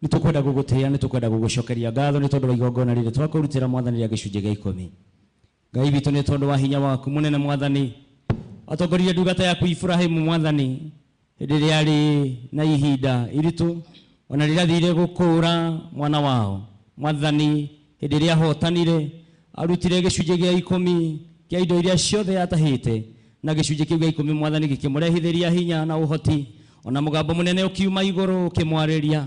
nitukwenda gugutia nitukwenda gugucokeria ngatho ni tondu wa igongona riri twakurutira mwathani rya gicunje gia 10. Ngai witu ni tondu wa hinya waku munene mwathani atongoririe ndungata yaku Ibrahimu mwathani hindi ria ari na ihinda iritu ona riria thire gukura mwana wao mwathani hindi ria hotanire arutire gicunje gia 10 kia indo iria ciothe yatahite na gicunje kiu gia 10 mwathani gikimurehithiria hinya na uhoti ona mugambo munene ukiuma iguru ukimwariria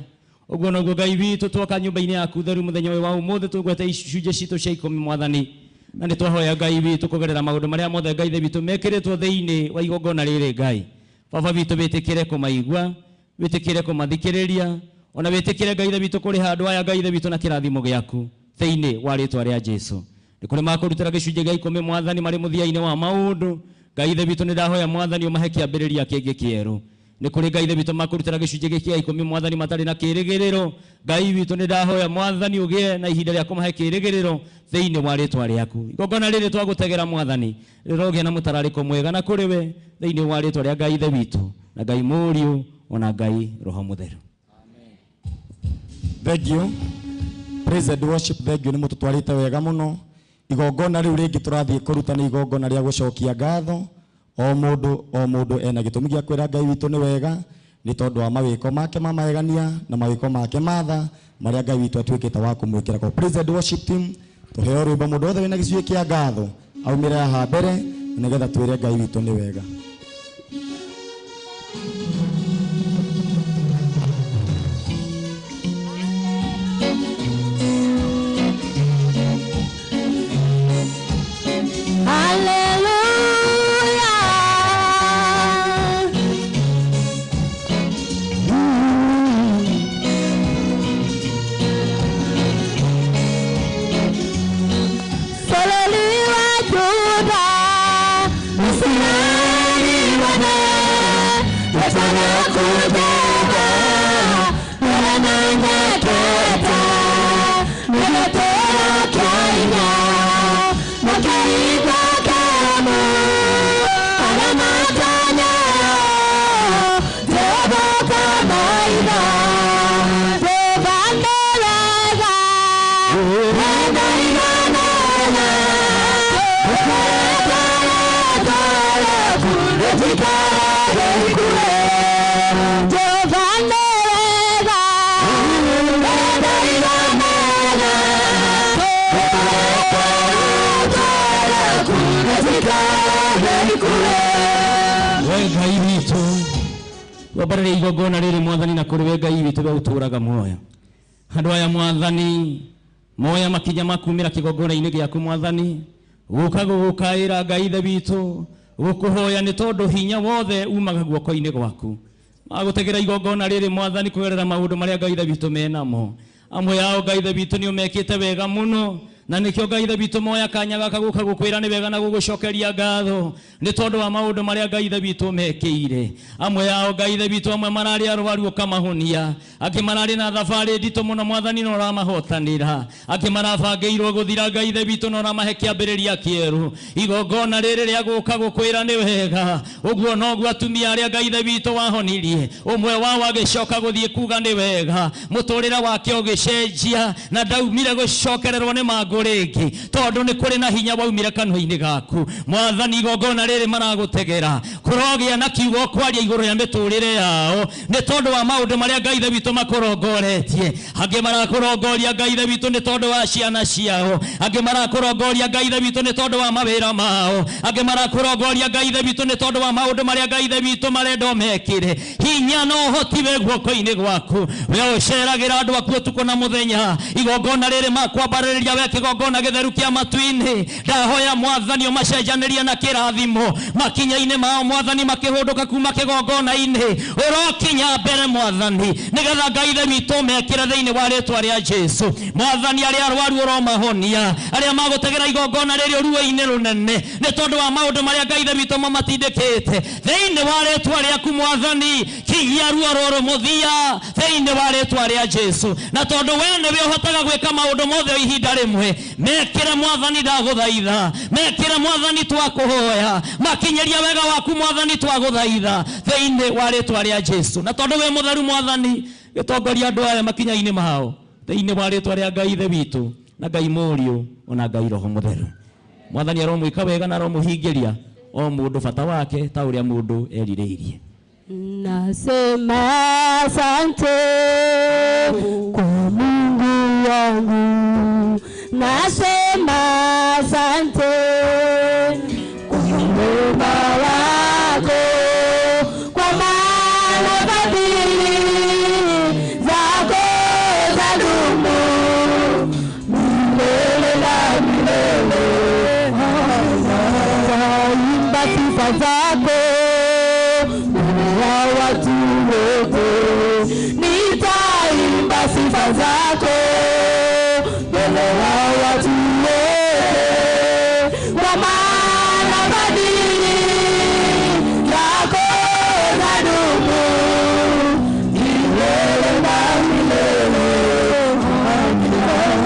uguo no Ngai witu twoka nyumba-ini yaku theru muthenya wa umuthi tugwete icunje citu cia 10 mwathani na ni twahoya Ngai witu kugerera maundu maria mothe Ngai witu mekiritwo thiini wa igongona riri Ngai baba witu bitikire kumaigua bitikire kumathikiriria ona bitikire Ngai witu kuri handu aya Ngai witu na kirathimo giaku thiini wa ritwa ria Jesu ni kuri makurutira gicunje gia 10 mwathani mari muthiaini wa maundu Ngai witu ni ndahoya mwathani umahe kiambiriria kingi kieru ni kuri Ngai witu makurutira gicunje gia 10 mwathani matari na kirigiriro Ngai witu ni ndahoya mwathani ugie na ihinda ria kumahe kirigiriro thiini wa ritwa riaku igongona riri twagutegera mwathani rirogie na mutarariko mwega na kuri we thiini wa ritwa ria Ngai witu na Ngai muriu ona Ngai roho mutheru. Amen. Thank you. Praise and worship. Thank you ni mututwarite wega muno igongona riu ringi turathie kuruta ni igongona ria gucokia ngatho o mundu ena gitumi gia kwira Ngai witu ni wega ni tondu wa mawiko make mamegania na mawiko make matha maria Ngai witu atwikite wa kumwikira ko. Praise and worship team tuheo rwimbo mundu othe wina gicunje kia ngatho aumire haha mbere nigetha twire Ngai witu ni wega. Wabarire igongona riri mwathani na kuri we Ngai witu we uturaga muoyo handu aya mwathani moya makinya makumira kigongona-ini giaku mwathani gukaira Ngai witu gukuhoya ni tondu hinya wothe umaga guoko-ini gwaku magutegera igongona riri mwathani kugerera maundu maria Ngai witu menamo amwe yao Ngai witu ni umekite wega muno na nikyo Ngai witu moya kanya gaka guka gukwira ni wega na gugucokeria ngatho ni tondu wa maundu maria Ngai witu mekiire amwe yao Ngai witu amwe marari arwaru kamahonia akimarari na thabari ndito muno mwathani no ramahotanira akimarabangeirwo guthira Ngai witu no ramahe kiambiriria kieru igongona riri ria guka gukwira ni wega uguo noguo atumia aria Ngai witu wahonirie umwe wao agicoka guthie kuga ni wega muturira wake ugicenjia na ndaumire gucokererwo ni maguriki tondu ni kuri na hinya waumire kanwa-ini gaku mwathani igongona riri maragutegera kurogia na kiugo kwaria iguru ya miturire yao ni tondu wa maundu maria Ngai witu makurongoretie angi marakurongoria Ngai witu ni tondu wa ciana ciao angi marakurongoria Ngai witu ni tondu wa mawira mao angi marakurongoria Ngai witu ni tondu wa maundu maria Ngai witu marendo mekire hinya no hoti we guoko-ini gwaku we uceragira andu aku utuku na muthenya igongona riri makwambaririria we kigongona githeru kia matu-ini ndahoya mwathani umacenjanirie na kirathimo makinya-ini mao mwathani makihunduka kuma kigongona-ini urokinya mbere mwathani nigetha Ngai witu mekire thiini wa ritwa ria Jesu mwathani aria arwaru uromahonia aria magutegera igongona riri ruo-ini runene ni tondu wa maundu maria Ngai witu mamatindikite thiini wa ritwa riaku mwathani kigia ruo ruru muthia thiini wa ritwa ria Jesu na tondu we niwe uhotaga gwika maundu mothe ihinda rimwe mekire mwathani ndaguthaitha mekire mwathani twakuhoya makinyeria wega waku mwathani twaguthaitha thiini wa ritwa ria Jesu na tondu we mutheru mwathani gitongoria andu aya makinya-ini mao thiini wa ritwa ria Ngai ithe witu na Ngai Mũriũ ona Ngai Roho Mũtheru. Mwathani aromwika wega na aromuhingiria o mundu bata wake ta uria mundu erirĩirie. Nasema asante kwa Mungu wangu, nasema asante kwa wema wako, kwa maana fadhili zako zadumu milele na milele. Imba sifa zako watu wote, nitaimba sifa zako mbele ya watu wote, kwa maana fadhili zako zadumu milele na milele.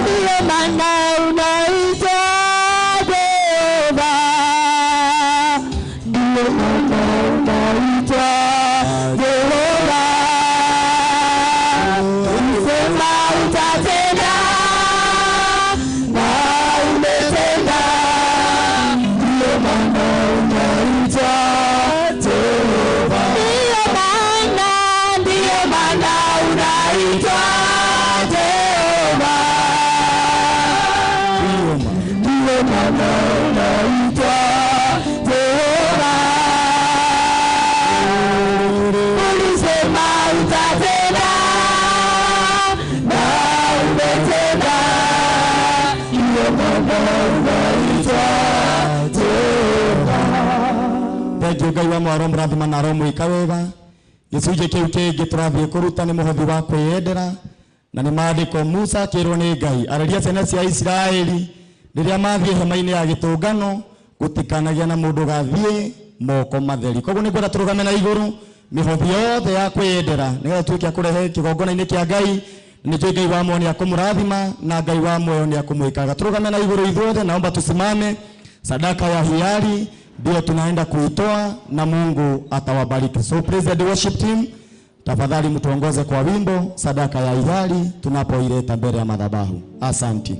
Ndiyo maana unaitwa Jehova, ndiyo maana unaitwa Jehova. Usema utatenda na umetenda, ndiyo maana unaitwa Jehova. Ndiyo maana unaitwa Jehova. Ndiyo maana unaitwa Jehova. Ulisema utatenda na umetenda, ndiyo maana unaitwa Jehova. Thengiũ Ngai wa mwaro mũrathima na aromwĩka wega. Gĩcunjĩ kĩu kĩngĩ tũrathiĩ kũruta nĩ mũhothi wa kwĩyendera, na nĩ maandĩko Musa akĩrwo nĩ Ngai arĩria ciana cia Isiraeli rĩrĩa mathiĩ hema-inĩ ya gĩtũngano gũtikanagia na mũndũ gathiĩ moko matheri. Koguo nĩ ngwenda tũrũgame na igũrũ mĩhothi yothe ya kwĩyendera nĩgetha tuĩke a kũrehe kĩgongona-inĩ kĩa Ngai. Nĩkĩo Ngai wa muoyo nĩ akũmũrathima na Ngai wa muoyo nĩ akũmwĩkaga. Tũrũgame na igũrũ ithuothe, naomba tusimame. Sadaka ya hiari ndio tunaenda kuitoa na Mungu atawabariki. So praise the worship team, tafadhali mtuongoze kwa wimbo sadaka ya hiari tunapoileta mbele ya madhabahu. Asante.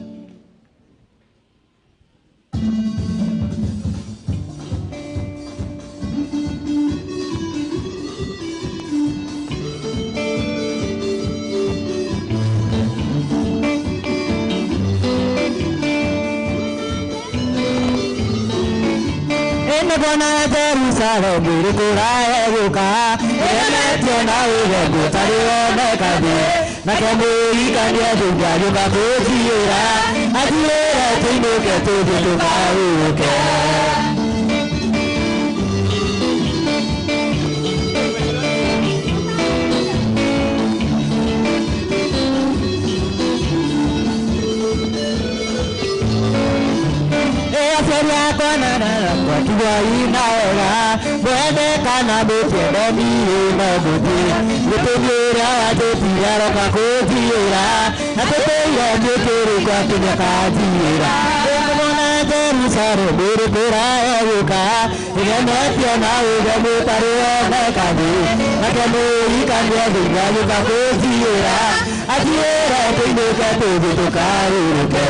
Bwana Jerusalemu rikuraeguka emetio na ugengu tarioneka thĩ nake mũhikania ndũngĩariũka gũthiĩra athiĩre tũinũke tũthiĩ tũkaũke. Kwa kiwa inaoga mwende kana mutiende mino muthi gutugira watutira roka kuthira atuteire mutiru kwa kinya kathira mwana Jerusalemu rikuraeguka igemetio na ugemu tarioneka thĩ nake mũhikania ndũngĩariũka gũthiĩra athiĩre tũinũke tũthiĩ tũkaũke.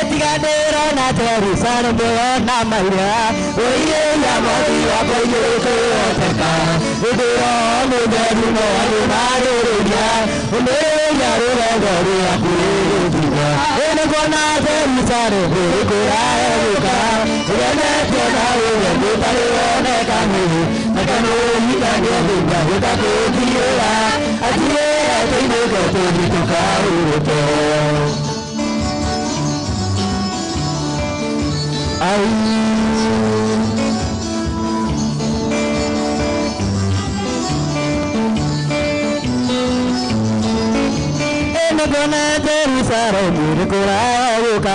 Etigadero na Jerusalemu na maira oye ya modi wa boye koteka udero muderu no alumaruria umeya ruregori akurudia ene gona Jerusalemu kuraeruka ene tona uwe mutarione kanu nakanu yikanye dinga utakudiera atire teinuke tuditukaruto. Gonna Jerusalemu rikuraeguka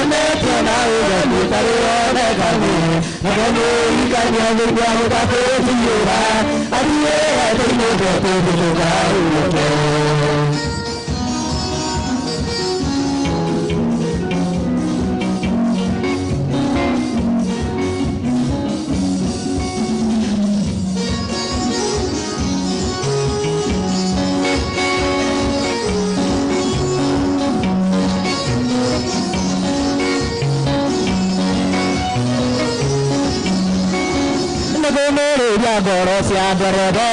emetio na ugemu tarioneka thĩ nake mũhikania ndũngĩariũka gũthiĩra athiĩre tũinũke tũthiĩ tũkaũke. ya goro cia ndorebe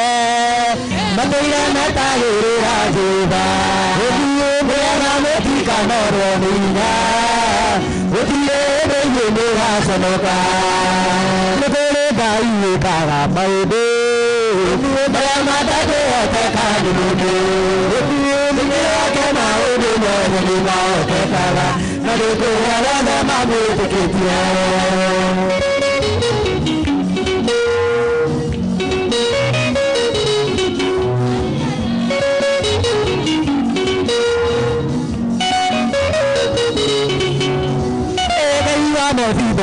matũire metagĩrĩra thutha gũthiĩ mwega mũtikanoro nĩinya gũtirĩ thĩinĩ nĩũgaconoka nĩ kũrĩ Ngai wĩkaga maũndũ marĩa matakũhoteka nĩ mũndũ gũtirĩ thĩinĩ wake maũndũ mothe nĩmahotekaga na nĩ kũrĩ arĩa mamwĩtĩkĩtie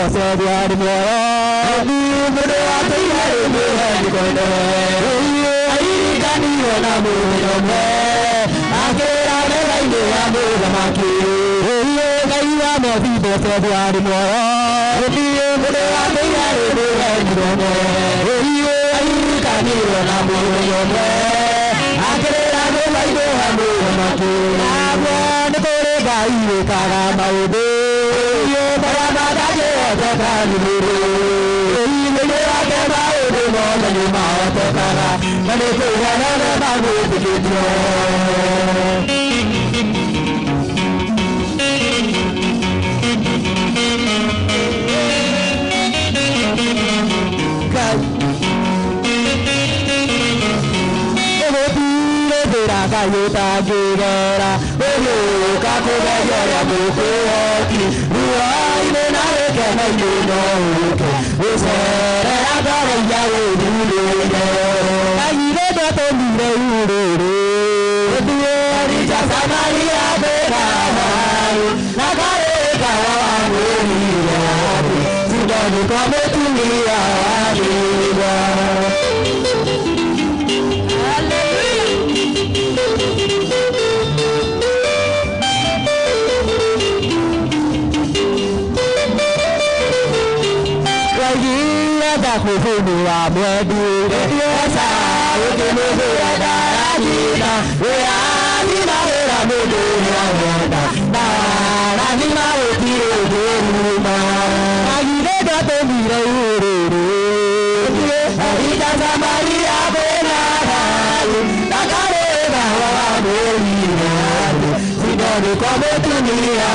Sedia di muara, di muda tiada muda di kota. Ayi kani ona muda me, akhirnya lagi dia muda maki. Ayi amo di sedia di muara, di muda tiada muda di kota. Ayi kani ona muda me, akhirnya lagi dia muda maki. Aku nak Gai cara mau de. Kani muru, ini dia kembali di mana di mana terkara, mana tiada baru begitu. Kayu tajira, kaku belajar buku hati, buai menarik kayu noke, usere agar jauh dulu. Kayu betul dulu, dia di jasa Maria berkawan, nakare kawan beriak, sudah buka betul dia. Kuhunu abedu, esa ukinu berada kita, weani mahera mudu wanda, nani mau tiru rumah, lagi beda pemira uru, hari jasa Maria benar, nakare bawa beriman, sudah dikomen dunia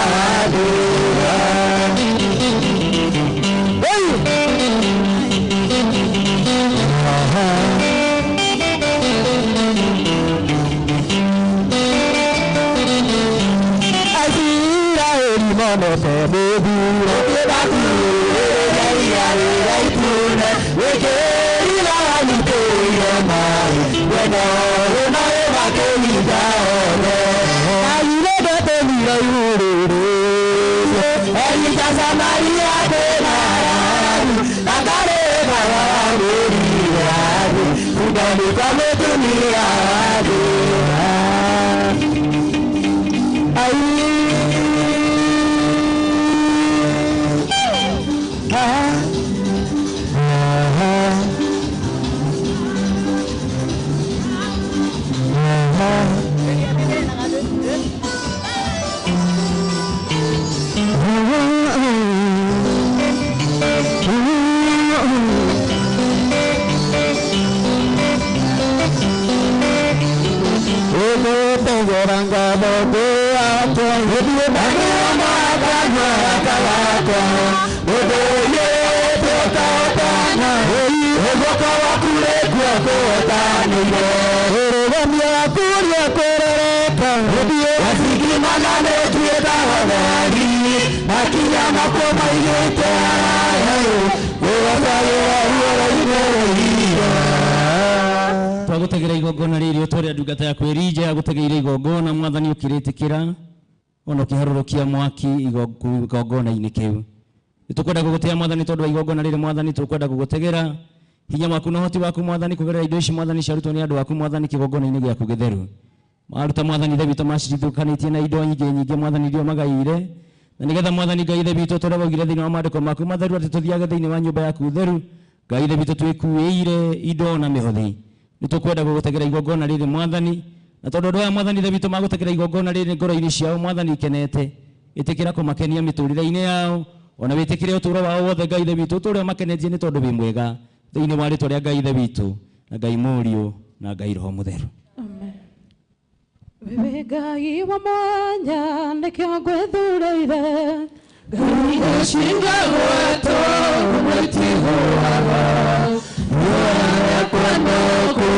Twagutegera igongona rĩrĩ tũrĩa ndungata yaku Elijah agutegeire igongona mwathani ũkĩrĩtĩkĩra ona ũkĩharũrũkia mwaki igongona-inĩ kĩu. Nĩtũkwenda gũgũtĩĩa mwathani tondũ wa igongona rĩrĩ mwathani, tũkwenda gũgũtegera hinya waku na ũhoti waku mwathani kũgerera indo ici mwathani ciarutwo nĩ andũ aku mwathani kĩgongona-inĩ gĩaku gĩtheru. Maruta mwathani ithe witũ macirithũkanĩtie na indo nyingĩ mwathani iria magaire, na nĩgetha mwathani Ngai ithe witũ tũrĩa waugire thĩinĩ wa maandĩko maku matheru atĩ tũthiage thĩinĩ wa nyũmba yaku theru, Ngai ithe witũ twĩkuĩire indo na mĩhothi. Nĩtũkwenda gũgũtegera igongona rĩrĩ mwathani, na tondũ andũ aya mwathani ithe witũ magũtegera igongona rĩrĩ ngoro-inĩ ciao mwathani ikenete, ĩtĩkĩra kũmakenia mĩtũrĩre-inĩ yao, ona wĩtĩkĩre ũtũũro wao wothe Ngai ithe witũ ũtũũre makenetie nĩ tondũ wĩ mwega. thĩinĩ wa rĩtwa rĩa Ngai ithe witũ na Ngai Mũriũ na Ngai Roho Mũtheru. Amen. Wewe Ngai wa mwanya nĩkĩo ngwĩthuurĩire Ngai ũcinga gwatũ ũmwĩtihũaga muoya kwa ndoku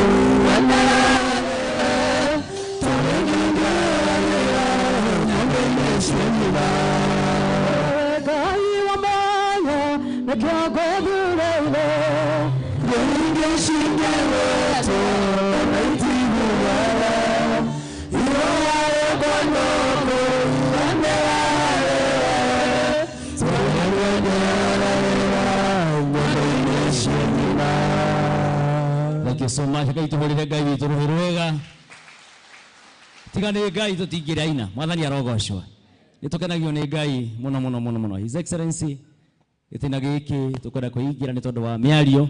Thank you so much. Ngai tũhũrĩre Ngai witũ rũhĩ rwega. Tiga nĩ Ngai tũtingĩraina. Mwathani arogocwo. Nĩtũkenagio nĩ Ngai mũno mũno mũno mũno. His Excellency gĩtĩna gĩkĩ tũkwenda kwĩingĩra nĩ tondũ wa mĩario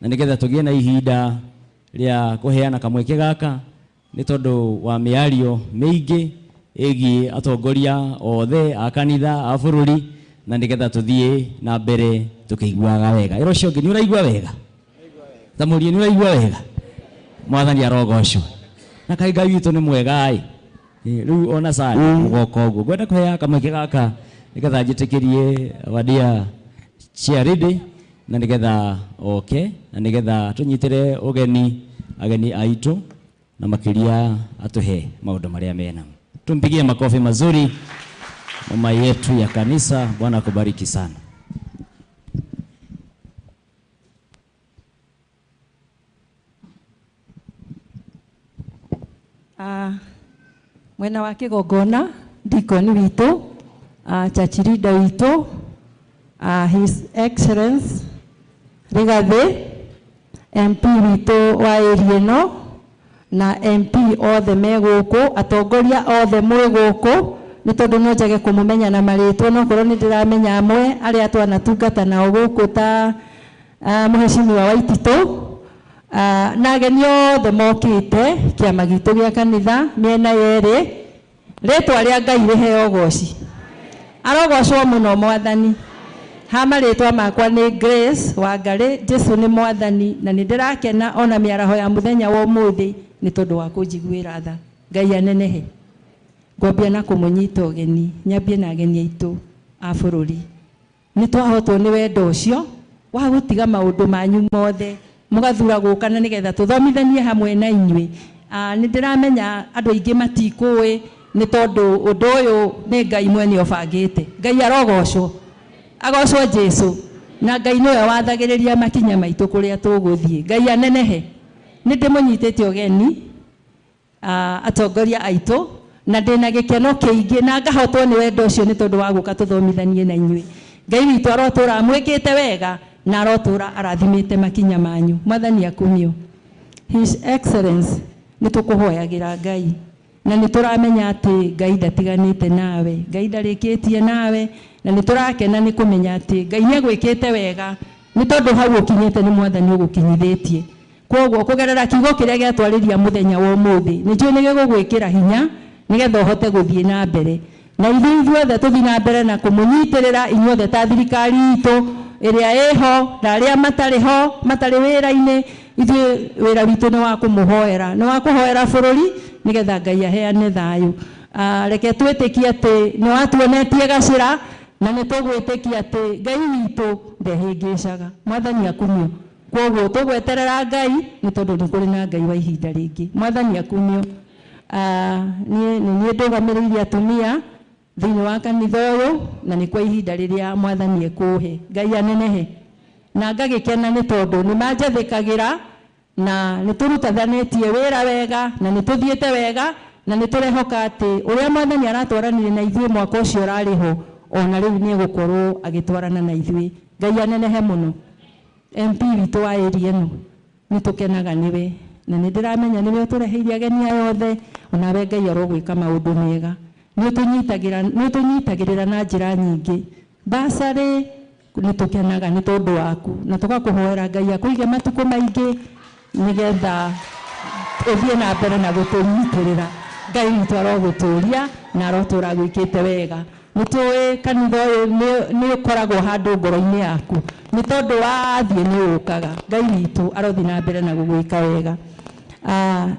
na nĩgetha tũgĩe na ihinda rĩa kũheana kamweke gaka nĩ tondũ wa mĩario mĩingĩ ĩgiĩ atongoria othe a kanitha a bũrũri na nĩgetha tũthiĩ na mbere tũkĩiguaga wega. Ĩro ũcio ũngĩ nĩ ũraigua wega? Tamũrie nĩ ũraigua wega? Mwathani arogocwo. Na Ngai witũ nĩ mwega ĩ. Rĩu ona sana mũgoka ũguo. Ngwenda kũheana kamweke gaka nĩgetha njĩtĩkĩrie wadia Charity na nĩgetha oke na nĩgetha tũnyitĩre ageni aitũ na makĩria atuhe maũndũ marĩa mena. Tumpigie makofi mazuri mama yetu ya kanisa. Bwana akubariki sana. Mwena wa kĩgongona ndikoni witũ church leader witũ His Excellency Rigathi MP witũ wa area ĩno na MP othe me gũkũ, atongoria othe mwĩ gũkũ, nĩ tondũ no njage kũmũmenya na marĩtwa no korwo nĩ ndĩramenya amwe arĩa twanatungata nao gũkũ ta Mheshimiwa Waititũ na ageni othe mokĩte kĩama gitũ gĩa kanitha mĩena yerĩ. Rĩtwa rĩa Ngai rĩheo ũgooci. Arogocwo mũno Mwathani. Ha marĩtwa makwa nĩ Grace Wangarĩ. Jesu nĩ Mwathani na nĩ ndĩrakena ona mĩaraho ya mũthenya wa ũmũthĩ nĩ tondũ wa kũnjiguĩra tha. Ngai anenehe. Ngwambia na kũmũnyita ũgeni, nyambie na ageni aitũ a bũrũri. Nĩ twahotwo nĩ wendo ũcio wa gũtiga maũndũ manyu mothe mũgathura gũka na nĩgetha tũthomithanie hamwe na inyuĩ. Nĩ ndĩramenya andũ aingĩ matikũĩ nĩ tondũ ũndũ ũyũ nĩ Ngai mwene ũbangĩte. Ngai arogocwo. Agocwo Jesu. Na Ngai nĩwe wathagĩrĩria makinya maitũ kũrĩa tũgũthiĩ. Ngai anenehe. Nĩ ndĩmũnyitĩte ũgeni atongoria aitũ na ndĩna gĩkeno kĩingĩ na ngahotwo nĩ wendo ũcio nĩ tondũ wa gũka tũthomithanie na inyuĩ. Ngai witũ arotũra amwĩkĩte wega na arotũra arathimĩte makinya manyu. Mwathani akumio. His Excellency nĩ tũkũhoyagĩra Ngai na nĩ tũramenya atĩ Ngai ndatiganĩte nawe, Ngai ndarĩkĩtie nawe na nĩ tũrakena nĩ kũmenya atĩ Ngai nĩ agwĩkĩte wega nĩ tondũ hau ũkinyĩte nĩ Mwathani ũgũkinyithĩtie. Kwoguo kũgerera kiugo kĩrĩa gĩatwarĩria mũthenya wa ũmũthĩ nĩ njũĩ nĩ gĩgũgwĩkĩra hinya nĩgetha ũhote gũthiĩ na mbere na ithuothe tũthiĩ na mbere na kũmũnyitĩrĩra inyuothe ta thirikari itũ ĩrĩa ĩho na arĩa matarĩ wĩra-inĩ. Ithuĩ wĩra witũ nĩ wa kũmũhoera, nĩ wa kũhoera bũrũri nĩgetha Ngai aheane thayũ. Reke twĩtĩkie atĩ nĩ watuonetie gacĩra na nĩ tũgwĩtĩkia atĩ Ngai witũ ndehĩngĩcaga. Mwathani akumio. Kwoguo tũgweterera Ngai nĩ tondũ nĩ kũrĩ na Ngai wa ihinda rĩngĩ. Mwathani akumio. Niĩ ndũgamĩrĩire atumia thĩinĩ wa kanitha ũyũ na nĩ kwa ihinda rĩrĩa Mwathani ekũhe. Ngai anenehe. Na ngagĩkena nĩ tondũ nĩ manjathĩkagĩra na nĩ tũrutathanĩtie wĩra wega na nĩ tũthiĩte wega na nĩ tũrehoka atĩ ũrĩa Mwathani aratwaranire na ithuĩ mwaka ũcio ũrarĩ ho ona rĩu nĩ egũkorwo agĩtwarana na ithuĩ. Ngai anenehe mũno. MP witũ wa area ĩno nĩ tũkenaga nĩwe na nĩ ndĩramenya nĩwe ũtũreheire ageni aya othe onawe Ngai arogwĩka maũndũ mega. Nĩ ũtũnyitagĩrĩra na njĩra nyingĩ. Basarĩ nĩ tũkenaga nĩ tondũ waku na tũgakũhoera Ngai akũige matukũ maingĩ nĩgetha ũthiĩ na mbere na gũtũnyitĩrĩra. Ngai witũ arogũtũria na arotũra gwĩkĩte wega. nitoe kanitha ni ukoragwo handu ngoro-ini yaku ni tondu wathie ni ukaga Ngai witu arothi na mbere na gugwika wega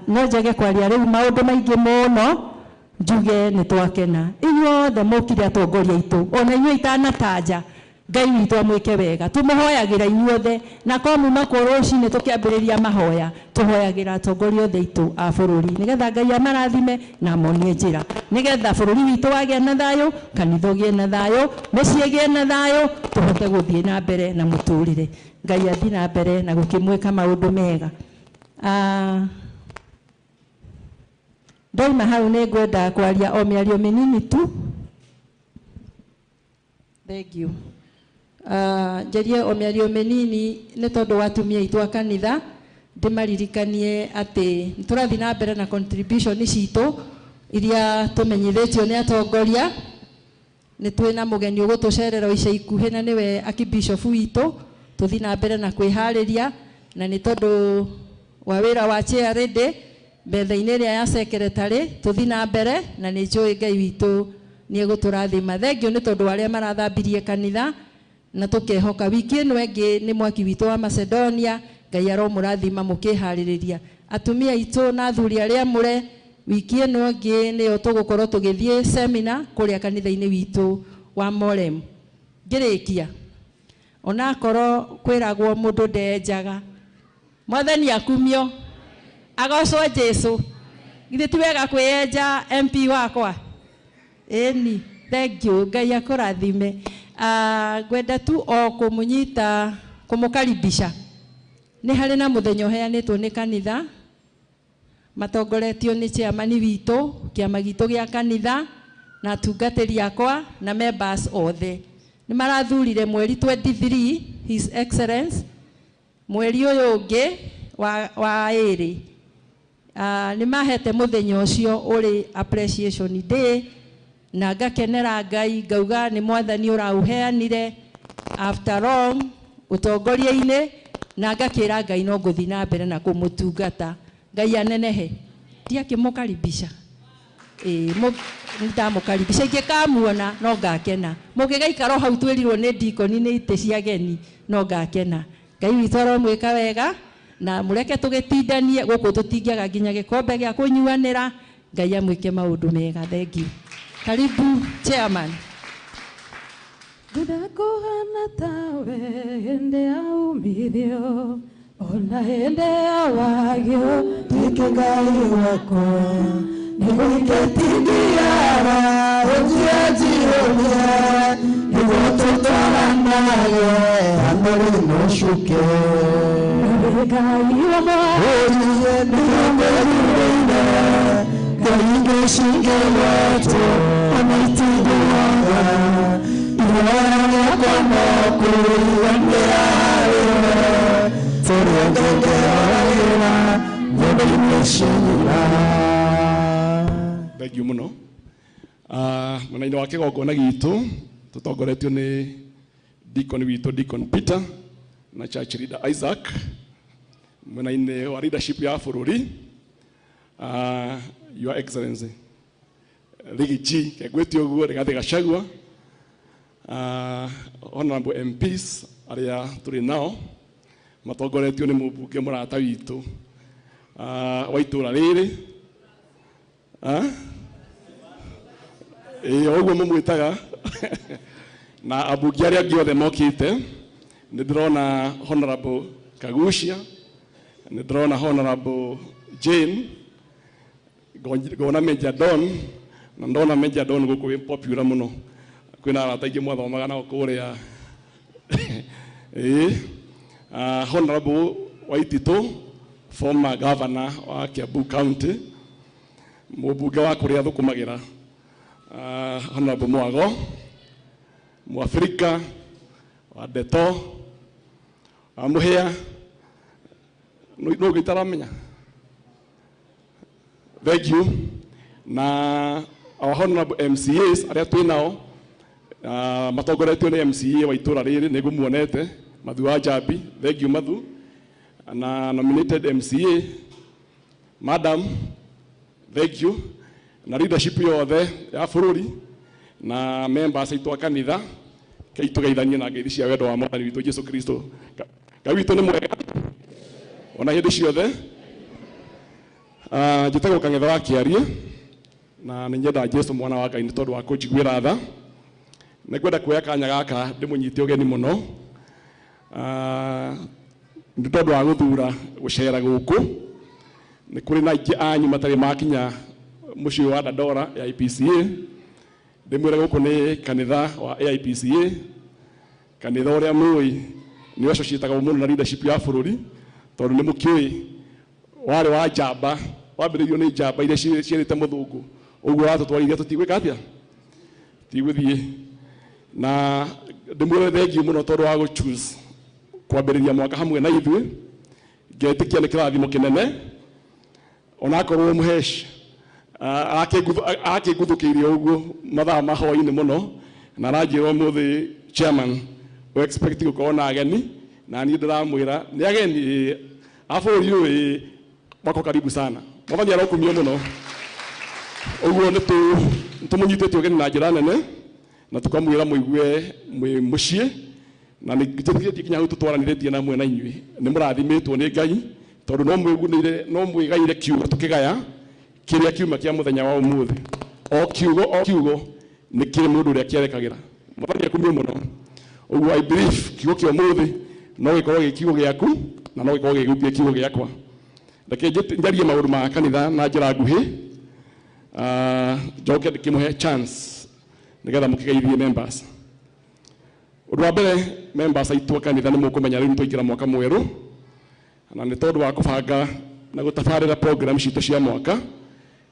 no njage kwaria riu maundu maingi muno njuge ni twakena inyuothe mukire atongoria itu ona inyuĩ itanatanja Ngai witu amwike wega tumuhoyagira inyuothe na komuma kuruci-ini tukiambiriria mahoya tuhoyagira atongoria othe itu a bururi nigetha Ngai amarathime na monie njira nigetha bururi witu wagie na thayo kanitha gie na thayo mucie gie na thayo tuhote guthie na mbere na muturire Ngai athie na mbere na gukimwika maundu mega Ndaima hau ni ngwenda kwaria o miario minini tu thank you njerie o miario minini ni tondu watumia itu kanitha ndimaririkanie ati turathi na mbere na contribution citu iria tumenyithitio ni atongoria ni twina mugeni ugutucerera ica ikuhi na niwe akibishop witu tuthi na mbere na kwihariria na ni tondu wa wira wa chairide mbetha-ini ria ya secretary tuthi na mbere na ni njui Ngai witu ni eguturathima thengio ni tondu aria marathambirie kanitha na tukehoka wiki ino ingi ni mwaki witu wa Macedonia Ngai aromurathima mukihariria atumia itu na athuri aria mure wiki ino ingi ni tugukorwo tugithie seminar kuria kanitha-ini witu wa Morem ngirikia ona korwo kwiragwo mundu ndenjaga mwathani akumio agocwo Jesu githĩ ti wega kwĩyenja MP wakwa eni thank you Ngai akũrathime ngwenda tu o kumunyita kumukaribisha ni harĩ na muthenya uheanĩtwo nĩ kanitha matongoretio nĩ chairman witu kĩama gitu gĩa kanitha na atungatĩri akwa na members othe ni marathurire mweri 23 His Excellence mweri ũyũ ũngĩ wa ĩrĩ ni mahete muthenya ucio uri appreciation day na ngakenera Ngai ngauga ni mwathani urauheanire after all utongoria-ini na ngakira Ngai no nguthi na mbere na kumutungata Ngai anenehe ndiakimukaribisha nitamukaribisha ingikamuona no ngakena mugigaikara hau twirirwo ni ndikoni ni ite cia ageni no ngakena Ngai witu aromwika wega na mureke tugitindanie guku tutingiaga nginya gikombe gia kunyuanira Ngai amwike maundu mega thank you karibu chairman Gudakuhana tawe hende au umithio ona hende awagio twike Ngai wako niguiketingiara ujiajironia nigututwaranaye amuri mushuke Ngai wako oye nigumerureine Ngai ngeshinge wetu anaitiduanga Iwana kwamba kuiwandeawe Toriangegeawa Ngodimeshira Thank you muno mwena-ini wa kigongona gitu tutongoretio ni Deacon witu Deacon Peter na church leader Isaac mwena-ini wa leadership ya bururi Your Excellency Rigichi kegwetio guo Rigathi Gachagua honorable MPs aria turi nao matongoretio ni mubunge murata witu wa itura riri oguo mumwitaga na abunge aria angĩ othe mokite ni ndirona honorable Kagucia ni ndirona honorable Jane ngona Major Don na ndona Major Don guku wi popular muno kwina arata aingĩ mwathomaga nao kũrĩa honorable Waititu former governor wa Kiambu County mubunge wa kũrĩa thukumagira honorable Mwago Mwafrika wa Deto wa Muhia no gitaramenya thank you na our honorable MCAs aria twinao matongoretio ni MCA wa itura riri nigu muonete Mathu wa Njambi thank you Mathu na nominated MCA madam thank you na leadership yothe ya bururi na members aitwa kanitha kaitu geithanie na ngeithi cia wendo wa Mwathani witũ Jesu Kristo. Ngai witũ nĩ mwega ona hĩndĩ ciothe. Njĩtagwo Kang'ethe wa Kĩarie na nĩ nyenda Jesu mwana wa Ngai nĩ tondũ wa kũnjiguĩra tha. Nĩ ngwenda kuoya kanya gaka ndĩmũnyite ũgeni mũno nĩ tondũ wa gũthura gũcera gũkũ. Nĩ kũrĩ na aingĩ anyu matarĩ makinya mũciĩ wa Dandora ya IPCA. Ndĩmwĩre gũkũ nĩ kanitha wa IPCA, kanitha ũrĩa mũĩ nĩ associated mũno na leadership ya bũrũri, tondũ nĩ mũkĩũĩ warĩ wa njamba, wambĩrĩirio nĩ njamba iria ciĩrĩte mũthũngũ, ũguo watũtwarithia tũtigwĩka atĩa, tigũthiĩ. Na ndĩmwĩre thengiũ mũno tondũ wa gũ-choose kwambĩrĩria mwaka hamwe na ithuĩ, ngetĩkia nĩ kĩrathimo kĩnene, onakorwo mũheci akĩnguthũkĩirie ũguo mathaa ma hwaĩ-inĩ mũno, na aranjĩra ũmũthĩ chairman we expect gũkorwo na ageni, na niĩ ndĩramwĩra nĩ ageni a bũrũri ũyũ wako karibu sana, Mwathani arokumia mũno. Ũguo nĩtũmũnyitĩte ũgeni na njĩra nene na tũkamwĩra mũigue mwĩ mũciĩ, na nĩtũthiĩtie kinya hau tũtwaranĩrĩtie namwe na inyuĩ nĩ mũrathimĩtwo nĩ Ngai, tondũ no mwĩgaire kiugo tũkĩgaya kĩrĩa kiuma kĩa mũthenya wa ũmũthĩ. O kiugo nĩ kĩrĩ mũndũ ũrĩa kĩerekagĩra. Mwathani akumie mũno. Ũguo I believe kiugo kĩa ũmũthĩ no gĩkorwo gĩ kiugo gĩaku na no gĩkorwo gĩgũthie kiugo gĩakwa. Reke njarie maũndũ ma kanitha na njĩra nguhĩ, njoke ndĩkĩmũhe chance nĩgetha mũkĩgeithie members. Ũndũ wa mbere, members aitũ a kanitha nĩ mũkũmenya rĩu twaingĩra mwaka mwerũ, na nĩ tondũ wa kũbanga na gũtabarĩra program citũ cia mwaka.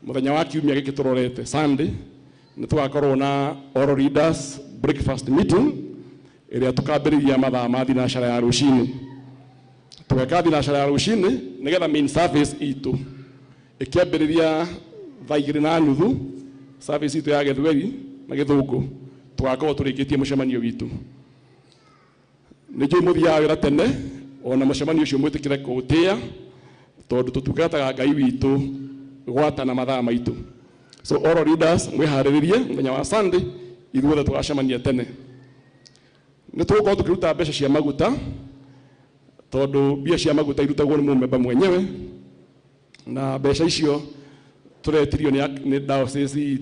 Mũthenya wa kiumia gĩkĩ tũrorete Sunday nĩ tũgakorwo na oral readers breakfast meeting ĩrĩa tũkambĩrĩria mathaa ma thinacara ya rũcinĩ. Tũgeka thinacara ya rũcinĩ nĩgetha main service itũ ĩkĩambĩrĩria thaa 2:30, service itũ ya Gĩthweri na Gĩthũngũ tũgakorwo tũrĩkĩtie mũcemanio witũ. Nĩ njũĩ mũthiaga wĩra tene, ona mũcemanio ũcio mwĩtĩkĩre kũũtĩa tondũ tũtungataga Ngai witũ gwata na mathaa maitũ. So oral readers mwĩharĩrĩrie mũthenya wa Sunday ithuothe tũgacemania tene. Nĩ tũgũkorwo tũkĩruta mbeca cia maguta, tondũ mbia cia maguta irutagwo nĩ mũmemba mwenyewe, na mbeca icio tũretirio nĩ diocese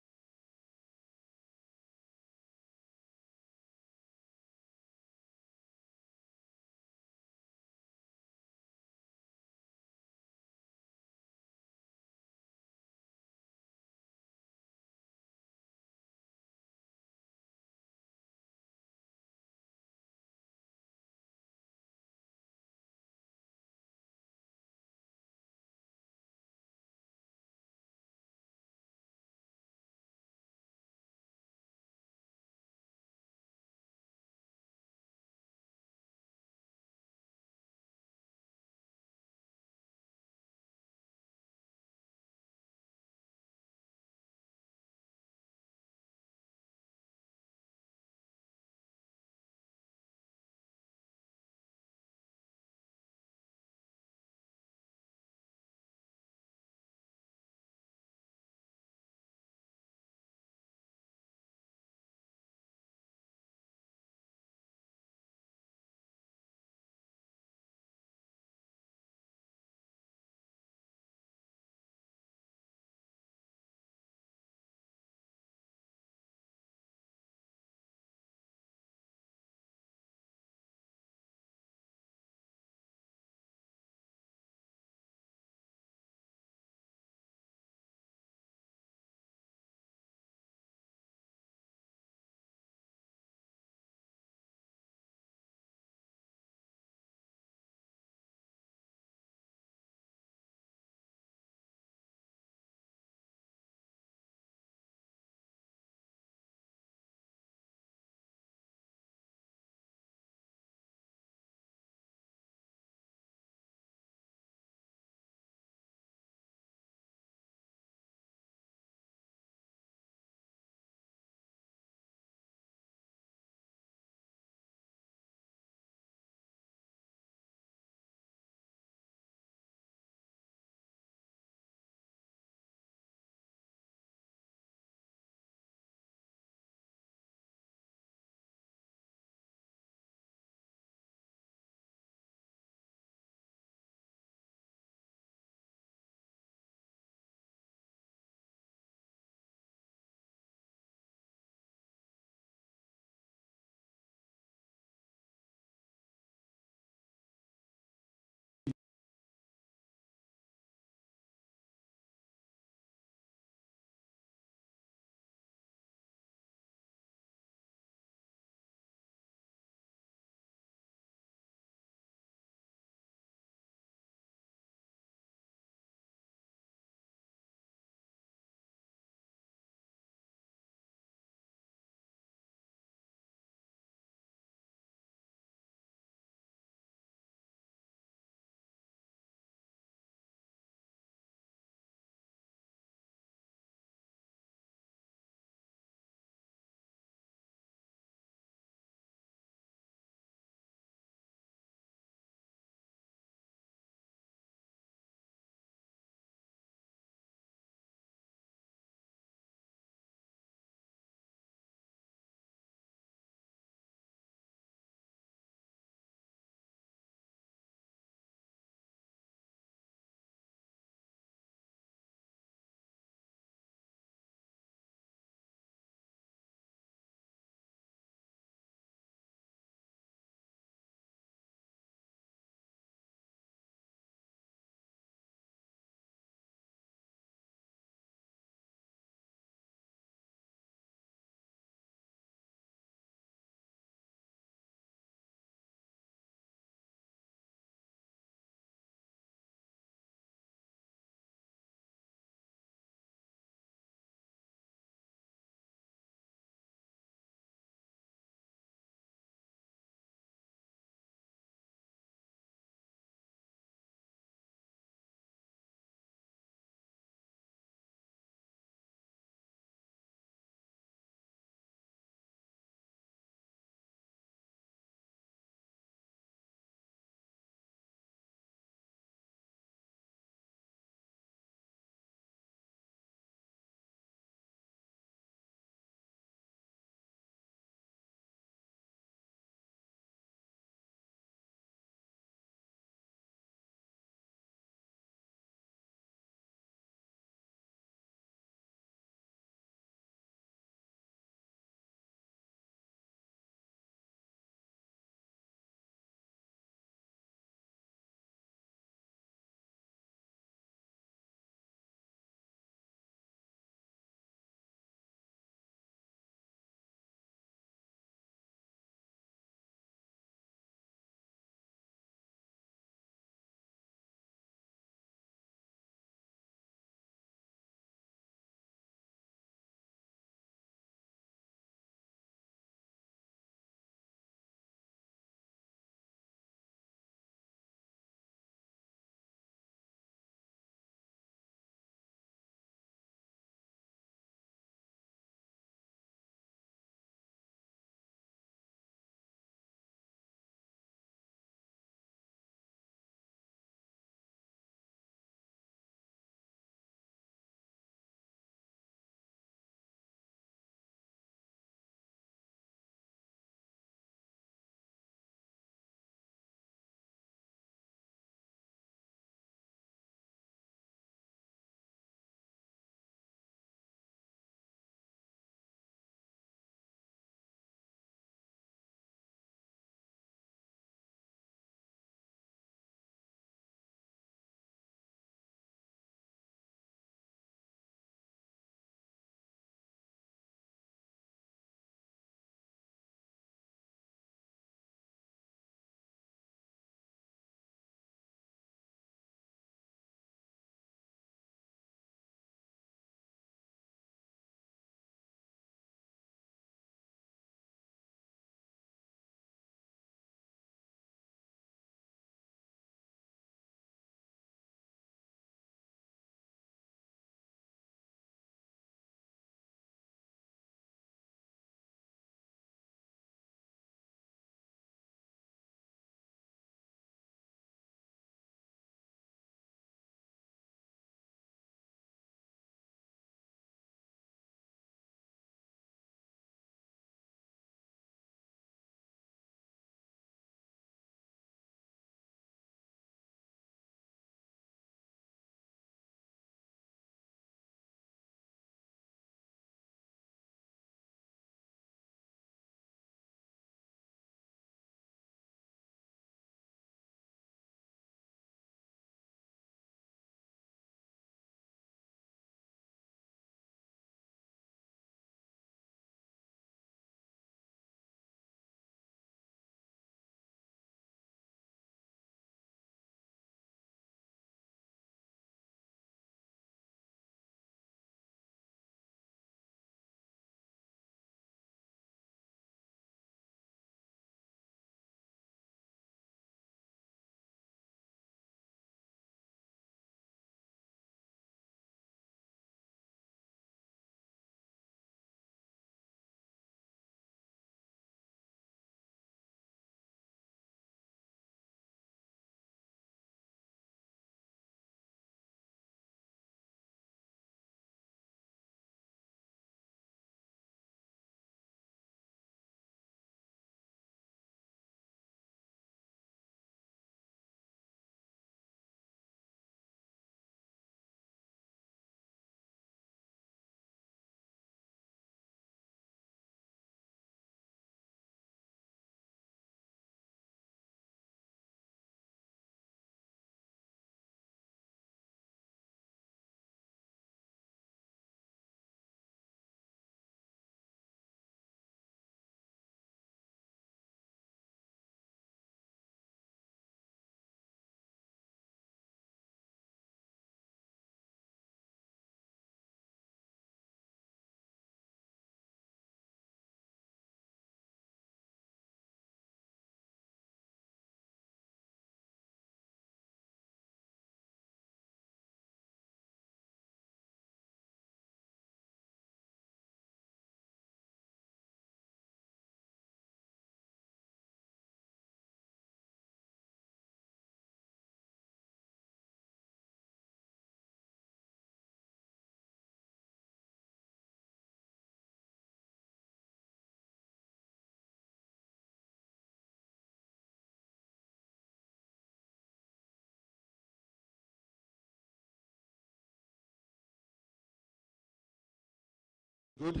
good.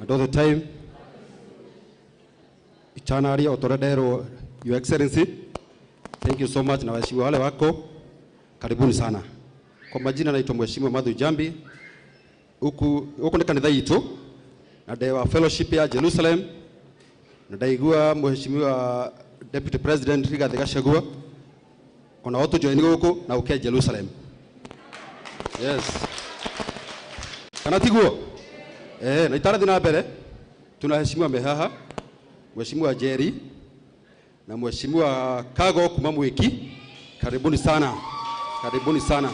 And all the time, eternally, Otoredero, Your Excellency, thank you so much. Na waheshimiwa wale wako, karibuni sana. Kwa majina naitwa Mheshimiwa Madhu Jambi, huku ni kanitha yitu, na dewa fellowship ya Jerusalem, na daigua Mheshimiwa Deputy President Rigathi Gachagua, ona watu joini huku na uke Jerusalem. Yes. Kanatiguo. Na itara dina mbere, tunaheshimiwa mehaha, Mheshimiwa Jerry, na Mheshimiwa Kago kuma Mwiki. Karibuni sana. Karibuni sana.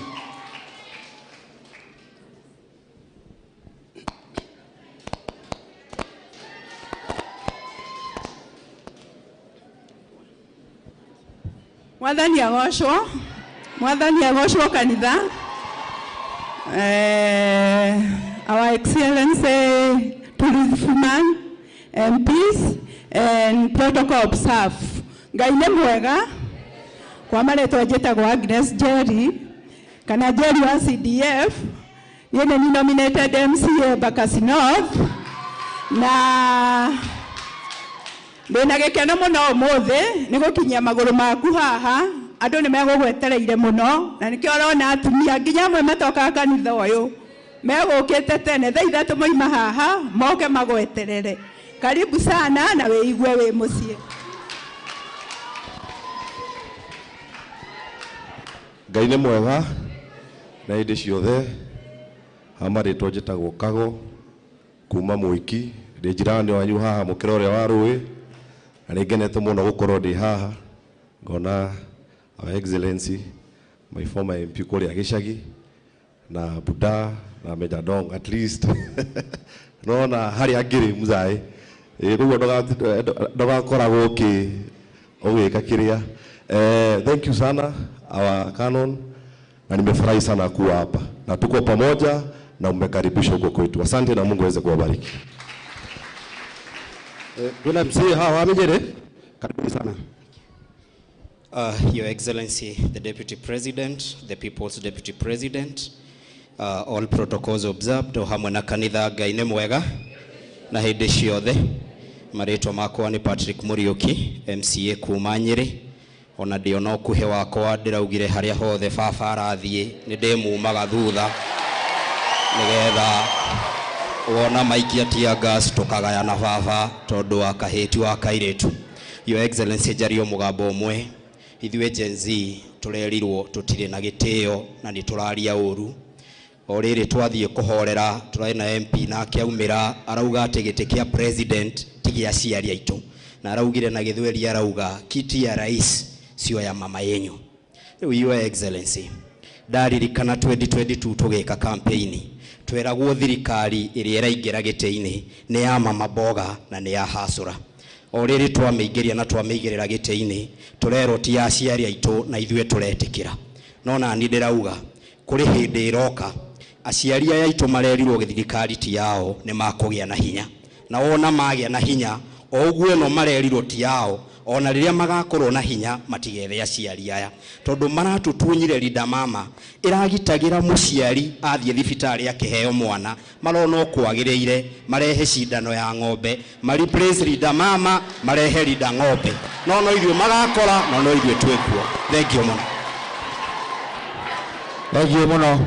Mwathani agoshwo kanitha. Our Excellency Policeman, MPs and protocol observe. Ngai nĩ mwega kwa maretwa njĩtagwo Agnes Jerry kana Jerry wa CDF. Yeye ni nominated MCA Bakasi North na ndina gĩkeno mũno ũmũthĩ nĩ gũkinyia magũrũ maku haha. Andũ nĩ megũgwetereire mũno na nĩkĩo ũrona atumia nginya amwe matoka kanitha ũyũ megũkĩte tene thaa ithatũ moima haha moke magweterere. Karibu sana na wĩigue wĩ mũciĩ. Ngai nĩ mwega na hĩndĩ ciothe. Hamarĩtwo njĩtagwo Kago kuma Mwiki, ndĩ njirani wanyu haha mũkĩra ũrĩa wa rũĩ, na nĩngenete mũno gũkorwo ndĩ haha ngona Our Excellency my former MP kũrĩa gĩcagi na Buda na Major Dong at least nona harĩa ngĩrĩ muzai koguo ndogakoragwo ũgĩka kĩrĩa. Thank you sana our canon, na nimefurahi sana kuwa hapa na tuko pamoja na umekaribishwa huko kwetu. Asante na Mungu aweze kuwabariki. Tuna msee hawa amejere. Karibuni sana. Your Excellency, the Deputy President, the People's Deputy President, all protocols observed, hamwe na kanitha Ngai nĩ mwega na hĩndĩ ciothe. Marĩtwa makwa nĩ Patrick Muriuki, MCA kuma Nyeri. Ona ndio no kuhe wakwa ndĩraugire harĩa hothe baba arathiĩ nĩ ndĩmumaga thutha nĩgetha wona maikia tia gas tũkagayana baba tondũ wa kahĩti wa kairĩtu. Your Excellency njario mũgambo ũmwe. Ithuĩ Gen Z tũrerirwo tũtirĩ na gĩtĩo na nĩ tũraria ũru. O rĩrĩ twathiĩ kũhorera tũrarĩ na MP na akĩaumĩra arauga atĩ gĩtĩ kĩa president ti gĩa aciari aitũ, na araugire na gĩthweri arauga kiti ya rais sio ya mama yenyu. Your Excellency, ndaririkana 2022 tũgĩka campaign tweragwo thirikari ĩrĩa ĩraingĩra gĩtĩ-inĩ nĩ ya mama Boga na nĩ ya Hasũra. O rĩrĩ twamĩingĩria na twamĩigĩrĩra gĩtĩ-inĩ tũrerwo ti ya aciari aitũ na ithuĩ tũretĩkĩra. No nani ndĩrauga kũrĩ hĩndĩ ĩroka aciari aya aitũ marerirwo gĩthirikari ti yao nĩ makũgĩa na hinya, na wona magĩa na hinya o ũguo no marerirwo ti yao ona rĩrĩa magakorwo na hinya matigethe aciari aya tondũ maratũtunyire Linda Mama ĩragitagĩra mũciari athiĩ thibitarĩ akĩheo mwana marona kwagĩrĩire marehe cindano ya ng'ombe replace Linda Mama marehe Linda ng'ombe no ithuĩ magakora no ithuĩ twĩkuo. Thank you mũno. Thank you mũno.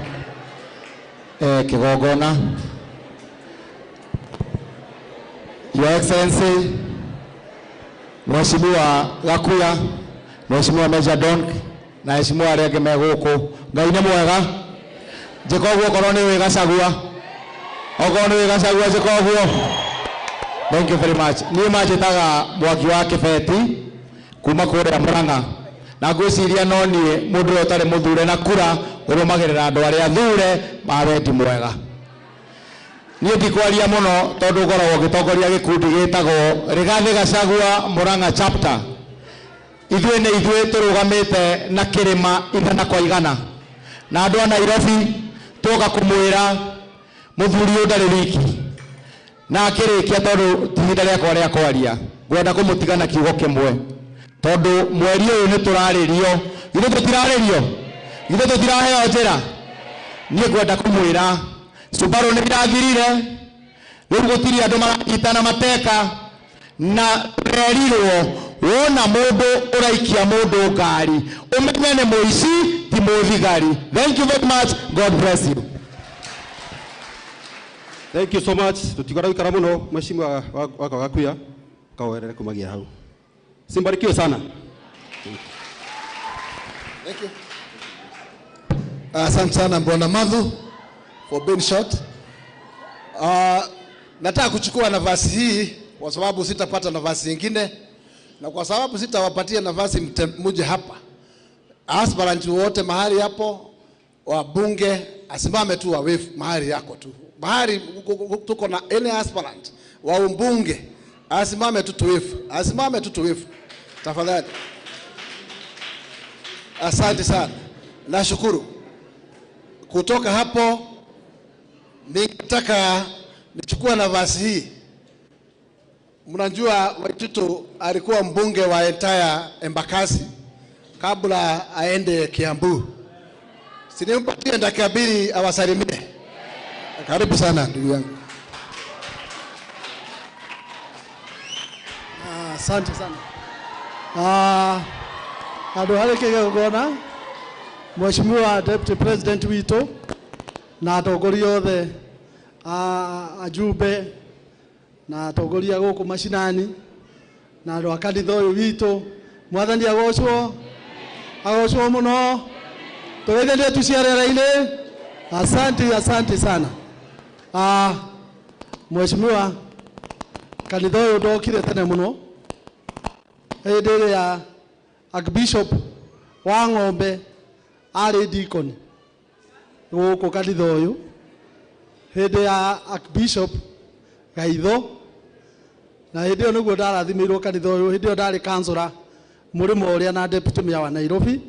Kĩgongona. Your Excellency Mheshimiwa Gakuya, Mheshimiwa Major Dong na Mheshimiwa arĩa angĩ megũkũ. Ngai nĩ mwega. Njĩka ũguo korwo nĩ wĩ Gachagua. Okorwo nĩ wĩ Gachagua njĩka ũguo. Thank you very much. Niĩ manjĩtaga Mwaki wa Kĩbeti kuma kũrĩa Mũrang'a. Na ngwĩciria no niĩ mũndũ ũrĩa ũtarĩ mũthure na kura ũrũmagĩrĩra andũ arĩa athure ma wendi mwega. Niĩ ndikwaria mũno tondũ ngoragwo ngĩtongoria gĩkundi gĩtagwo Rigathi Gachagua Mũrang'a chapter. Ithuĩ nĩ ithuĩ tũrũgamĩte na kĩrĩma 100% na andũ a Nairobi tũka kũmwĩra mũthuri ũyũ ndarĩ wiki na akĩrĩkia tondũ ihinda rĩakwa rĩa kwaria ngwenda kũmũtiga na kiugo kĩmwe tondũ mweri ũyũ nĩ tũrarĩrio ithuĩ tũtirarĩrio ithuĩ tũtiraheo njĩra. Niĩ ngwenda kũmwĩra Subaru nĩ irathirire Riu gutiri andu maranyitana mateka na rerirwo wona mundu uraikia mundu ngari umenye ni muici ti muthigari. Thank you very much. God bless you. Thank you so much. Tutigora wikara muno mheshimiwa wako gakuya kawerere kumagia hau. Simbarikiwe sana. Thank you. Asante sana Bwana Madhu for being short. Nataka kuchukua nafasi hii kwa sababu sitapata nafasi nyingine na kwa sababu sitawapatia nafasi mje hapa. Aspirant wote mahali hapo wabunge asimame tu wave mahali yako tu. Mahali tuko na any aspirant wa umbunge asimame tu tuwefu. Asimame tu tuwefu. Tafadhali. Asante sana. Nashukuru. Kutoka hapo ningetaka nichukua nafasi hii. Mnajua Waititu alikuwa mbunge wa entire Embakasi kabla aende Kiambu. Sinimpatie dakika mbili awasalimie. Karibu sana ndugu yangu. Asante sana. Ado haleke gona Mheshimiwa Deputy President wito na atongoria othe ajumbe na atongoria guku mashinani na andu a kanitha uyu wito mwathani agocwo muno tugeithie tuciarera-ini. Asante sana. Mheshimiwa kanitha uyu ndokire tene muno hindi iria Archbishop wa Ng'ombe ari deacon guku kanitha uyu hindi ya Archbishop Gaitho na hindi iyo niguo ndarathimirwo kanitha uyu. Hindi iyo ndari councillor murimo uria na deputy mayor wa Nairobi,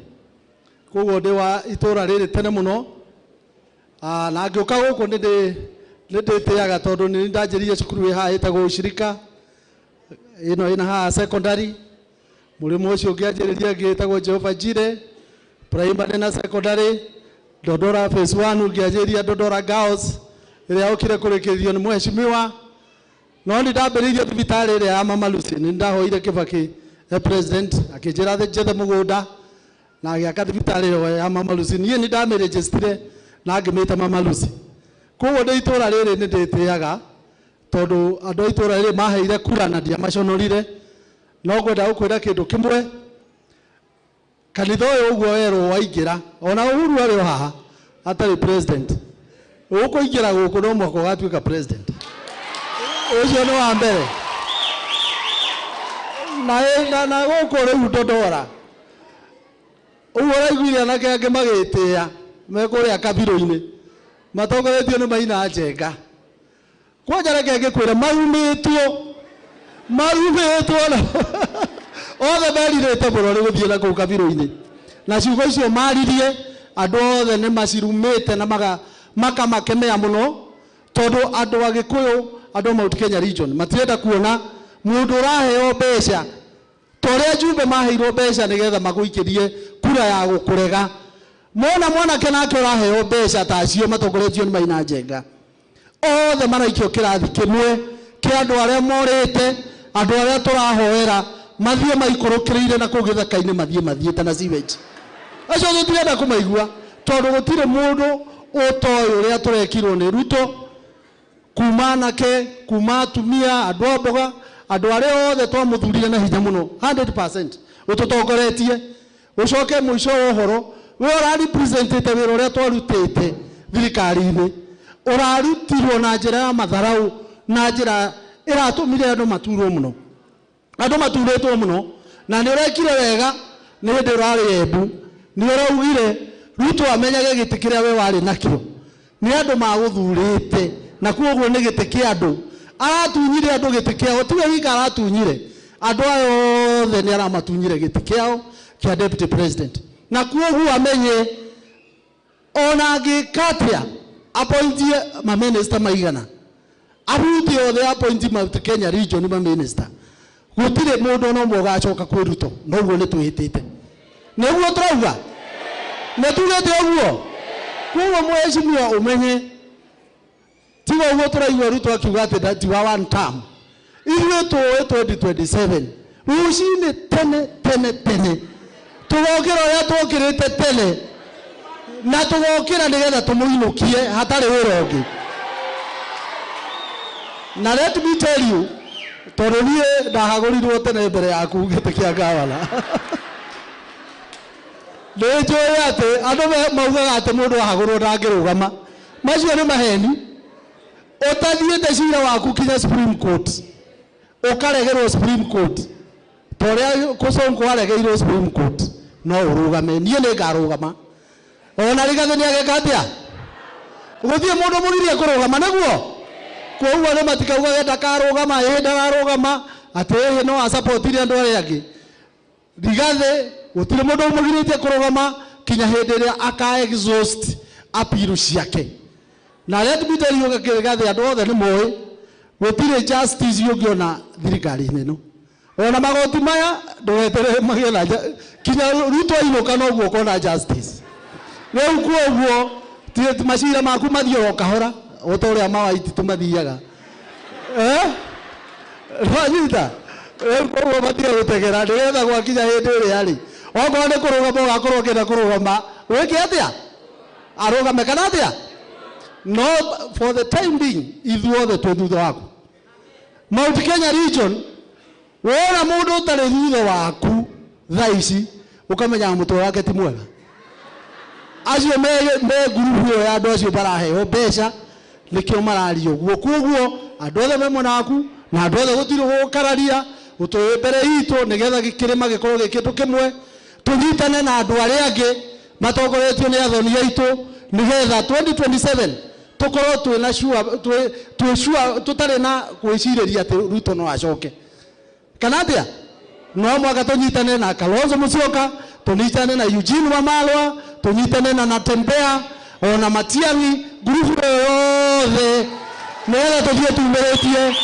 koguo ndi wa itura riri tene muno. Na ngiuka guku nditiaga tondu ni ndanjiririe cukuru iha itagwo Ushirika ino ina ha secondary. Murimo ucio ngianjiririe ngitagwo Jehova Jire primary na secondary. Dodora phase 1 ngianjiririe Dodora Girls iria ukire kurikirio ni mheshimiwa. No ni ndambiririe thibitari iria ya Mama Lucy ni ndahoire Kibaki president akijira jethe mugunda na agiaka thibitari ya Mama Lucy. Nie ni ndamirejistire na ngimita Mama Lucy. Koguo ndi itura riri ni nditiaga tondu andu itura riri maheire kura na ndia maconorire. No gwenda gukwira kindu kimwe, kanitha uyu uguo werwo waingira ona Uhuru ari haha atari president ukuingira guku no mwako gatuika president. Ucio ni wa mbere na guku riu Dodora uguo raiguire anake angi magitia mekuria Kabiru-ini matongoretio ni Maina Njenga. Kwanja reke ngikwire maumitwo othe meririte muno ni guthie na kuu Kabiru-ini na ciugo icio maririe andu othe ni macirumite na makamakemea muno tondu andu Agikuyu andu Mount Kenya region matirenda kuona mundu uraheo mbeca toria jumbe maheirwo mbeca nigetha maguikirie kura ya gukurega. Mona mwanake nake uraheo mbeca ta cio matongoretio ni Maina Njenga othe maraikio kirathi kimwe ki andu aria morite andu aria turahoera mathie maikurukireire na kuu githaka-ini mathie ta na sewage. Acio tutirenda kumaigua tondu gutire mundu utoyo uria turekirwo ni Ruto kuma nake kuma atumia andu a mboga andu aria othe twamuthurire na hinya muno 100% ututongoretie ucoke muico wa uhoro we ura representete wira uria twarutite thirikari-ini urarutirwo na njira ya matharau na njira iratumire andu maturwo muno. Andu maturetwo muno na ni urekire wega ni hindi urari Embu ni uraugire Ruto amenyage giti kiria we wari nakio ni andu maguthurite na kuoguo ni giti kia andu aratunyire andu giti kiao tiwe wika aratunyire andu ayo othe ni aramatunyire giti kiao kia deputy president na kuoguo amenye ona ngikatia appointie ma minister maigana aruti othe appointie Mount Kenya region ma minister gutire mundu no mugacoka kwi Ruto noguo ni twihitite niguo turauga ne tugete uguo kuo mheshimiwa umenye ti tukiuga uguo turaigua Ruto akiuga ati that wa one term ithuĩ tũĩ 2027 rũcinĩ tene tũgokĩra ũrĩa twokĩrĩte tene na tũgokĩra nĩgetha tũmũinũkie hatarĩ wĩra ũngĩ. Na let me tell you, tondũ niĩ ndahagũrirwo tene mbere yaku gĩtĩ kĩa ngavana nĩ njũĩ atĩ andũ maugaga atĩ mũndũ ahagũrwo ndangĩrũgama. Macio nĩ maheni. Ũtathiĩte cira waku kinya Supreme Court ũkaregerwo Supreme Court torĩa Kusonko aregeirwo Supreme Court no ũrũgame. Niĩ nĩ ngarũgama. Ona Rigathĩ nĩageka atĩa? Gũthiĩ mũndũ mũgirie kũrũgama nĩguo? Koguo nĩ matikauga ndakarũgama ndararũgama atĩ no asupportire andũ arĩa angĩ. Rigathĩ gũtirĩ mũndũ ũmũgirĩtie kũrũgama kinya hĩndĩ ĩrĩa aka exhaust appeal ciake. Na let me tell you Rigathĩ andũ othe nĩ moĩ gũtirĩ justice ũngĩona thirikari-inĩ ĩno. Ona magoti maya ndũgetere magĩna kinya Ruto ainũka noguo ũkona justice. Rĩu kuoguo macira maku mathiĩ o kahora o ta ũrĩa mawaiti tũmathiaga. Rwanyita koguo matiga gũtegera nĩgetha gwakinya hĩndĩ ĩrĩa rĩ okorwo nĩ kũrũgama ũgakorwo ũkĩenda kũrũgama wĩke atĩa? Arũgame kana atĩa? No, for the time being ithuothe twĩ thutha waku. Mount Kenya region wona mũndũ ũtarĩ thutha waku thaa ici ũkamenya mũtwe wake ti mwega. Acio me ngurubu ĩyo ya andũ acio maraheo mbeca nĩkĩo mararia ũguo. Kuoguo andũ othe me mwena waku na andũ othe gũtirĩ gũkararia ũtũĩ mbere itũ nĩgetha gĩkĩrĩma gĩkorwo gĩ kĩndũ kĩmwe. Tũnyitane na andũ arĩa angĩ matongoretio nĩ athoni aitũ nĩgetha 2027 tukorwo twĩna sure tutarĩ na gwĩcirĩria atĩ Ruto no acoke. Kana atĩa? No mwaka tũnyitane na Kalonzo Musyoka, tũnyitane na Eugene Wamalwa, tũnyitane na Natembeya ona Matiang'i, ngurubu yothe nĩgetha tũthiĩ tumĩrĩtie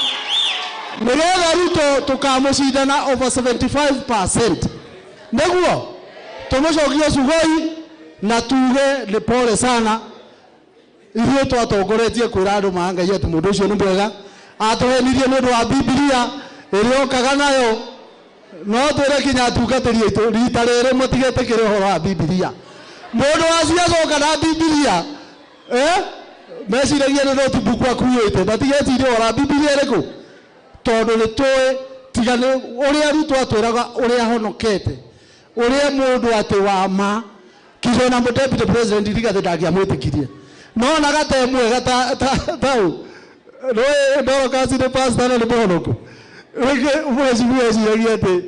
nĩgetha Ruto tũkamũcindana over 75%. Nĩguo tũmũcokie Sugoi na tuge nĩ pole sana. Ithuĩ twatongoretie kwĩra andũ ma Ngai atĩ mũndũ ũcio nĩ mwega atũhenirie nĩ ũndũ wa Bibilia ĩrĩa okaga nayo. No twĩre kinya atungatĩri aitũ rita rĩrĩ mũtigetĩkĩre ũhoro wa Bibilia. Mũndũ wacio acoka na Bibilia meciragia nĩ notebook akuĩte matigeciria ũhoro wa Bibilia ĩrĩkũ. Tondũ nĩ tũĩ tiga nĩ ũrĩa Ruto atwĩraga ũrĩa ahonokete ũrĩa mũndũ atĩ wa ma kisha na deputy president Rigathĩ ndangĩamwĩtĩkirie. No na gate mwega tau no kasi nĩ pastor nĩ mũhonoku. Mwezi atĩ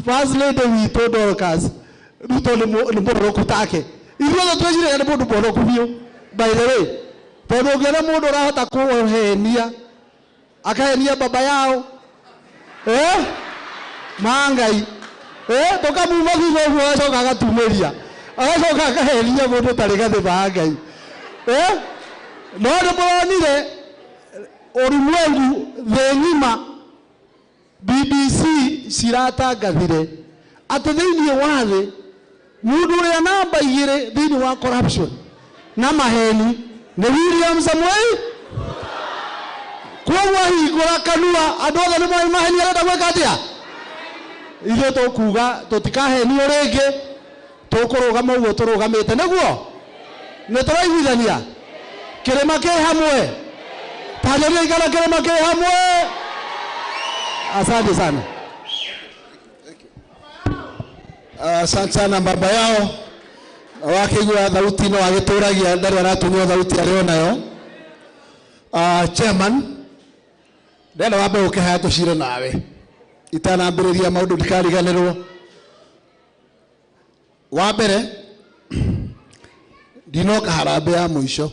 first lady witũ Dorcas Ruto nĩ mũhonoku take. Ithuothe twĩciragia nĩ mũndũ mũhonoku biũ by the way. Tondũ ũngĩona mũndũ ũrahota kũhenia akahenia baba yao Mangai tũkamuma thutha ũguo agacoka agatumĩria agacoka akahenia mũndũ ta Rigathĩ wa Ngai. No nĩ mũronire ulimwengu thĩ ng'ima BBC ciratangathire atĩ thĩinĩ wa thĩ mũndũ ũrĩa namba 2 thĩinĩ wa corruption na maheni nĩ William Samuel. Kuoguo hingũra kanua andũ othe nĩ moĩ maheni arenda gwĩka atĩa. Ithuĩ tũkuga tũtikahenio rĩngĩ tũkũrũgama ũguo tũrũgamĩte nĩguo nĩ tũraiguithania kĩrĩma kĩ hamwe. Tanzania ikara kĩrĩma kĩ hamwe. Asante sana. Asante sana baba yao wakĩigua thauti no agĩtũragia ndarĩ aratunywo thauti arĩ nayo. Chairman ndĩrenda wambe ũkĩhaya tũcire nawe itanambĩrĩria maũndũ ndikariganĩrwo. Wa mbere ndinoka harambĩ ya mũico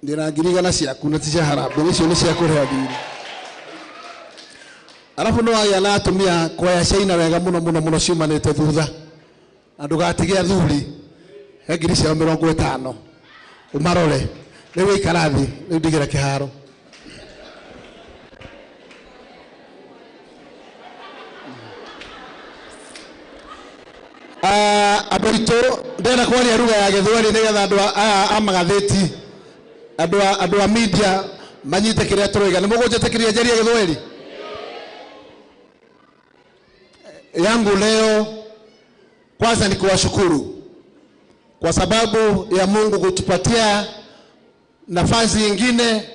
ndĩna ngirigana ciaku na ti cia harambĩ icio nĩ cia kũrĩha thirĩ. Arabu no agĩa na atumia kwaya ciaina wega mũno ciumanĩte thutha na ndũgatige athuri he ngiri ciao 50 umarore rĩu ikara thĩ rĩu ndigĩra kĩharo. Andũ aitũ ndĩrenda kwaria lugha ya Gĩthweri nĩgetha andũ a magathĩti andũ a media manyite kĩrĩa tũroiga. Nĩ mũgũnjĩtĩkĩria njarie Gĩthweri? Yangu leo kwanza ni kuwashukuru kwa sababu ya Mungu kutupatia nafasi nyingine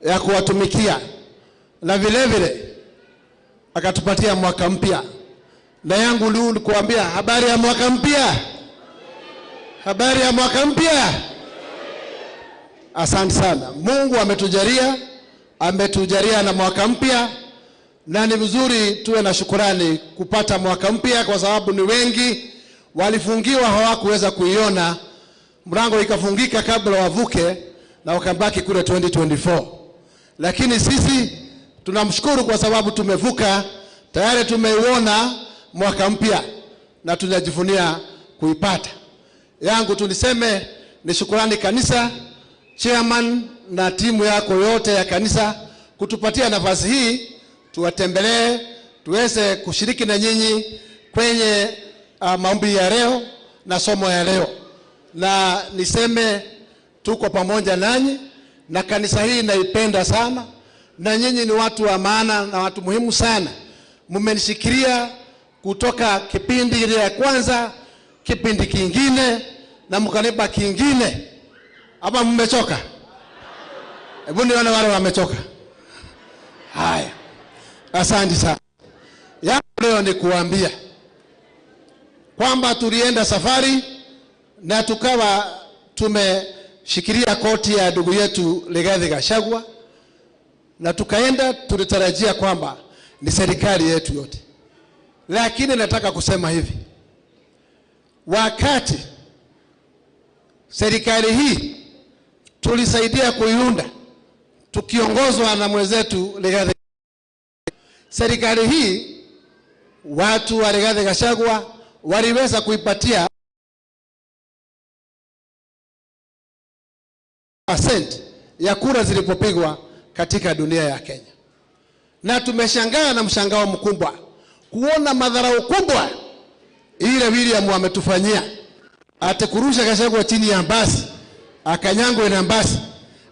ya kuwatumikia, na vile vile akatupatia mwaka mpya. Na yangu leo ni kuambia habari ya mwaka mpya. Habari ya mwaka mpya. Asante sana. Mungu ametujalia na mwaka mpya, na ni vizuri tuwe na shukrani kupata mwaka mpya, kwa sababu ni wengi walifungiwa hawakuweza kuiona, mlango ikafungika kabla wavuke na wakabaki kule 2024. Lakini sisi tunamshukuru kwa sababu tumevuka, tayari tumeiona mwaka mpya na tunajivunia kuipata. Yangu tuliseme ni shukrani kanisa, chairman na timu yako yote ya kanisa kutupatia nafasi hii tuwatembelee, tuweze kushiriki na nyinyi kwenye maombi ya leo na somo ya leo. Na niseme tuko pamoja nanyi, na kanisa hii naipenda sana, na nyinyi ni watu wa maana na watu muhimu sana. Mmenishikilia kutoka kipindi ile ya kwanza, kipindi kingine, na mkanipa kingine. Hapa mmechoka? Hebu nione wale wamechoka. Haya. Asante sana. Yangu leo ni kuambia kwamba tulienda safari na tukawa tumeshikilia koti ya ndugu yetu Rigathi Gachagua, na tukaenda, tulitarajia kwamba ni serikali yetu yote. Lakini nataka kusema hivi, wakati serikali hii tulisaidia kuiunda tukiongozwa na mwenzetu Rigathi, serikali hii watu wa Rigathi Gachagua waliweza kuipatia % ya kura zilipopigwa katika dunia ya Kenya. Na tumeshangaa na mshangao mkubwa kuona madharau kubwa ile William ametufanyia, atakurusha Gachagua chini ya basi, akanyangwe na basi,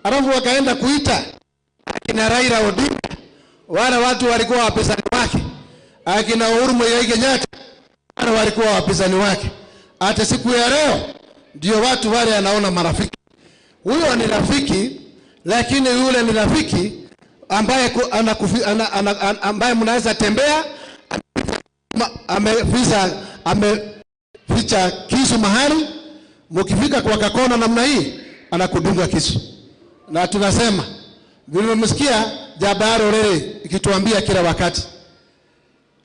alafu wakaenda kuita akina Raila Odinga, wale watu walikuwa wapinzani wake, akina Uhuru Muigai Kenyatta, wale walikuwa wapinzani wake. Hata siku ya leo ndio watu wale anaona marafiki. Huyo ni rafiki, lakini yule ni rafiki ambaye ambaye mnaweza tembea, ameficha kisu mahali, mkifika kwa kakona namna hii anakudunga kisu. Na tunasema vile mmesikia Jabaro Rere ikituambia kila wakati,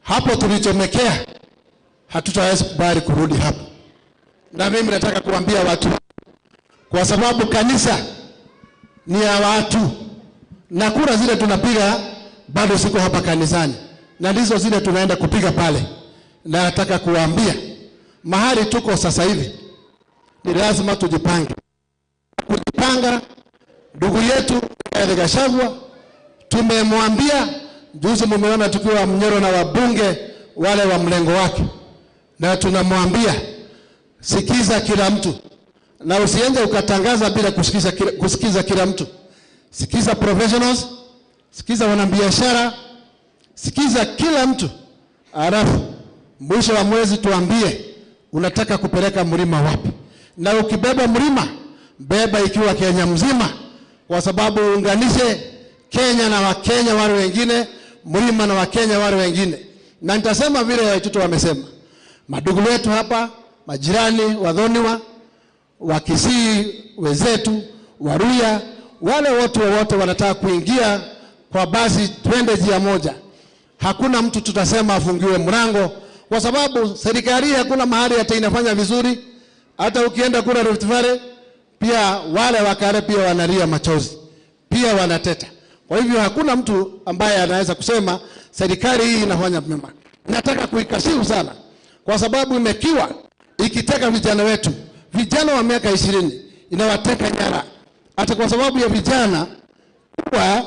hapo tulichomekea hatutaweza kubali kurudi hapo. Na mimi nataka kuambia watu, kwa sababu kanisa ni ya watu, na kura zile tunapiga bado siko hapa kanisani, na ndizo zile tunaenda kupiga pale. Na nataka kuambia mahali tuko sasa hivi ni lazima tujipange. Kujipanga, ndugu yetu Rigathi Gachagua tumemwambia, juzi mumeona tukiwa Mnyoro na wabunge wale wa mlengo wake, na tunamwambia sikiza kila mtu, na usiende ukatangaza bila kusikiza kila mtu. Sikiza professionals, sikiza wanabiashara, sikiza kila mtu. Alafu mwisho wa mwezi tuambie unataka kupeleka mlima wapi. Na ukibeba mlima, beba ikiwa Kenya mzima, kwa sababu unganishe Kenya na Wakenya wale wengine, mlima na Wakenya wale wengine. Na nitasema vile watoto wamesema, madugu wetu hapa, majirani, wadhoniwa, Wakisii wenzetu, Waruya, wale wote wanataka kuingia kwa basi, twende njia moja. Hakuna mtu tutasema afungiwe mlango, kwa sababu serikali hakuna mahali hata inafanya vizuri. Hata ukienda kura Rift Valley, pia wale wakare pia wanalia machozi, pia wanateta. Kwa hivyo hakuna mtu ambaye anaweza kusema serikali hii inafanya mema. Nataka kuikashifu sana, kwa sababu imekiwa ikiteka vijana wetu, vijana wa miaka 20 inawateka nyara. Hata kwa sababu ya vijana kwa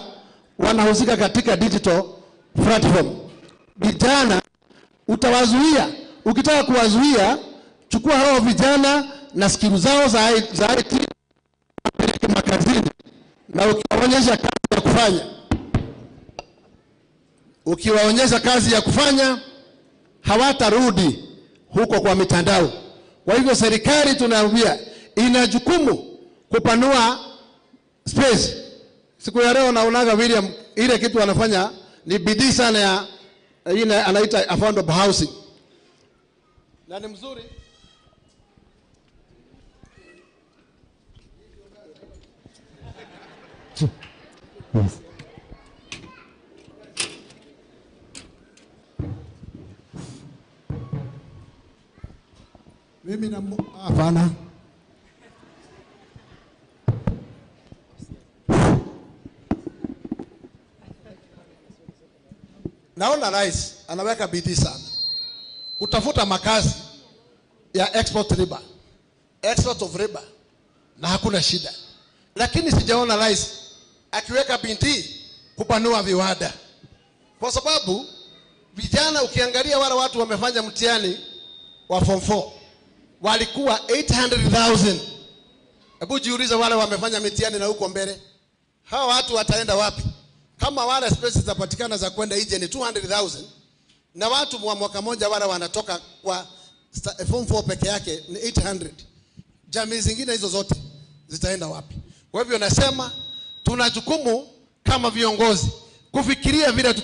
wanahusika katika digital platform. Vijana utawazuia, ukitaka kuwazuia, chukua hao vijana na skill zao za IT, peleke makazini, na ukiwaonyesha kazi ya kufanya hawatarudi huko kwa mitandao. Kwa hivyo serikali tunaambia ina jukumu kupanua space. Siku ya leo naonaga William ile kitu anafanya ni bidii sana ya ile anaita affordable housing. Na ni mzuri. Yes. Mimi na hapana. Naona rais anaweka bidii sana kutafuta makazi ya export of riba na hakuna shida, lakini sijaona rais akiweka bidii kupanua viwanda, kwa sababu vijana, ukiangalia wale watu wamefanya mtihani wa form 4 walikuwa 800,000. Hebu jiulize wale wamefanya mitihani na huko mbele, hawa watu wataenda wapi? Kama wale spaces zitapatikana za kwenda nje ni 200,000 na watu wa mwaka moja wale wanatoka kwa form 4 peke yake ni 800. Jamii zingine hizo zote zitaenda wapi? Kwa hivyo nasema tuna jukumu kama viongozi kufikiria vile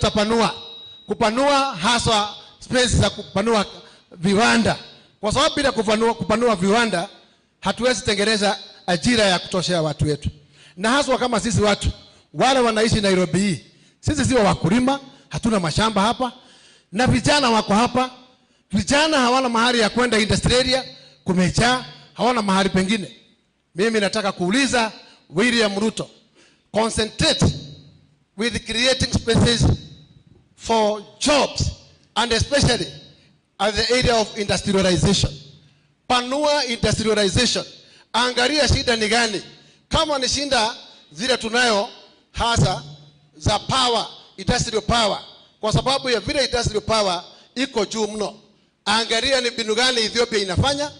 kupanua hasa spaces za kupanua viwanda, kwa sababu bila kupanua viwanda hatuwezi tengeneza ajira ya kutoshea watu wetu, na hasa kama sisi watu wale wanaishi Nairobi hii. Sisi sio wakulima, hatuna mashamba hapa, na vijana wako hapa. Vijana hawana mahali ya kwenda industry area, kumejaa, hawana mahali pengine. Mimi nataka kuuliza William Ruto, concentrate with creating spaces for jobs and especially at the area of industrialization. Panua industrialization. Angalia shida ni gani. Kama ni shinda zile tunayo hasa za power, industrial power, kwa sababu ya vile industrial power iko juu mno. Angalia ni mbinu gani Ethiopia inafanya,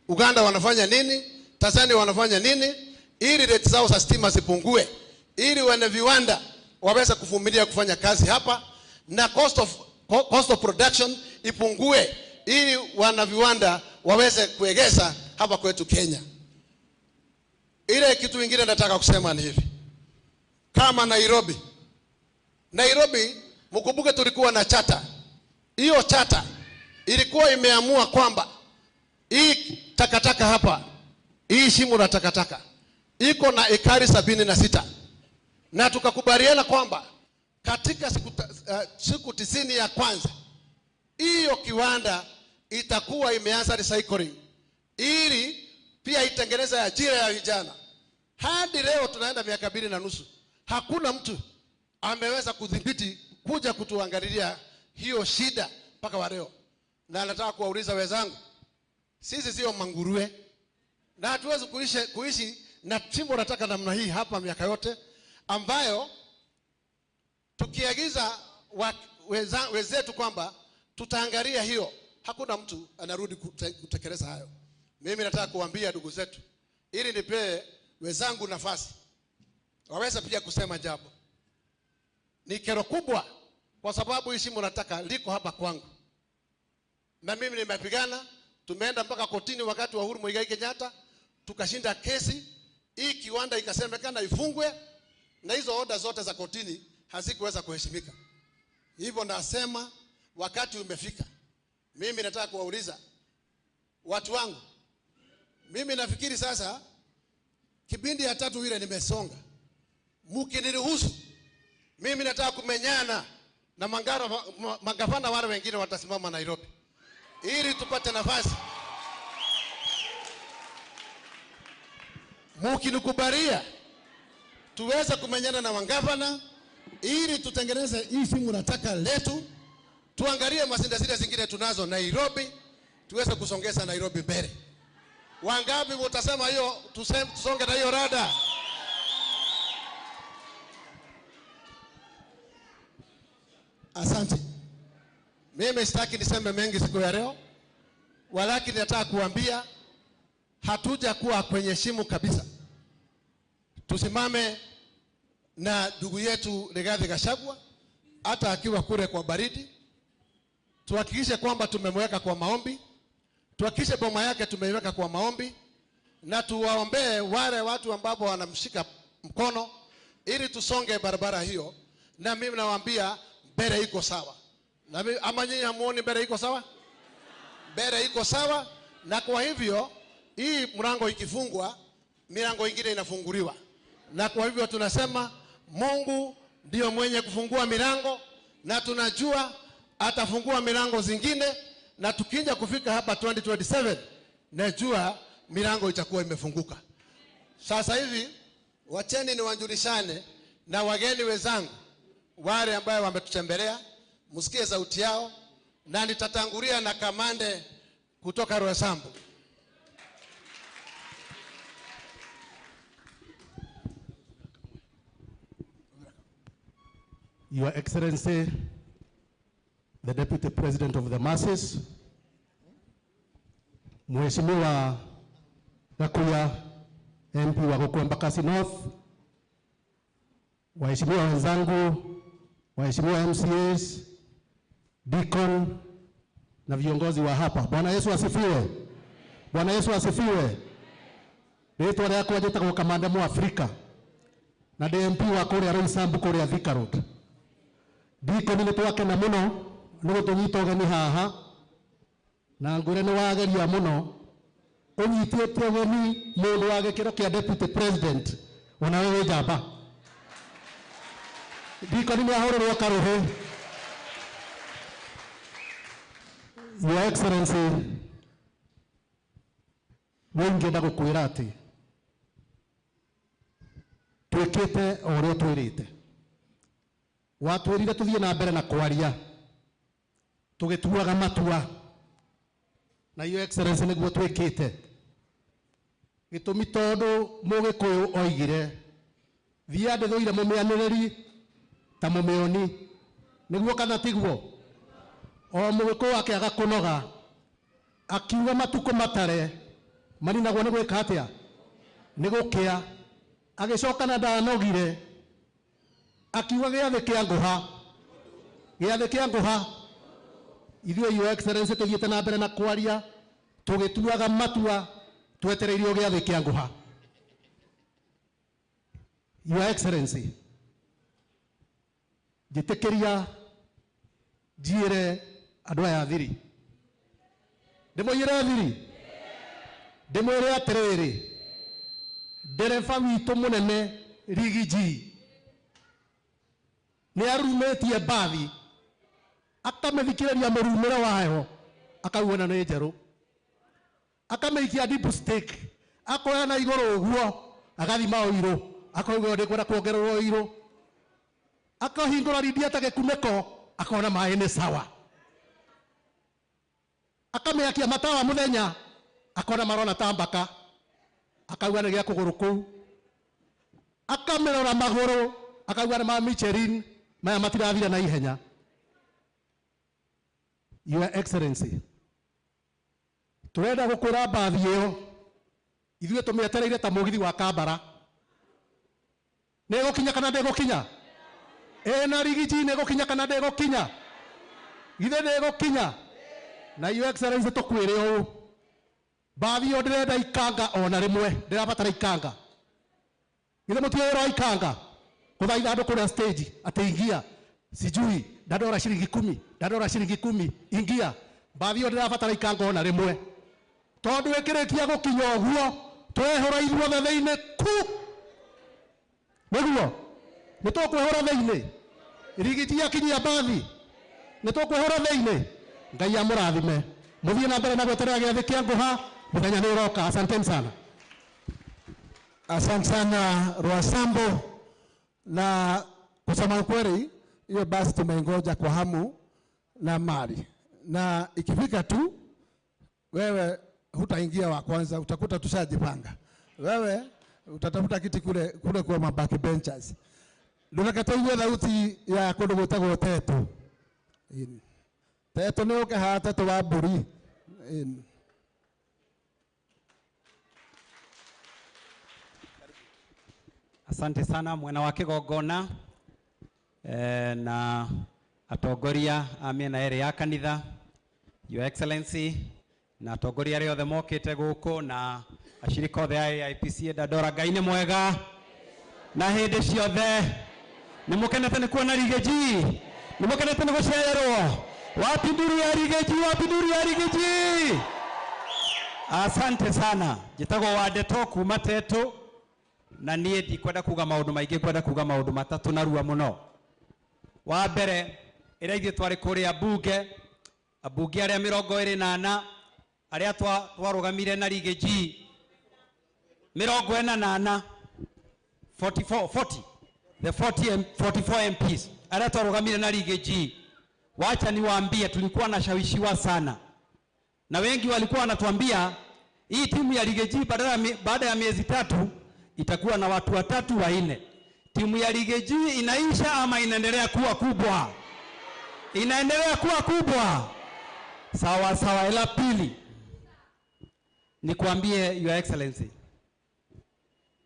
Uganda wanafanya nini, Tanzania wanafanya nini, ili rate zao za stima zipungue, ili wana viwanda waweze kuvumilia kufanya kazi hapa, na cost of production ipungue, ili wana viwanda waweze kuegeza hapa kwetu Kenya. Ile kitu kingine nataka kusema ni hivi. Kama Nairobi, mkumbuke tulikuwa na chata. Hiyo chata ilikuwa imeamua kwamba hii takataka hapa, hii shimo la takataka iko na ekari 76, na tukakubaliana kwamba katika siku 90 ya kwanza hiyo kiwanda itakuwa imeanza recycling, ili pia itengeneza ajira ya vijana. Hadi leo tunaenda miaka 2.5, hakuna mtu ameweza kudhibiti kuja kutuangalilia hiyo shida mpaka wa leo. Na nataka kuwauliza wenzangu, sisi sio manguruwe, na hatuwezi kuishi na chimbo nataka namna hii hapa miaka yote, ambayo tukiagiza wenzetu kwamba tutaangalia hiyo, hakuna mtu anarudi kutekeleza hayo. Mimi nataka kuambia ndugu zetu, ili nipee wenzangu nafasi waweza pia kusema jambo. Ni kero kubwa, kwa sababu hii shimo nataka liko hapa kwangu, na mimi nimepigana. Tumeenda mpaka kotini wakati wa Uhuru Muigai Kenyatta, tukashinda kesi. Hii kiwanda ikasemekana ifungwe, na hizo order zote za kotini hazikuweza kuheshimika. Hivyo nasema wakati umefika. Mimi nataka kuwauliza watu wangu, mimi nafikiri sasa kipindi ya 3 ile nimesonga. Mkiniruhusu mimi nataka kumenyana na magavana wale wengine watasimama Nairobi, ili tupate nafasi. Mkinikubalia tuweze kumenyana na magavana, ili tutengeneze hii simu nataka letu, tuangalie masindazile zingine tunazo Nairobi, tuweze kusongeza Nairobi mbele. Wangapi mtasema hiyo, tusonge na hiyo rada? Asante. Mimi sitaki niseme mengi siku ya leo, walakini nataka kuambia hatuja kuwa kwenye shimo kabisa. Tusimame na ndugu yetu Rigathi Gachagua, hata akiwa kule kwa baridi, tuhakikishe kwamba tumemweka kwa maombi, tuhakikishe boma yake tumeiweka kwa maombi, na tuwaombee wale watu ambao wanamshika mkono ili tusonge barabara hiyo. Na mimi nawaambia mbele iko sawa. Na mimi, ama nyinyi hamuoni mbele iko sawa? Mbele iko sawa, na kwa hivyo hii mlango ikifungwa, milango ingine inafunguliwa. Na kwa hivyo tunasema Mungu ndio mwenye kufungua milango, na tunajua atafungua milango zingine, na tukija kufika hapa 2027 najua milango itakuwa imefunguka. Sasa hivi wacheni niwajulishane na wageni wenzangu wale ambao wametutembelea, msikie sauti yao, na nitatangulia na kamande kutoka Roysambu. Your Excellency, the Deputy President of the Masses, Mheshimiwa Gakuya, MP wa Gukua Embakasi North, waheshimiwa wenzangu, waheshimiwa MCAs, Deacon na viongozi wa hapa. Bwana Yesu asifiwe. Bwana Yesu asifiwe. Ritwa riakwa njĩtagwo Kamande Mũafrika na ndĩ MP wa kũrĩa Roysambu kũrĩa Thika Road. Deacon nĩ twakena mũno nĩ gũtũnyita ũgeni haha, na ngwĩre nĩ wageria mũno ũnyitĩte ũgeni mũndũ wa gĩkĩro kĩa Deputy President, ona wewe njamba. Deacon nĩ ahũrĩrwo karũhĩ. Your Excellency, nĩngĩenda gũkwĩra atĩ twĩkĩte o ũrĩa twĩrĩte. Watwĩrire tũthiĩ na mbere na kwaria, tũgĩtuaga matua, na Your Excellency nĩguo twĩkĩte. Gĩtũmi tondũ Mũgĩkũyũ oigire thia ndĩthũire mũmĩanĩrĩri ta mũmĩoni, nĩguo kana tiguo? O Mũgĩkũyũ akĩaga kũnoga akiuga matukũ matare maninagwo nĩ gwĩka atĩa? Nĩ gũkĩa. Agĩcoka na ndanogire akiuga gĩathĩ kĩa ngũha. Gĩathĩ kĩa ngũha. Ithuĩ Your Excellency tũthiĩte na mbere na kwaria, tũgĩtuaga matua, twetereirio gĩathĩ kĩa ngũha. Your Excellency, njĩtĩkĩria njĩre andũ aya thiri. Ndĩmũire thiri. Ndĩmwĩre atĩrĩrĩ, ndereba witũ mũnene Rigiji nĩ arumĩtie mbathi akamĩthikĩrĩria mũrumĩre wayo, akauga na nĩ njerũ, akamĩikia deep stake, akoya na igũrũ ũguo, agathima ũirũ, akauga ndĩkwenda kuongererwo ũirũ, akahingũra radiator gĩkunĩko, akona maĩ nĩ sawa, akamĩakia matawa mũthenya, akona marona ta mbaka, akauga nĩ gĩa kũgũrũ kũu, akamĩrora magũrũ, akauga nĩ ma Michelin, maya matirathira na ihenya. Your Excellency, tũrenda gũkwĩra mbathi ĩyo ithuĩ tũmĩetereire ta mũgithi wa Kambara. Nĩ ĩgũkinya kana ndĩgũkinya? Na Rigiji nĩ ĩgũkinya kana ndĩgũkinya? Githĩ nĩ ĩgũkinya? Na Your Excellency tũkwĩre ũũ, mbathi ĩyo ndĩrenda ikanga ona rĩmwe, ndĩrabatara ikanga. Githĩ mũtiũĩ wĩra wa ikanga? Gũthaitha andũ kũrĩa stage atĩ ingia, sijui ndadora shilingi 10, ndadora shilingi 10, ingia. Mbathi ĩyo ndĩrabatara ikanga ona rĩmwe, tondũ ĩkĩrĩkia gũkinya ũguo twehũra ithuothe thĩinĩ ku. Nĩguo nĩ tũkwĩhũra thĩinĩ. Rigiji akinyia mbathi nĩ tũkwĩhũra thĩinĩ. Ngai amũrathime, mũthiĩ na mbere na gweterera gĩathĩ kĩa ngũha, mũthenya nĩ ũroka. Asanteni sana. Asante sana Roysambu, na kusema ukweli hiyo basi tumeingoja kwa hamu na mali, na ikifika tu wewe hutaingia wa kwanza, utakuta tushajipanga. Wewe utatafuta kiti kule kwa mabaki benches. Ndunakataigua thauti ya kundu gwĩtagwo Teto. Teto nĩ ũkĩhaha Teto wa mbũri. Asante sana mwena wa kigongona na atongoria amena ere ya kanitha, Your Excellency, na atongoria rĩothe mokĩte gũkũ na ashirika othe ya IPC Dandora. Ngai nĩ mwega na hĩndĩ ciothe. Nĩ mũkenete nĩ kuona Rigathi? Nĩ mũkenete nĩ gũcererwo? Wapi nduru ya Rigathi? Wapi nduru ya Rigathi? Asante sana. Njĩtagwo Wandeto kuma Tetu, na niĩ ndikwenda kuga maũndũ maingĩ, kwenda kuga maũndũ matatũ narua mũno. Wa mbere, ĩrĩa ithuĩ twarĩ kũrĩa bunge, abunge arĩa 24 arĩa twarũgamire na Rigathi 48 44 MPs arĩa twarũgamire na Rigathi. Wacha niwaambie tulikuwa na shawishiwa sana, na wengi walikuwa wanatuambia hii timu ya Rigathi baada ya miezi 3 itakuwa na watu 3 4. Timu ya Rigathi inaisha ama inaendelea kuwa kubwa? Inaendelea kuwa kubwa. Sawa sawa. Ila pili, nikwambie Your Excellency,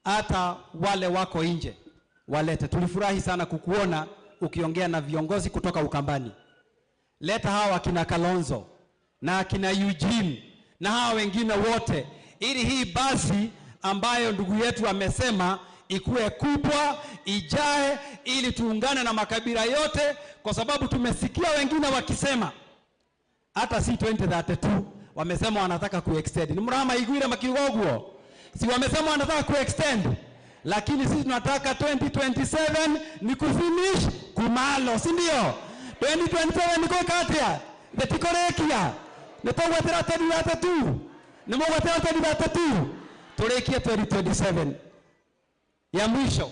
hata wale wako nje walete. Tulifurahi sana kukuona ukiongea na viongozi kutoka Ukambani. Leta hawa kina Kalonzo na kina Eugene na hawa wengine wote, ili hii basi ambayo ndugu yetu amesema ikuwe kubwa, ijae, ili tuungane na makabila yote, kwa sababu tumesikia wengine wakisema hata si 2032 wamesema wanataka kuextend. Ni mrama iguire makigoguo, si wamesema wanataka kuextend, lakini sisi tunataka 2027 ni kufinish kumalo, si ndio? 2027 niko katia betikorekia netogwetera 2032 nimogwetera 2032 turekie 2027. Ya mwisho,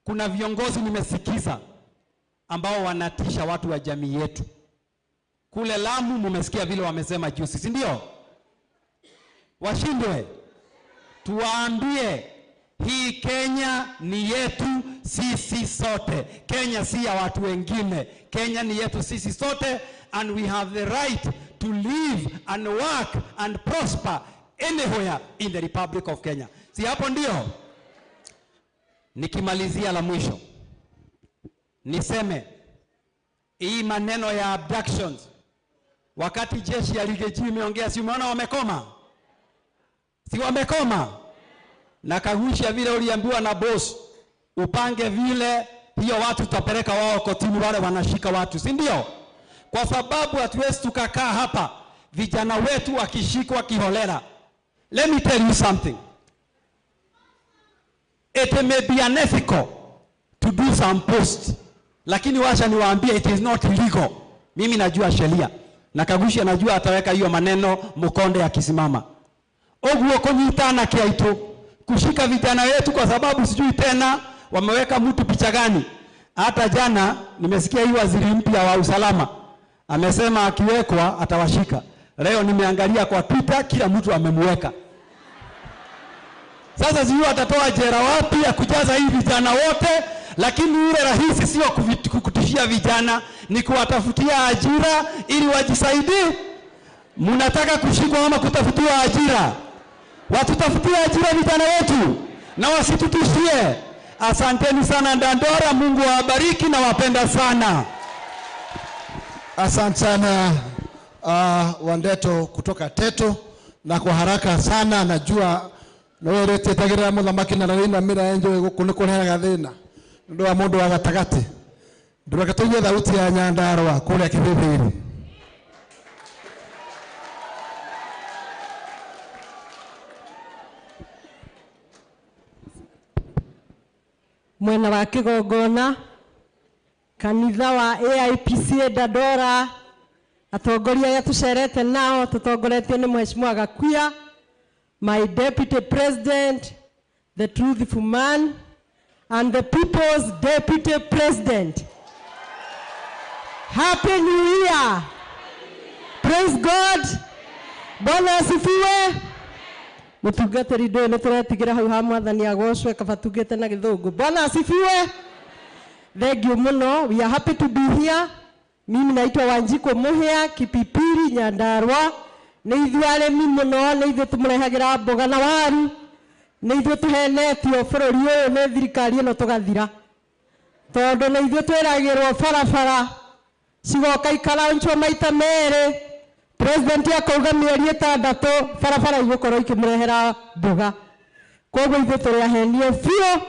kuna viongozi nimesikiza ambao wanatisha watu wa jamii yetu. Kule Lamu mumesikia vile wamesema juzi, si ndio? Washindwe. Tuwaambie hii Kenya ni yetu sisi sote. Kenya si ya watu wengine. Kenya ni yetu sisi sote, and we have the right to live and work and prosper anywhere in the Republic of Kenya. Si hapo ndio? Nikimalizia la mwisho, niseme hii maneno ya abductions, wakati jeshi ya Rigathi imeongea, si umeona wamekoma? Si wamekoma? Na Kagusha vile uliambiwa na boss upange vile hiyo watu tutapeleka wao kotini, wale wanashika watu, si ndio? Kwa sababu hatuwezi tukakaa hapa vijana wetu wakishikwa kiholela. Let me tell you something. It may be unethical to do some post, lakini wacha niwaambie it is not illegal. Mimi najua sheria na Kagusha anajua ataweka hiyo maneno Mukonde akisimama. Oguo kunyitana kiaitu kushika vijana wetu, kwa sababu sijui tena wameweka mtu picha gani. Hata jana nimesikia hii waziri mpya wa usalama amesema akiwekwa atawashika. Leo nimeangalia kwa Twitter kila mtu amemweka. Sasa sijui atatoa jera wapi ya kujaza hii vijana wote, lakini ule rahisi sio kukutishia vijana, ni kuwatafutia ajira ili wajisaidie. Mnataka kushikwa ama kutafutiwa ajira? Watutafutie ajira vijana wetu na wasitutishie. Asanteni sana Dandora, Mungu awabariki na wapenda sana. Asante sana Wandeto kutoka Tetu, na kwa haraka sana najua no rete tagira muthamaki na rina mira enjo gukunikurehaga thina ndu wa mundu wa gatagati ndureke tuige thauti ya Nyandarua kuria Kithithiri. Mwena wa kigongona kanitha wa AIPC Dandora, atongoria ya tucerete nao tutongoretio ni Mheshimiwa Gakuya, my deputy president, the truthful man, and the people's deputy president. Happy New Year. Praise God. Bwana asifiwe. Mutungatiri ndo ne turatigira hau ha mwathani agocwe kabatungete na githungu. Bwana asifiwe. Thank you muno. We are happy to be here. Mimi naitwa Wanjiko Muhia, Kipipiri, Nyandarua. Ni ithuĩ arĩmi mũno, ni ithuĩ tũmũrehagĩra mboga na waru. nĩ ithuĩ tũhenetio bũrũri ũyũ nĩ thirikari ĩno tũgathira, tondũ nĩ ithuĩ twĩragĩrwo barabara cigoka ikaranchwo maita merĩ, president akauga mĩeri 6 barabara igũkorwo ikĩmũrehera mboga. Koguo ithuĩ tũrĩahenio biũ,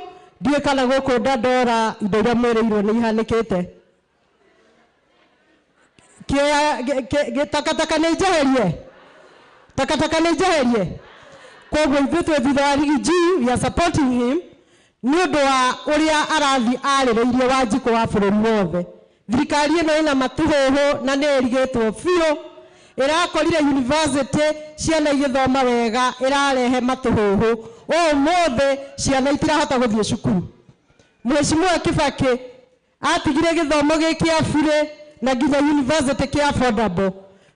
ndiũĩ kana gũkũ Dandora indo iria mwĩrĩirwo nĩ ihanĩkĩte. Takataka nĩ njeherie, takataka nĩ njeherie. Koguo ithuĩ twĩ thutha wa Rigiji, we are supporting him nĩ ũndũ wa ũrĩa arathi arĩrĩirie Wanjikũ wa bũrũri wothe. Thirikari ĩno ĩna matũhũhũ na nĩ ĩrigĩtwo biũ, ĩrakorire university ciana igĩthoma wega, ĩrarehe matũhũhũ. Ũmũthĩ ciana itirahota gũthiĩ cukuru. Mheshimiwa Kibaki atigire gĩthomo gĩkĩ bure na nginya university kĩ affordable.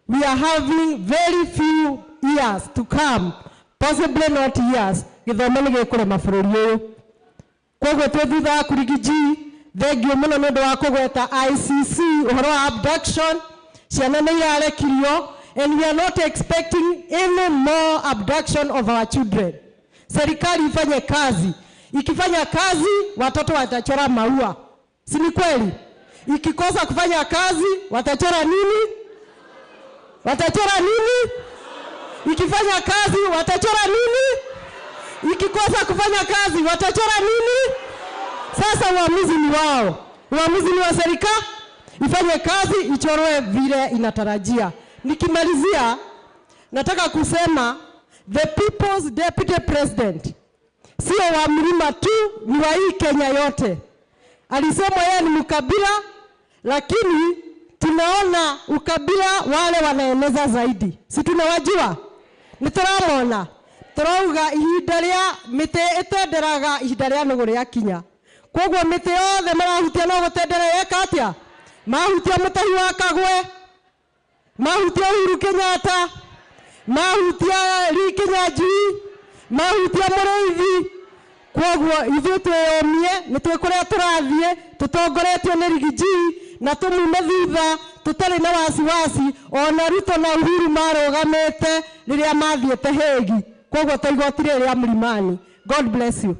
We are having very few years to come, possibly not years, gĩthomo nĩ gĩkũrema bũrũri ũyũ. Koguo twĩ thutha wa Rigiji, thengiũ mũno nĩ ũndũ wa kũgweta ICC ũhoro wa abduction. Ciana nĩ irarekirio, and we are not expecting any more abduction of our children. Serikali ifanye kazi. Ikifanya kazi, watoto watachora maua. Si ni kweli? Ikikosa kufanya kazi, watachora nini? Watachora nini? Ikifanya kazi, watachora nini? Ikikosa kufanya kazi, watachora nini? Sasa uamuzi ni wao. Uamuzi ni wa serikali. Ifanye kazi, ichorwe vile inatarajia. Nikimalizia, nataka kusema the people's deputy president sio wa Mlima tu, ni wa hii Kenya yote. Alisema yeye ni mkabila, lakini tunaona ukabila wale wanaeneza zaidi. Si tunawajua? Nituramona. Turauga ihinda rĩa mĩtĩ ĩtenderaga ihinda rĩa nũgũ rĩa kinya. Koguo mĩtĩ yothe marahutia no gũtendera yeka atĩa? Mahutia Mũtahi wa Kagwe, mahutia Uhuru Kenyatta, mahutia Lee Kinyanjui, mahutia Mũrĩithi. Koguo ithuĩ twĩyũmie, nĩ twĩkũrĩa tũrathiĩ, tũtongoretio nĩ Rigiji na tũmume thutha, tũtarĩ na wasiwasi. Ona Ruto na Uhuru marũgamĩte rĩrĩa mathiĩte Hague. Koguo ta igoti rĩrĩa Mlimani. God bless you.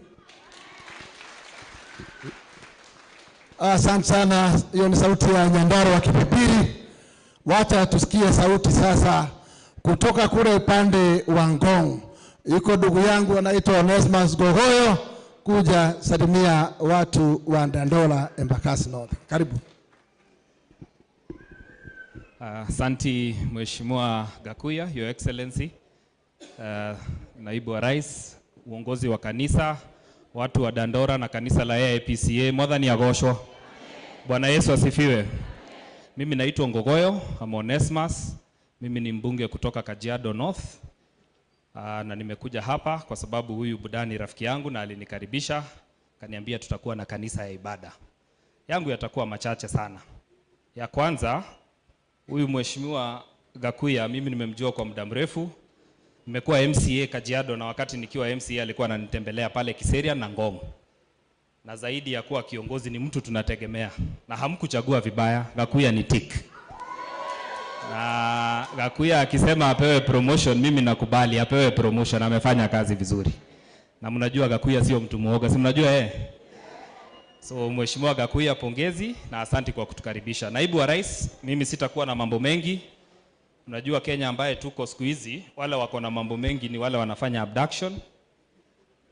Asante sana. Hiyo ni sauti ya Nyandarua wa Kipipiri. Wacha tusikie sauti sasa kutoka kule upande wa Ngong. Iko ndugu yangu anaitwa Onesmus Gogoyo, kuja salimia watu wa Dandora Embakasi North. Karibu. Asante Mheshimiwa Gakuya, Your Excellency, Naibu wa Rais, uongozi wa kanisa, watu wa Dandora na kanisa la AIPCA, Mwathani agoshwa. Bwana Yesu asifiwe. Mimi naitwa Ngogoyo, I'm Onesmus. Mimi ni mbunge kutoka Kajiado North. Na nimekuja hapa kwa sababu huyu budani rafiki yangu na alinikaribisha, kaniambia tutakuwa na kanisa ya ibada. Yangu yatakuwa machache sana. Ya kwanza, huyu Mheshimiwa Gakuya mimi nimemjua kwa muda mrefu. Nimekuwa MCA Kajiado na wakati nikiwa MCA alikuwa ananitembelea pale Kiseria na Ngong. Na zaidi ya kuwa kiongozi ni mtu tunategemea. Na hamkuchagua vibaya, Gakuya ni tick. Na Gakuya akisema apewe promotion, mimi nakubali apewe promotion, amefanya kazi vizuri. Na mnajua Gakuya sio mtu muoga, si mnajua So Mheshimiwa Gakuya pongezi na asante kwa kutukaribisha. Naibu wa Rais, mimi sitakuwa na mambo mengi. Mnajua Kenya ambaye tuko siku hizi, wale wako na mambo mengi ni wale wanafanya abduction,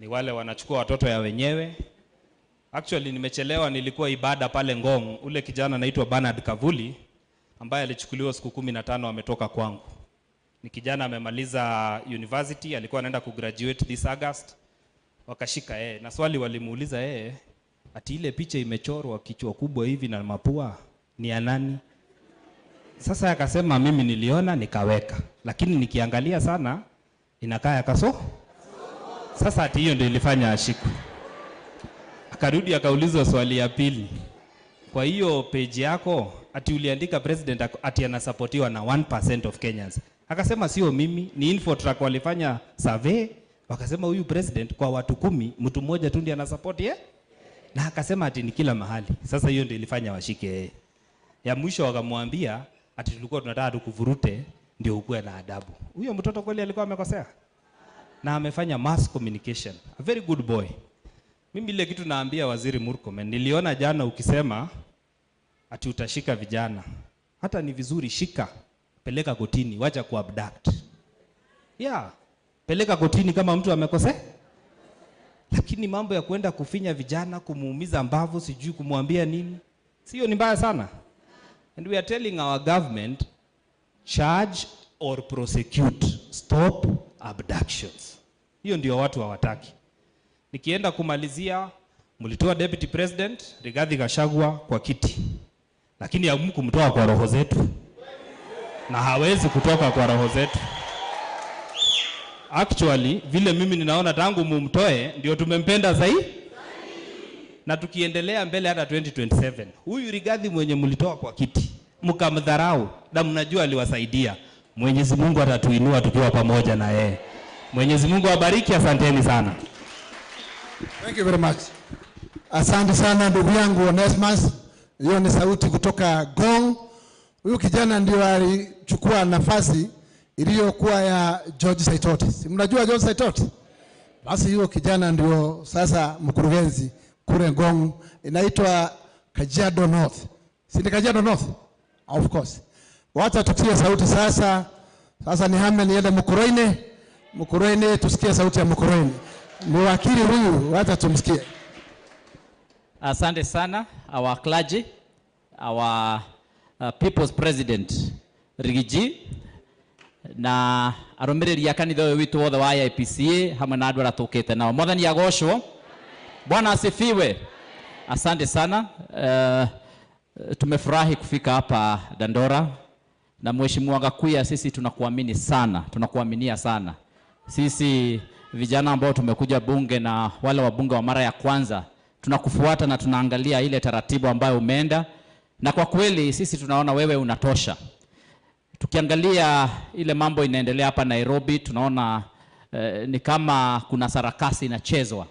ni wale wanachukua watoto ya wenyewe. Actually nimechelewa, nilikuwa ibada pale Ngong, ule kijana anaitwa Bernard Kavuli ambaye alichukuliwa siku 15 ametoka kwangu. Ni kijana amemaliza university, alikuwa anaenda kugraduate this August. Wakashika na swali walimuuliza ati ile picha imechorwa kichwa kubwa hivi na mapua ni ya nani? Sasa akasema mimi niliona nikaweka, lakini nikiangalia sana inakaa ya kaso. Sasa ati hiyo ndio ilifanya ashiku. Akarudi akaulizwa swali ya pili, kwa hiyo page yako ati uliandika president ati anasapotiwa na 1% of Kenyans. Akasema sio mimi, ni Infotrack walifanya survey, wakasema huyu president kwa watu 10 mtu mmoja tu ndiye anasupport na akasema ati ni kila mahali. Sasa hiyo ndio ilifanya washike ya mwisho wakamwambia ati tulikuwa tunataka tukuvurute ndio ukue na adabu. Huyo mtoto kweli alikuwa amekosea? na amefanya mass communication. A very good boy. Mimi ile kitu naambia Waziri Murkomen, niliona jana ukisema ati utashika vijana. Hata ni vizuri, shika, peleka kotini, wacha kuabduct. Yeah, peleka kotini kama mtu amekosea. Lakini mambo ya kwenda kufinya vijana, kumuumiza mbavu, sijui kumwambia nini, sio ni mbaya sana. And we are telling our government, charge or prosecute, stop abductions. Hiyo ndio watu hawataki. Nikienda kumalizia, mlitoa Deputy President Rigathi Gachagua kwa kiti, lakini hamkumtoa kwa roho zetu, na hawezi kutoka kwa roho zetu. Actually, vile mimi ninaona tangu mumtoe ndio tumempenda zaidi. Na tukiendelea mbele hata 2027, huyu Rigathi mwenye mlitoa kwa kiti, mkamdharau, na mnajua aliwasaidia. Mwenyezi Mungu atatuinua tukiwa pamoja na yeye. Mwenyezi Mungu awabariki, asanteni sana. Thank you very much. Asante sana ndugu yangu Onesmus. Hiyo ni sauti kutoka Gong. Huyu kijana ndio alichukua nafasi iliyokuwa ya George Saitoti. Si mnajua George Saitoti? Basi hiyo kijana ndio sasa mkurugenzi kule Gong, inaitwa Kajiado North. Si ni Kajiado North? Of course. Wacha tutie sauti sasa. Sasa ni hame niende Mukurweini. Mukurweini, tusikie sauti ya Mukurweini. Ni wakili huyu, wacha tumsikie. Asante sana, our clergy, our people's president Rigiji, na arumiriri ya kanitha witu wothe wa IPCA hamwe na andu ara tukite nao. Mwathani agoshwo. Bwana asifiwe. Asante sana. Tumefurahi kufika hapa Dandora, na Mheshimiwa Gakuya, sisi tunakuamini sana, tunakuaminia sana. Sisi vijana ambao tumekuja bunge na wale wabunge wa mara ya kwanza, tunakufuata na tunaangalia ile taratibu ambayo umeenda, na kwa kweli sisi tunaona wewe unatosha. Tukiangalia ile mambo inaendelea hapa Nairobi, tunaona ni kama kuna sarakasi inachezwa.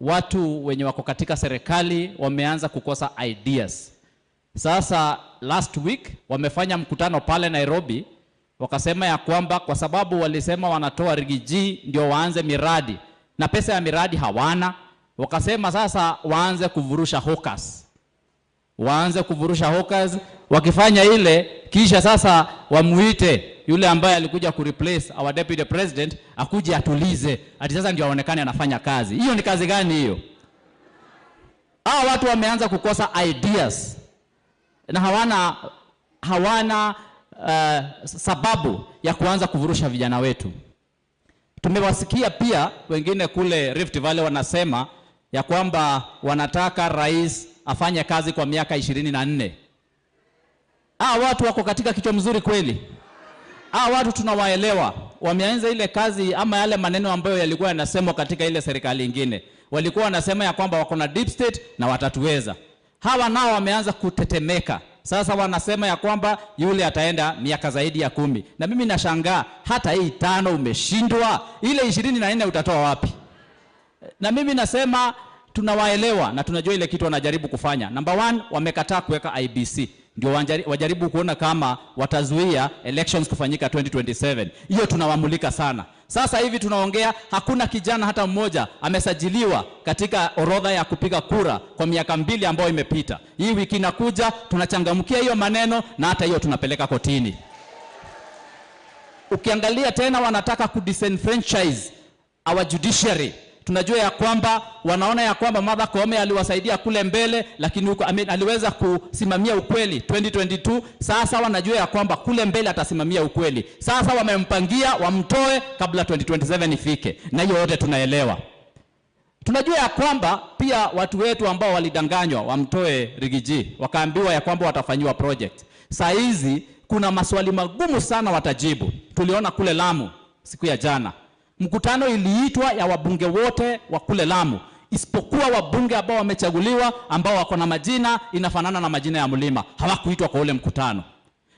Watu wenye wako katika serikali wameanza kukosa ideas. Sasa last week wamefanya mkutano pale Nairobi, wakasema ya kwamba kwa sababu walisema wanatoa Rigiji ndio waanze miradi, na pesa ya miradi hawana, wakasema sasa waanze kuvurusha hawkers. Waanze kuvurusha hawkers, wakifanya ile kisha sasa wamuite yule ambaye alikuja kureplace our deputy president akuje atulize, ati sasa ndio aonekane anafanya kazi. Hiyo ni kazi gani hiyo? Hao watu wameanza kukosa ideas na hawana sababu ya kuanza kuvurusha vijana wetu. Tumewasikia pia wengine kule Rift Valley wanasema ya kwamba wanataka rais afanye kazi kwa miaka 24. Watu wako katika kichwa mzuri kweli. Watu tunawaelewa. Wameanza ile kazi ama yale maneno ambayo yalikuwa yanasemwa katika ile serikali nyingine. Walikuwa wanasema ya kwamba wako na deep state na watatuweza. Hawa nao wameanza kutetemeka. Sasa wanasema ya kwamba yule ataenda miaka zaidi ya 10. Na mimi nashangaa, hata hii 5 umeshindwa, ile 24 utatoa wapi? Na mimi nasema tunawaelewa na tunajua ile kitu wanajaribu kufanya. Number 1, wamekataa kuweka IBC. Ndio wajaribu kuona kama watazuia elections kufanyika 2027. Hiyo tunawamulika sana. Sasa hivi tunaongea, hakuna kijana hata mmoja amesajiliwa katika orodha ya kupiga kura kwa miaka 2 ambayo imepita. Hii wiki inakuja tunachangamkia hiyo maneno, na hata hiyo tunapeleka kotini. Ukiangalia tena wanataka kudisenfranchise our judiciary. Tunajua ya kwamba wanaona ya kwamba Martha Koome aliwasaidia kule mbele, lakini aliweza kusimamia ukweli 2022. Sasa wanajua ya kwamba kule mbele atasimamia ukweli. Sasa wamempangia wamtoe kabla 2027 ifike, na hiyo yote tunaelewa. Tunajua ya kwamba pia watu wetu ambao walidanganywa wamtoe Rigiji, wakaambiwa ya kwamba watafanywa project. Saa hizi kuna maswali magumu sana watajibu. Tuliona kule Lamu siku ya jana. Mkutano iliitwa ya wabunge wote wa kule Lamu, isipokuwa wabunge ambao wamechaguliwa ambao wako na majina inafanana na majina ya mlima, hawakuitwa kwa ule mkutano.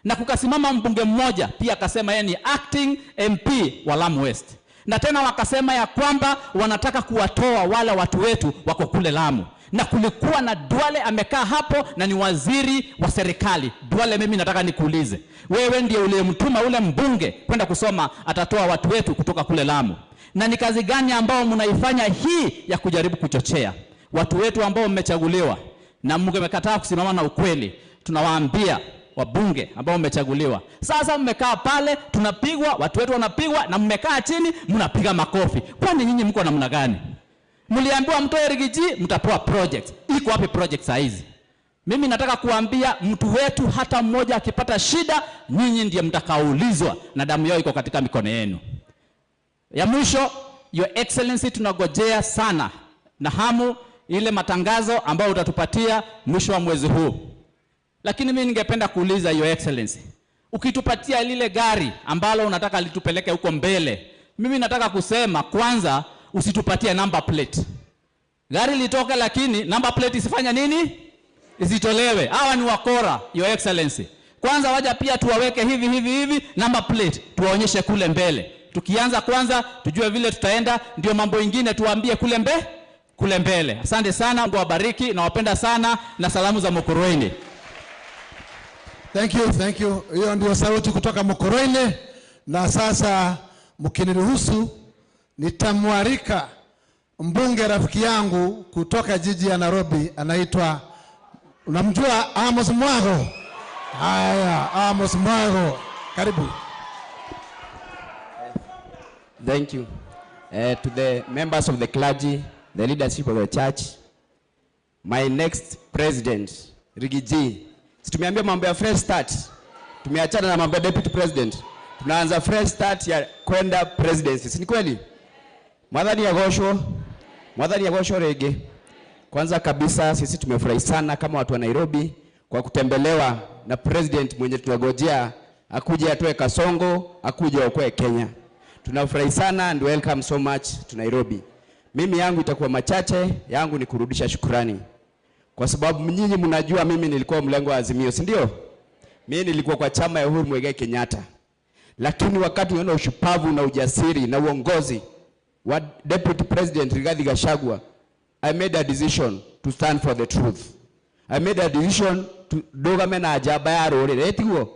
Na kukasimama mbunge mmoja pia akasema yeye ni acting MP wa Lamu West. Na tena wakasema ya kwamba wanataka kuwatoa wale watu wetu wako kule Lamu. Na kulikuwa na Duale amekaa hapo na ni waziri wa serikali. Duale, mimi nataka nikuulize, wewe ndiye uliyemtuma ule mbunge kwenda kusoma atatoa watu wetu kutoka kule Lamu. Na ni kazi gani ambao mnaifanya hii ya kujaribu kuchochea watu wetu ambao mmechaguliwa na mmekataa kusimama na ukweli? Tunawaambia wabunge ambao mmechaguliwa, sasa mmekaa pale, tunapigwa, watu wetu wanapigwa, na mmekaa chini mnapiga makofi. Kwani nyinyi mko namna gani? Mliambiwa mtoe Rigiji, mtapewa project. Iko wapi project saa hizi? Mimi nataka kuambia mtu wetu hata mmoja akipata shida, nyinyi ndiye mtakaoulizwa na damu yao iko katika mikono yenu. Ya mwisho, Your Excellency, tunagojea sana na hamu ile matangazo ambayo utatupatia mwisho wa mwezi huu. Lakini mimi ningependa kuuliza Your Excellency, ukitupatia lile gari ambalo unataka litupeleke huko mbele, mimi nataka kusema kwanza usitupatie number plate. Gari litoke lakini number plate isifanya nini? Isitolewe. Hawa ni wakora, Your Excellency. Kwanza waja pia tuwaweke hivi number plate, tuwaonyeshe kule mbele. Tukianza kwanza tujue vile tutaenda, ndio mambo mengine tuambie kule mbele. Asante sana, Mungu awabariki, na wapenda sana, na salamu za Mukurweini. Thank you. Hiyo ndio sauti kutoka Mukurweini. Na sasa mkiniruhusu nitamwarika mbunge rafiki yangu kutoka jiji ya Nairobi, anaitwa, unamjua, Amos Mwago. Haya, Amos Mwago, karibu. Thank you. To the members of the clergy, the leadership of the church, my next president, Rigiji. Tumeambia mambo ya fresh start. Tumeachana na mambo ya deputy president. Tunaanza fresh start ya kwenda presidency. Si ni kweli? Mwadhani ya gosho rege. Kwanza kabisa sisi tumefurahi sana kama watu wa Nairobi kwa kutembelewa na president mwenye tunagojea akuje atoe Kasongo, akuje aokoe Kenya. Tunafurahi sana and welcome so much to Nairobi. Mimi yangu itakuwa machache, yangu ni kurudisha shukrani. Kwa sababu nyinyi mnajua mimi nilikuwa mlengo wa Azimio, si ndio? Mimi nilikuwa kwa chama ya Uhuru Muigai Kenyatta. Lakini wakati unaona ushupavu na ujasiri na uongozi wa Deputy President Rigathi Gachagua, I made a decision to stand for the truth. I made a decision to dogame na ajaba ya rorire etiguo.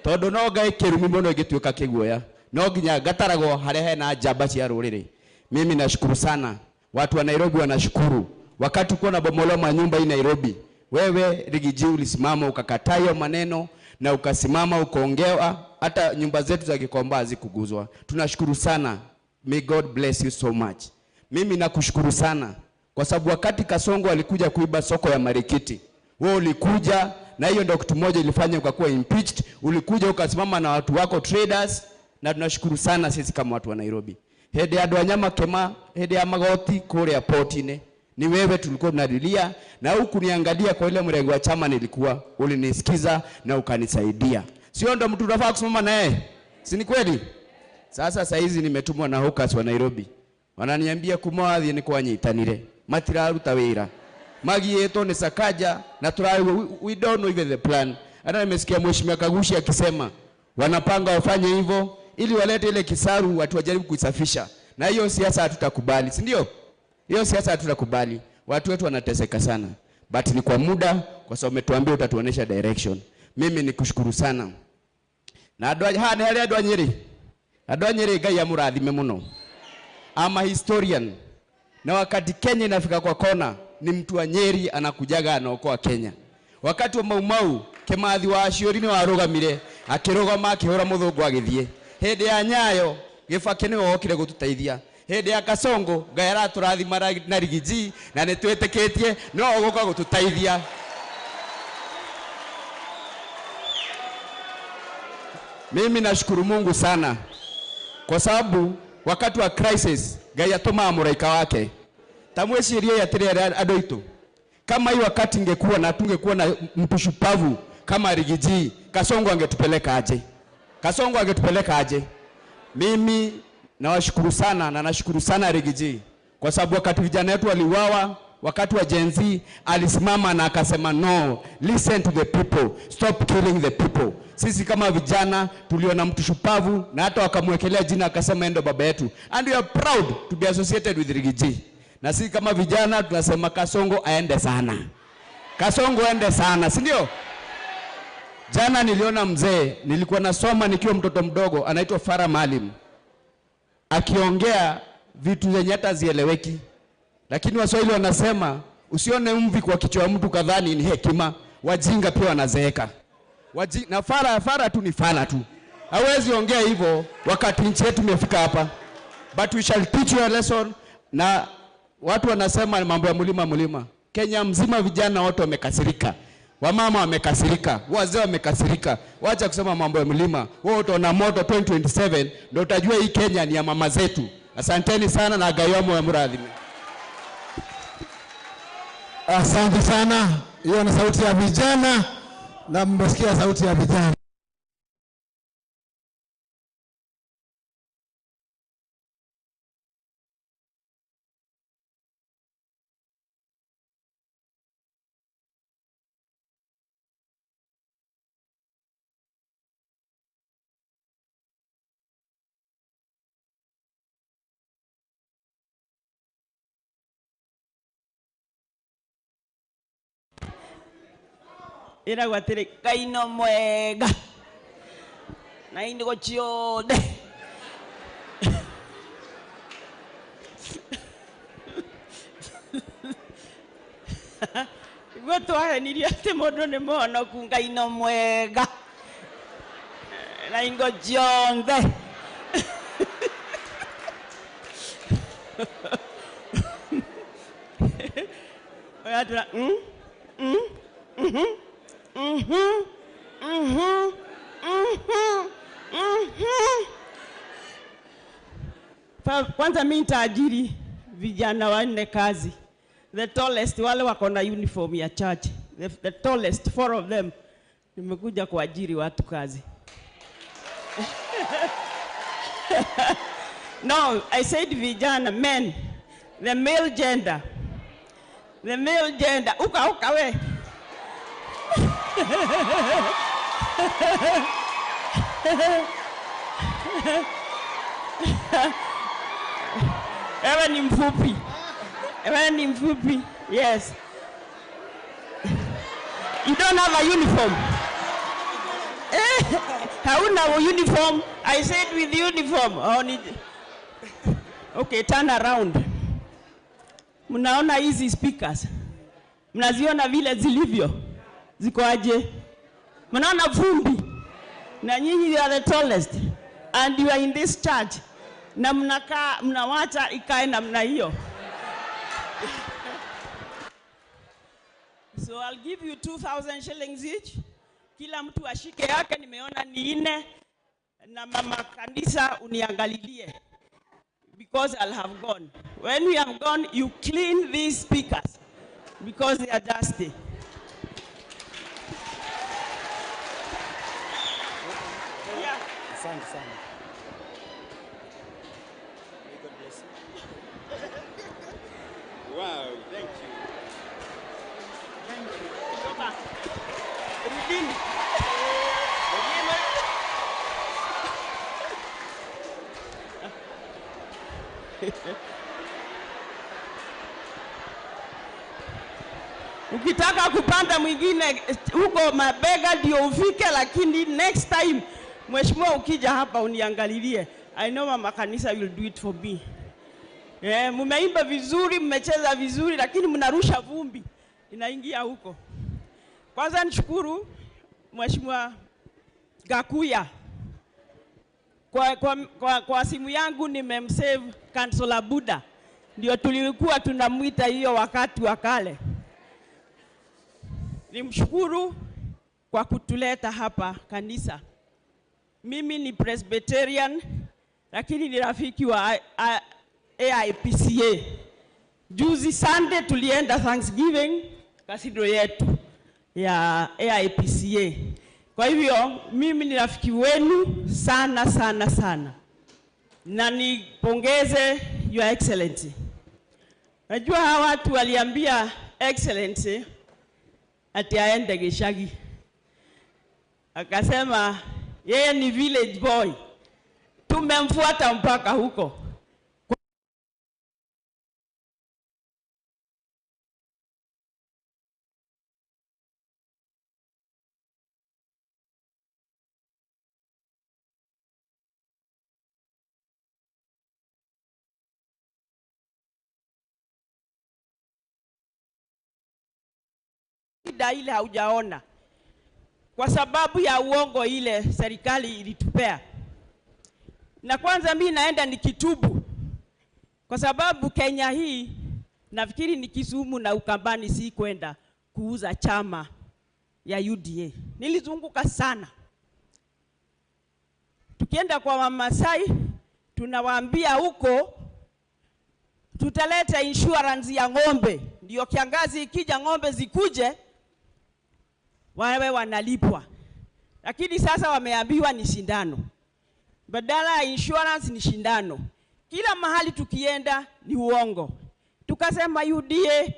Todo no gai kirumi mono gituika kiguoya. No ginya gatarago harehe na ajaba cia rorire. Mimi nashukuru sana. Watu wa Nairobi wanashukuru. Wakati uko na bomola manyumba hii Nairobi, wewe Rigiji ulisimama ukakataa hiyo maneno na ukasimama ukaongewa, hata nyumba zetu za Gikomba hazikuguzwa. Tunashukuru sana. May God bless you so much. Mimi nakushukuru sana kwa sababu wakati Kasongo alikuja kuiba soko ya Marikiti, wewe ulikuja na hiyo ndio kitu moja ilifanya ukakuwa impeached. Ulikuja ukasimama na watu wako traders, na tunashukuru sana sisi kama watu wa Nairobi. Hede ya Dwanyama Kema, hede ya Magoti kule ya Portine, ni wewe tulikuwa tunalilia, na huku niangalia kwa ile mrengo wa chama nilikuwa, ulinisikiza na ukanisaidia. Sio ndo mtu unafaa kusimama naye? Si ni kweli? Sasa hizi nimetumwa na hawkers wa Nairobi. Wananiambia kumawathi ni kwanyitanire. Matiraruta wira. Magieto ni Sakaja na we don't know even the plan. Hata nimesikia Mheshimiwa Kagushi akisema wanapanga wafanye hivyo ili walete ile kisaru watu wajaribu kuisafisha. Na hiyo siasa hatutakubali, si ndio? Hiyo siasa hatutakubali. Watu wetu wanateseka sana. But ni kwa muda, kwa sababu umetuambia utatuonesha direction. Mimi nikushukuru sana. Na adwa Nyeri Ngai amurathime muno. I'm a historian. Na wakati Kenya inafika kwa kona, ni mtu wa Nyeri anakujaga anaokoa Kenya. Wakati wa Maumau, Kimathi wa Aciori wa arugamire, akirugama akihura muthungu agithie. Hende ya Nyayo, Gibaki ni wokire gututeithia. Hende ya Kasongo, Ngai araturathima na Rigiji na nitwitikitie no uguka gututeithia. Mimi nashukuru Mungu sana kwa sababu wakati wa crisis Ngai atuma muraika wake. Tamwecirie atirere andu itu. Kama hii wakati ingekuwa na tungekuwa na mtu shupavu kama Rigiji, Kasongo angetupeleka aje? Kasongo angetupeleka aje? Mimi nawashukuru sana na nashukuru sana Rigiji kwa sababu wakati vijana wetu waliuawa, wakati wa Gen Z alisimama na akasema no, listen to the people, stop killing the people. Sisi kama vijana tuliona mtu shupavu na hata wakamwekelea jina akasema endo baba yetu. And we are proud to be associated with Rigiji. Na sisi kama vijana tunasema Kasongo aende sana. Kasongo aende sana, si ndio? Jana niliona mzee, nilikuwa nasoma nikiwa mtoto mdogo, anaitwa Farah Maalim. Akiongea vitu zenye hata zieleweki. Lakini Waswahili wanasema usione mvi kwa kichwa ya mtu kadhani ni hekima. Wajinga pia wanazeeka. Na fara tu ni fara tu. Hawezi ongea hivyo wakati nchi yetu imefika hapa. But we shall teach you a lesson. Na watu wanasema mambo ya mlima. Kenya mzima vijana wote wamekasirika. Wamama wamekasirika, wazee wamekasirika. Wacha kusema mambo ya mlima. Wewe utaona moto 2027 ndio utajua hii Kenya ni ya mama zetu. Asanteni sana na gayomo ya mradhi. Asante sana. Hiyo ni sauti ya vijana na mmesikia sauti ya vijana. Ira gwatire kaino mwega na indigo chiode gwatwahenirie ati mundu ni muhonoku ngaino mwega na ingo chionthe oyatira Kwanza mimi nitaajiri vijana wanne kazi. The tallest wale wako na uniform ya church. The tallest 4 of them. Nimekuja kuajiri watu kazi. No, I said vijana, men. The male gender. The male gender. Uka we. Ewe ni mfupi. Yes. You don't have a uniform. Hauna uniform. I said with uniform. Okay, turn around. Mnaona hizi speakers? Mnaziona vile zilivyo? Ziko aje? Mnaona vumbi? Na nyinyi you are the tallest and you are in this church. Na mnawacha ikae namna hiyo. So I'll give you 2,000 shillings each. Kila mtu ashike yake, nimeona ni 4 na mama kanisa uniangalilie. Because I'll have gone. When we have gone, you clean these speakers because they are dusty. Yeah. Asante sana. Wow, thank you. Thank you. Toka. Rudini. Ukitaka kupanda mwingine huko mabega ndio ufike, lakini next time mheshimiwa ukija hapa uniangalilie. I know mama kanisa will do it for me. Mumeimba vizuri, mmecheza vizuri, lakini mnarusha vumbi inaingia huko. Kwanza nishukuru mheshimiwa Gakuya. Kwa simu yangu nimemsave Councilor Buda. Ndio tulikuwa tunamuita hiyo wakati wa kale. Nimshukuru kwa kutuleta hapa kanisa. Mimi ni Presbyterian lakini ni rafiki wa AIPCA. Juzi Sunday tulienda Thanksgiving cathedral yetu ya AIPCA. Kwa hivyo mimi ni rafiki wenu sana sana sana. Na nipongeze Your Excellency. Najua hawa watu waliambia Excellency ati aende Gishagi. Akasema yeye ni village boy. Tumemfuata mpaka huko. shida ile haujaona, kwa sababu ya uongo ile serikali ilitupea. Na kwanza mimi naenda nikitubu, kwa sababu Kenya hii nafikiri ni Kisumu na Ukambani, si kwenda kuuza chama ya UDA. Nilizunguka sana. Tukienda kwa Wamasai tunawaambia huko tutaleta insurance ya ng'ombe, ndio kiangazi ikija ng'ombe zikuje wawe wanalipwa. Lakini sasa wameambiwa ni shindano, badala ya insurance ni shindano. Kila mahali tukienda ni uongo. Tukasema UDA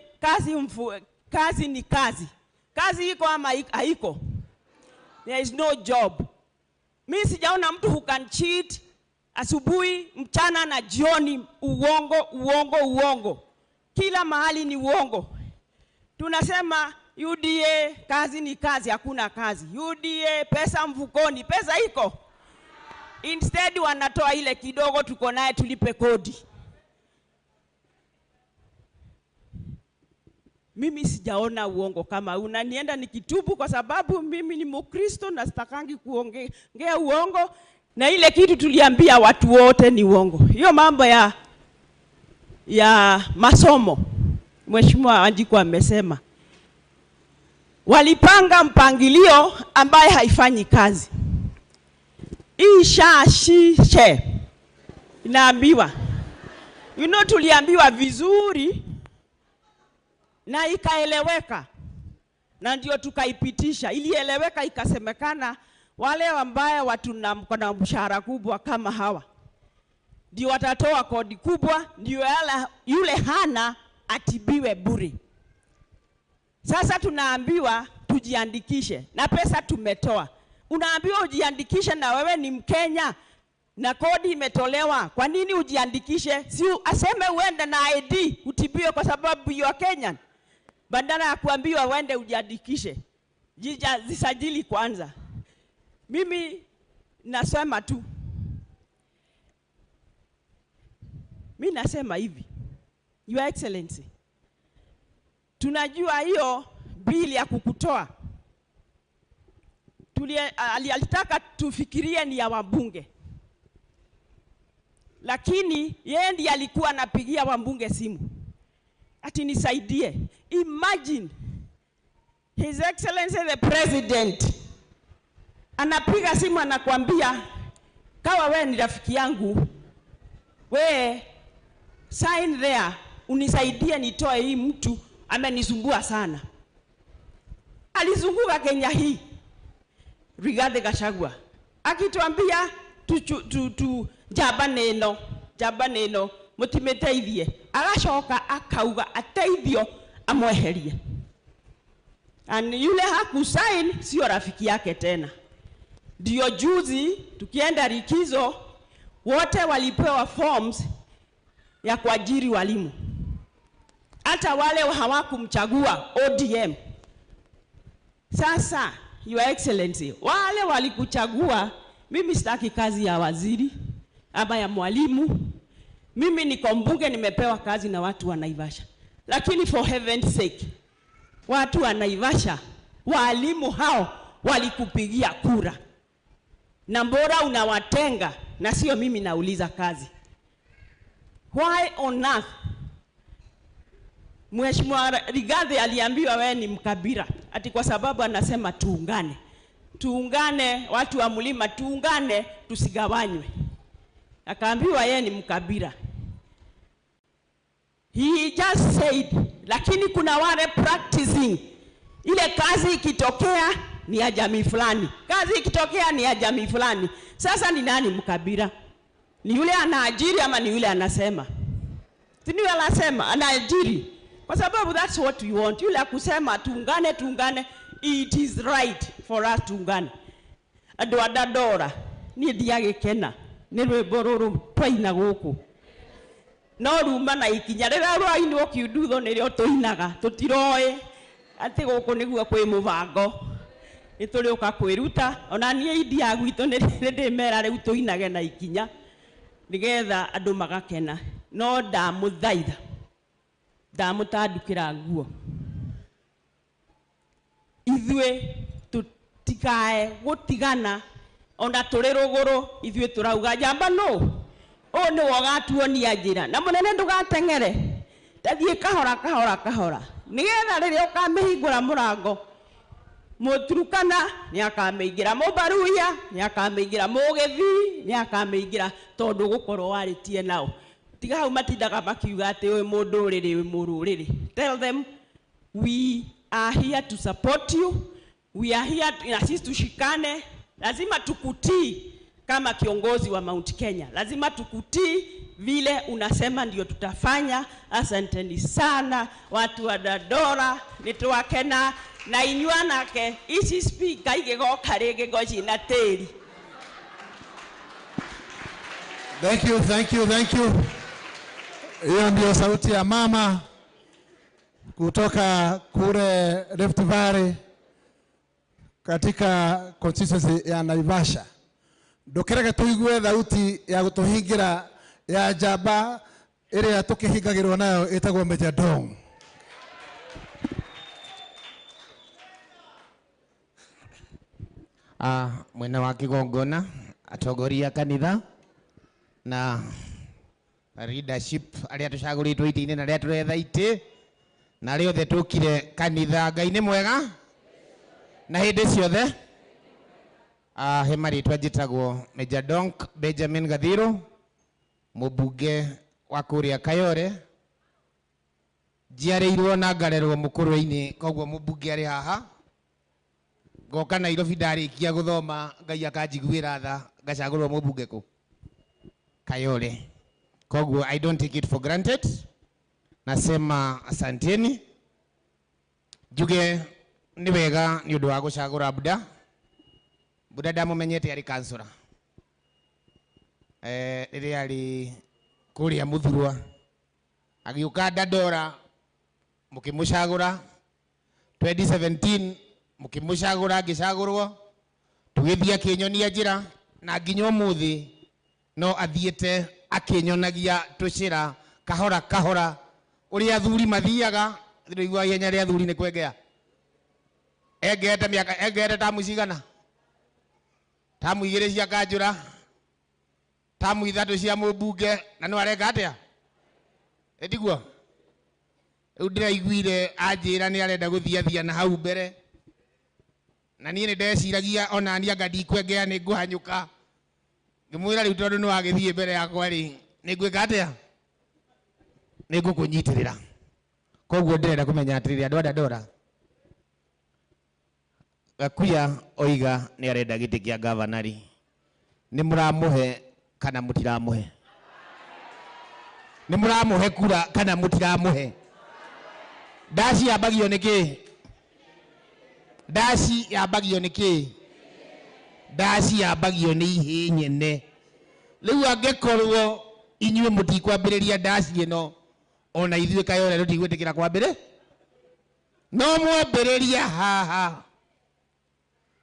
kazi ni kazi. Kazi iko ama haiko? There is no job. Mimi sijaona mtu who can cheat asubuhi, mchana na jioni. Uongo, uongo, uongo. Kila mahali ni uongo. Tunasema UDA kazi ni kazi, hakuna kazi. UDA pesa mfukoni, pesa iko. Instead wanatoa ile kidogo tuko naye tulipe kodi. Mimi sijaona uongo kama unanienda nikitubu, kwa sababu mimi ni Mkristo na sitakangi kuongea uongo, na ile kitu tuliambia watu wote ni uongo. Hiyo mambo ya masomo, Mheshimiwa Wanjiku amesema walipanga mpangilio ambaye haifanyi kazi. Ishashishe inaambiwa, tuliambiwa vizuri na ikaeleweka, na ndio tukaipitisha. Ilieleweka, ikasemekana wale ambao watu na mshahara kubwa kama hawa ndio watatoa kodi kubwa, ndio yule hana atibiwe bure. Sasa tunaambiwa tujiandikishe na pesa tumetoa. Unaambiwa ujiandikishe na wewe ni Mkenya na kodi imetolewa. Kwa nini ujiandikishe? Si aseme uende na ID utibiwe kwa sababu you are Kenyan, badala ya kuambiwa uende ujiandikishe. Zisajili kwanza. Mimi nasema tu, mimi nasema hivi, Your Excellency, tunajua hiyo bili ya kukutoa alitaka tufikirie ni ya wabunge, lakini yeye ndiye alikuwa anapigia wabunge simu ati nisaidie. Imagine His Excellency the President anapiga simu anakuambia, kawa wewe ni rafiki yangu, we sign there unisaidie nitoe hii mtu amenisumbua sana. Alizunguka Kenya hii Rigathi Gachagua akituambia jaba neno mutimeteithie, agacoka akauga ateithio amweherie. Yule hakusign sio rafiki yake tena. Ndio juzi tukienda likizo wote walipewa forms ya kuajiri walimu, hata wale hawakumchagua ODM. Sasa Your Excellency, wale walikuchagua, mimi sitaki kazi ya waziri ama ya mwalimu. Mimi niko mbunge, nimepewa kazi na watu wa Naivasha. Lakini for heaven's sake, watu wa Naivasha, walimu hao walikupigia kura, na mbona unawatenga? Na sio mimi nauliza kazi. Why on earth? Mheshimiwa Rigathi aliambiwa wewe ni mkabira, ati kwa sababu anasema tuungane. Tuungane watu wa mlima, tuungane tusigawanywe. Akaambiwa yeye ni mkabira. He just said, lakini kuna wale practicing. Ile kazi ikitokea ni ya jamii fulani, kazi ikitokea ni ya jamii fulani. Sasa ni nani mkabira? Ni yule anaajiri ama ni yule anasema? Si yule anasema anaajiri, kwa sababu that's what we want. Yule akusema tuungane, it is right for us tuungane. Andu adadora ni ndiagikena ni rwimbo ruru twaina guku, no ruma na ikinya rira rwainwo kiundutho nirio tuinaga, tutiroi ati guku niguo kwi mubango, nituriuka kwiruta. Ona nie idi ya gwitu ndimera riu tuinage na ikinya nigetha andu magakena. No ndamuthaitha, ndamutandukira nguo, Ithue tutikae gutigana ona turi ruguru ithue turauga njamba no o ni wogatuonia njira na munene ndugatengere tathie kahora nigetha riria ukamihingura murango Muturukana ni akamingira Mubaruya ni akamingira Mugithi ni akamingira tondu gukorwo waritie nao tiga hau matindaga makiuga ati we mundu riri we mururiri. Tell them we are here to support you, we are here na sisi tushikane. Lazima tukutii kama kiongozi wa Mount Kenya, lazima tukutii vile unasema ndio tutafanya. Asanteni sana watu wa Dandora, nitwakena na inyuanake ici speaker igigoka rigi goci na teri. Thank you. Hiyo ndio sauti ya mama kutoka kule Rift Valley katika constituency ya Naivasha. Ndokerege tuigue thauti ya gutuhingira ya njamba iria tukihingagirwo nayo itagwo Major Dong. Mwena wa kigongona atongoria kanitha na leadership aria tucaguritwo iti-ini na aria turetha iti na aria othe tukire kanitha. Ngai ni mwega na hindi ciothe. He maritwa njitagwo Major Dong Benjamin Gathiro, mubunge wa kuria Kayore. Njiarĩirwo na ngarerwo Mũkũrwe-inĩ, koguo mubunge ari haha. Ngoka Nairobi ndarikia guthoma, Ngai akanjiguĩra tha, ngacagũrwo mubunge ku Kayore. Koguo I don't take it for granted. Nasema asanteni. Njuge ni wega ni undu wa gucagũra Buda ndamumenyete ari kansura. Riria ari kuria Muthurwa. Agiuka Dandora mukimucagũra. 2017 mukimucagũra ngicagũrwo. Tugithia akinyonia njira na nginya umuthi no athiete akinyonagia tucira kahora. Uria athuri mathiaga ndirigwa ihenya ria athuri ni kwengea. Engete miaka engete tamu cigana. Tamu 2 cia kanjura, tamu 3 cia mubunge na no areka atia etiguo. Riu ndiraiguire anjira ni arenda guthiathia na hau mbere na nie ni ndeciragia ona ni anga ndikwengea ni nguhanyuka. Ngimwira riu tondu ni wagithie mbere yakwa ri ni ngwika atia ni ngukunyitirira. Koguo ndirenda kumenya atiriri andu a Dandora Gakuya oiga ni arenda giti kia gavanari. Ni muramuhe kana mutiramuhe? Ni muramuhe kura kana mutiramuhe? Daci yambagio niki? Daci yambagio niki? Daci yambagio ni ihi nyene. Riu angikorwo inyue mutikwambiriria daci ino ona ithuĩ Kayore tutigwitikira kwambire no mwambiriria haha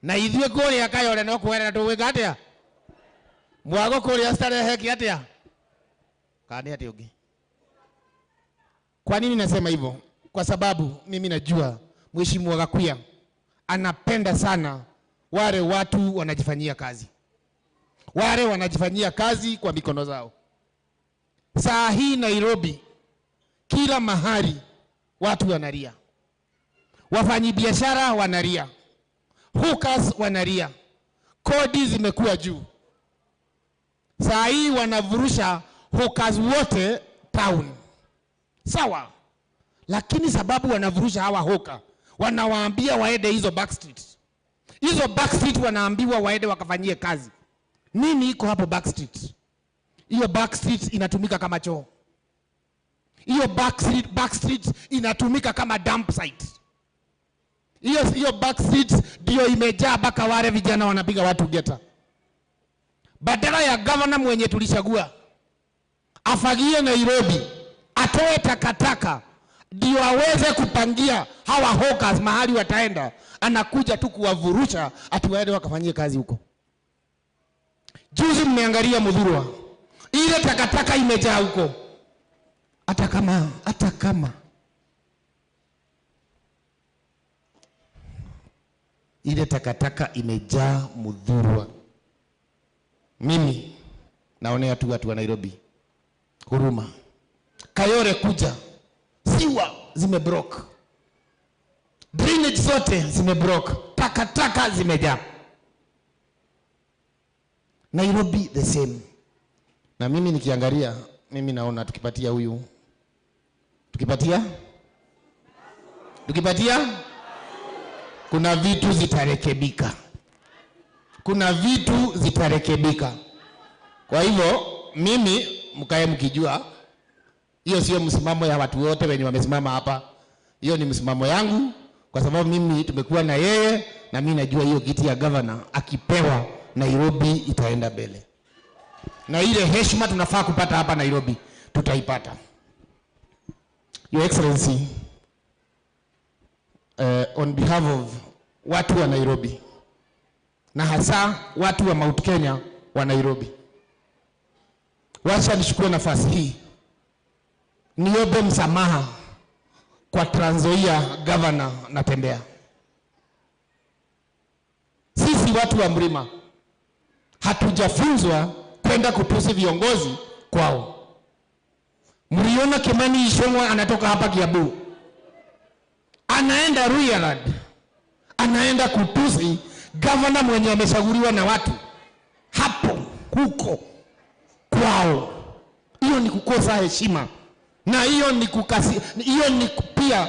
na ithuĩ kuria Kayore no kwerera tugwika atia mwago kuria starehe ki atia kani ati ungi. Kwa nini nasema hivyo? Kwa sababu mimi najua Mheshimiwa Gakuya anapenda sana wale watu wanajifanyia kazi, wale wanajifanyia kazi kwa mikono zao. Saa hii Nairobi kila mahali watu wanalia, wafanyabiashara wanalia, hookers wanalia, kodi zimekuwa juu. Saa hii wanavurusha hookers wote town, sawa, lakini sababu wanavurusha hawa hookers, wanawaambia waende hizo back streets. Hizo back street wanaambiwa waende wakafanyie kazi. Nini iko hapo back street? Hiyo back street inatumika kama choo. Hiyo back street inatumika kama dump site. Hiyo back street ndio imejaa mpaka wale vijana wanapiga watu geta. Badala ya governor mwenye tulichagua afagie Nairobi, atoe takataka ndio aweze kupangia hawa hawkers mahali wataenda, anakuja tu kuwavurusha ati waende wakafanyie kazi huko. Juzi mmeangalia Muthurwa, ile takataka imejaa huko. Hata kama ile takataka imejaa Muthurwa. Mimi naonea tu watu wa Nairobi huruma. Kayore kuja, siwa zimebroke, drainage zote zimebroke, takataka zimejaa. Nairobi the same. Na mimi nikiangalia, mimi naona tukipatia huyu, tukipatia kuna vitu zitarekebika, kuna vitu zitarekebika. Kwa hivyo mimi mkae mkijua hiyo sio msimamo ya watu wote wenye wamesimama hapa, hiyo ni msimamo yangu, kwa sababu mimi tumekuwa na yeye na mimi najua hiyo kiti ya governor akipewa Nairobi itaenda mbele, na ile heshima tunafaa kupata hapa Nairobi tutaipata. Your Excellency, on behalf of watu wa Nairobi na hasa watu wa Mount Kenya wa Nairobi, wacha nichukue nafasi hii niombe msamaha kwa Trans Nzoia governor Natembeya. Sisi watu wa Mlima hatujafunzwa kwenda kutusi viongozi kwao. Mliona Kimani Ichung'wah anatoka hapa Kiambu, anaenda Ruiru, anaenda kutusi governor mwenye amechaguliwa na watu hapo huko kwao. Hiyo ni kukosa heshima, na hiyo ni pia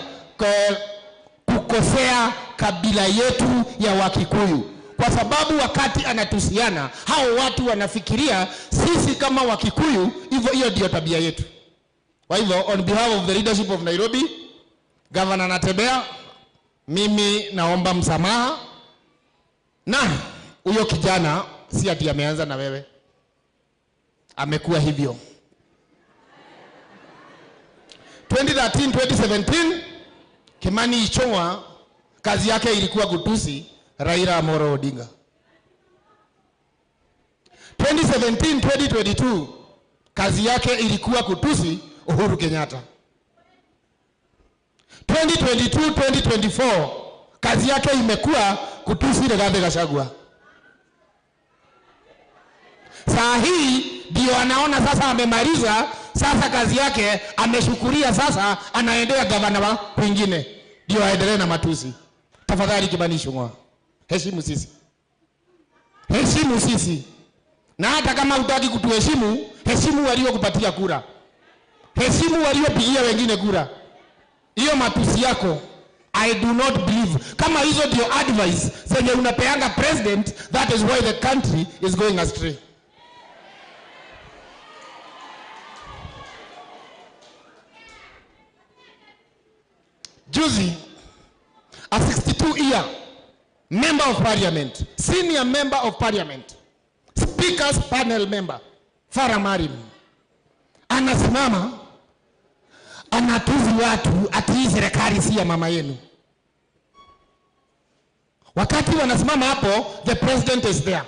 kukosea kabila yetu ya Wakikuyu, kwa sababu wakati anatusiana hao watu wanafikiria sisi kama Wakikuyu hivyo. Hiyo ndio tabia yetu. Kwa hivyo on behalf of the leadership of Nairobi, Governor Natembeya, mimi naomba msamaha. Na huyo kijana si ati ameanza na wewe, amekuwa hivyo 2013 2017. Kimani Ichung'wah kazi yake ilikuwa kutusi Raila Amolo Odinga. 2017 2022 kazi yake ilikuwa kutusi Uhuru Kenyatta. 2022 2024 kazi yake imekuwa kutusi Rigathi Gachagua. Saa hii ndio anaona sasa amemaliza, sasa kazi yake ameshukuria, sasa anaendea gavana kwingine ndio aendelee na matusi. Tafadhali Kimani Ichung'wah, heshimu sisi, heshimu sisi, na hata kama hutaki kutuheshimu, heshimu waliokupatia kura, heshimu waliopigia wengine kura. Hiyo matusi yako I do not believe. Kama hizo ndio advice zenye unapeanga president, that is why the country is going astray. Juzi, a 62-year member of parliament, senior member of parliament, speaker's panel member, Farah Marim, anasimama anatuzi watu ati hii serikali si ya mama yenu. Wakati wanasimama hapo, the president is there.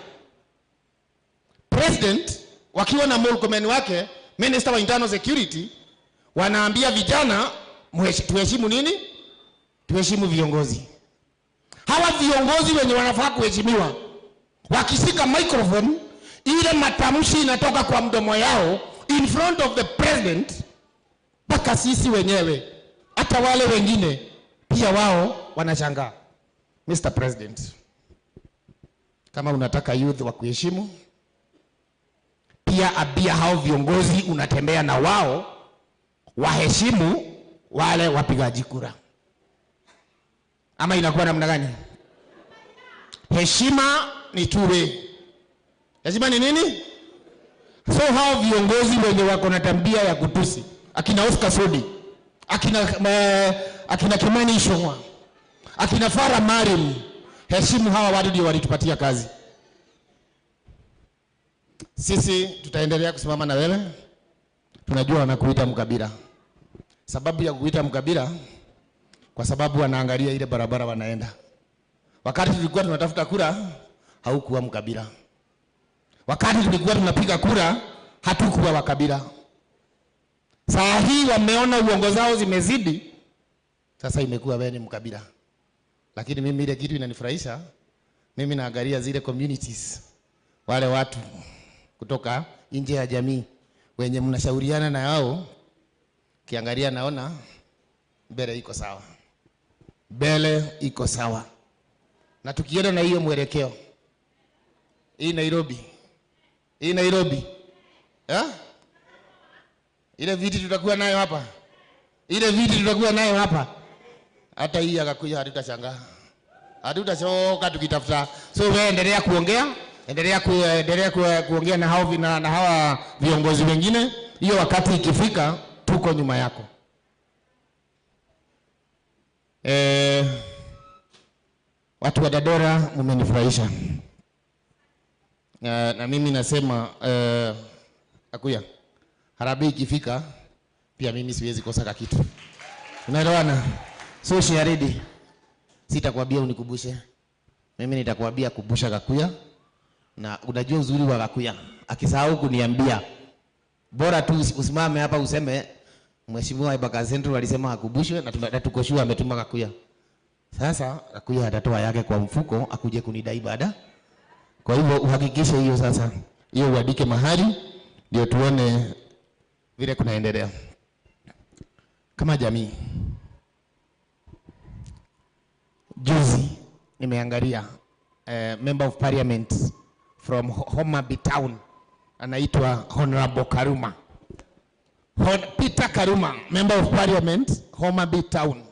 President wakiwa na Murkomen wake, minister wa internal security, wanaambia vijana tuheshimu nini? Tuheshimu viongozi. Hawa viongozi wenye wanafaa kuheshimiwa, wakishika microphone, ile matamshi inatoka kwa mdomo yao in front of the president, mpaka sisi wenyewe hata wale wengine pia wao wanashangaa. Mr. President, kama unataka youth wa kuheshimu, pia abia hao viongozi unatembea na wao waheshimu wale wapigaji kura. Ama inakuwa namna gani? Heshima ni two-way. Heshima ni nini? So hao viongozi wenye wako na tabia ya kutusi, akina Oscar Sudi, akina Kimani Ichung'wah, akina Farah Marim, heshimu hawa watu ndio walitupatia kazi. Sisi tutaendelea kusimama na wewe. Tunajua wanakuita mkabila. Sababu ya kuita mkabila, kwa sababu wanaangalia ile barabara wanaenda. Wakati tulikuwa tunatafuta kura, haukuwa mkabila. Wakati tulikuwa tunapiga kura, hatukuwa wakabila. Saa hii wameona uongozi wao zimezidi, sasa imekuwa wewe ni mkabila. Lakini mimi ile kitu inanifurahisha, Mimi naangalia zile communities, wale watu kutoka nje ya jamii wenye mnashauriana na wao, kiangalia naona mbele iko sawa, mbele iko sawa. Na tukienda na hiyo mwelekeo, hii Nairobi, ile viti tutakuwa nayo hapa, hata hii akakuja hatutashangaa, hatutachoka tukitafuta. So wewe endelea kuongea, endelea kuongea na hao na hawa viongozi wengine. Hiyo wakati ikifika, tuko nyuma yako. Watu wa Dandora mmenifurahisha. Na mimi nasema akuya harambee ikifika, pia mimi siwezi kosa kitu. Unaelewana? So Shiaridi, sitakwambia unikubushe. Mimi nitakwambia kubusha Gakuya. Na unajua uzuri wa Gakuya, akisahau kuniambia, bora tu usimame hapa useme Mheshimiwa Ibaka Central alisema akubushwe na tukoshua ametuma Gakuya. Sasa Gakuya atatoa yake kwa mfuko akuje kunidai baada. Kwa hivyo uhakikishe hiyo sasa. Hiyo uandike mahali ndio tuone vile kunaendelea. Kama jamii, juzi nimeangalia member of parliament from Homa Bay Town, anaitwa Honorable Karuma. Peter Karuma, member of parliament, Homa Bay Town.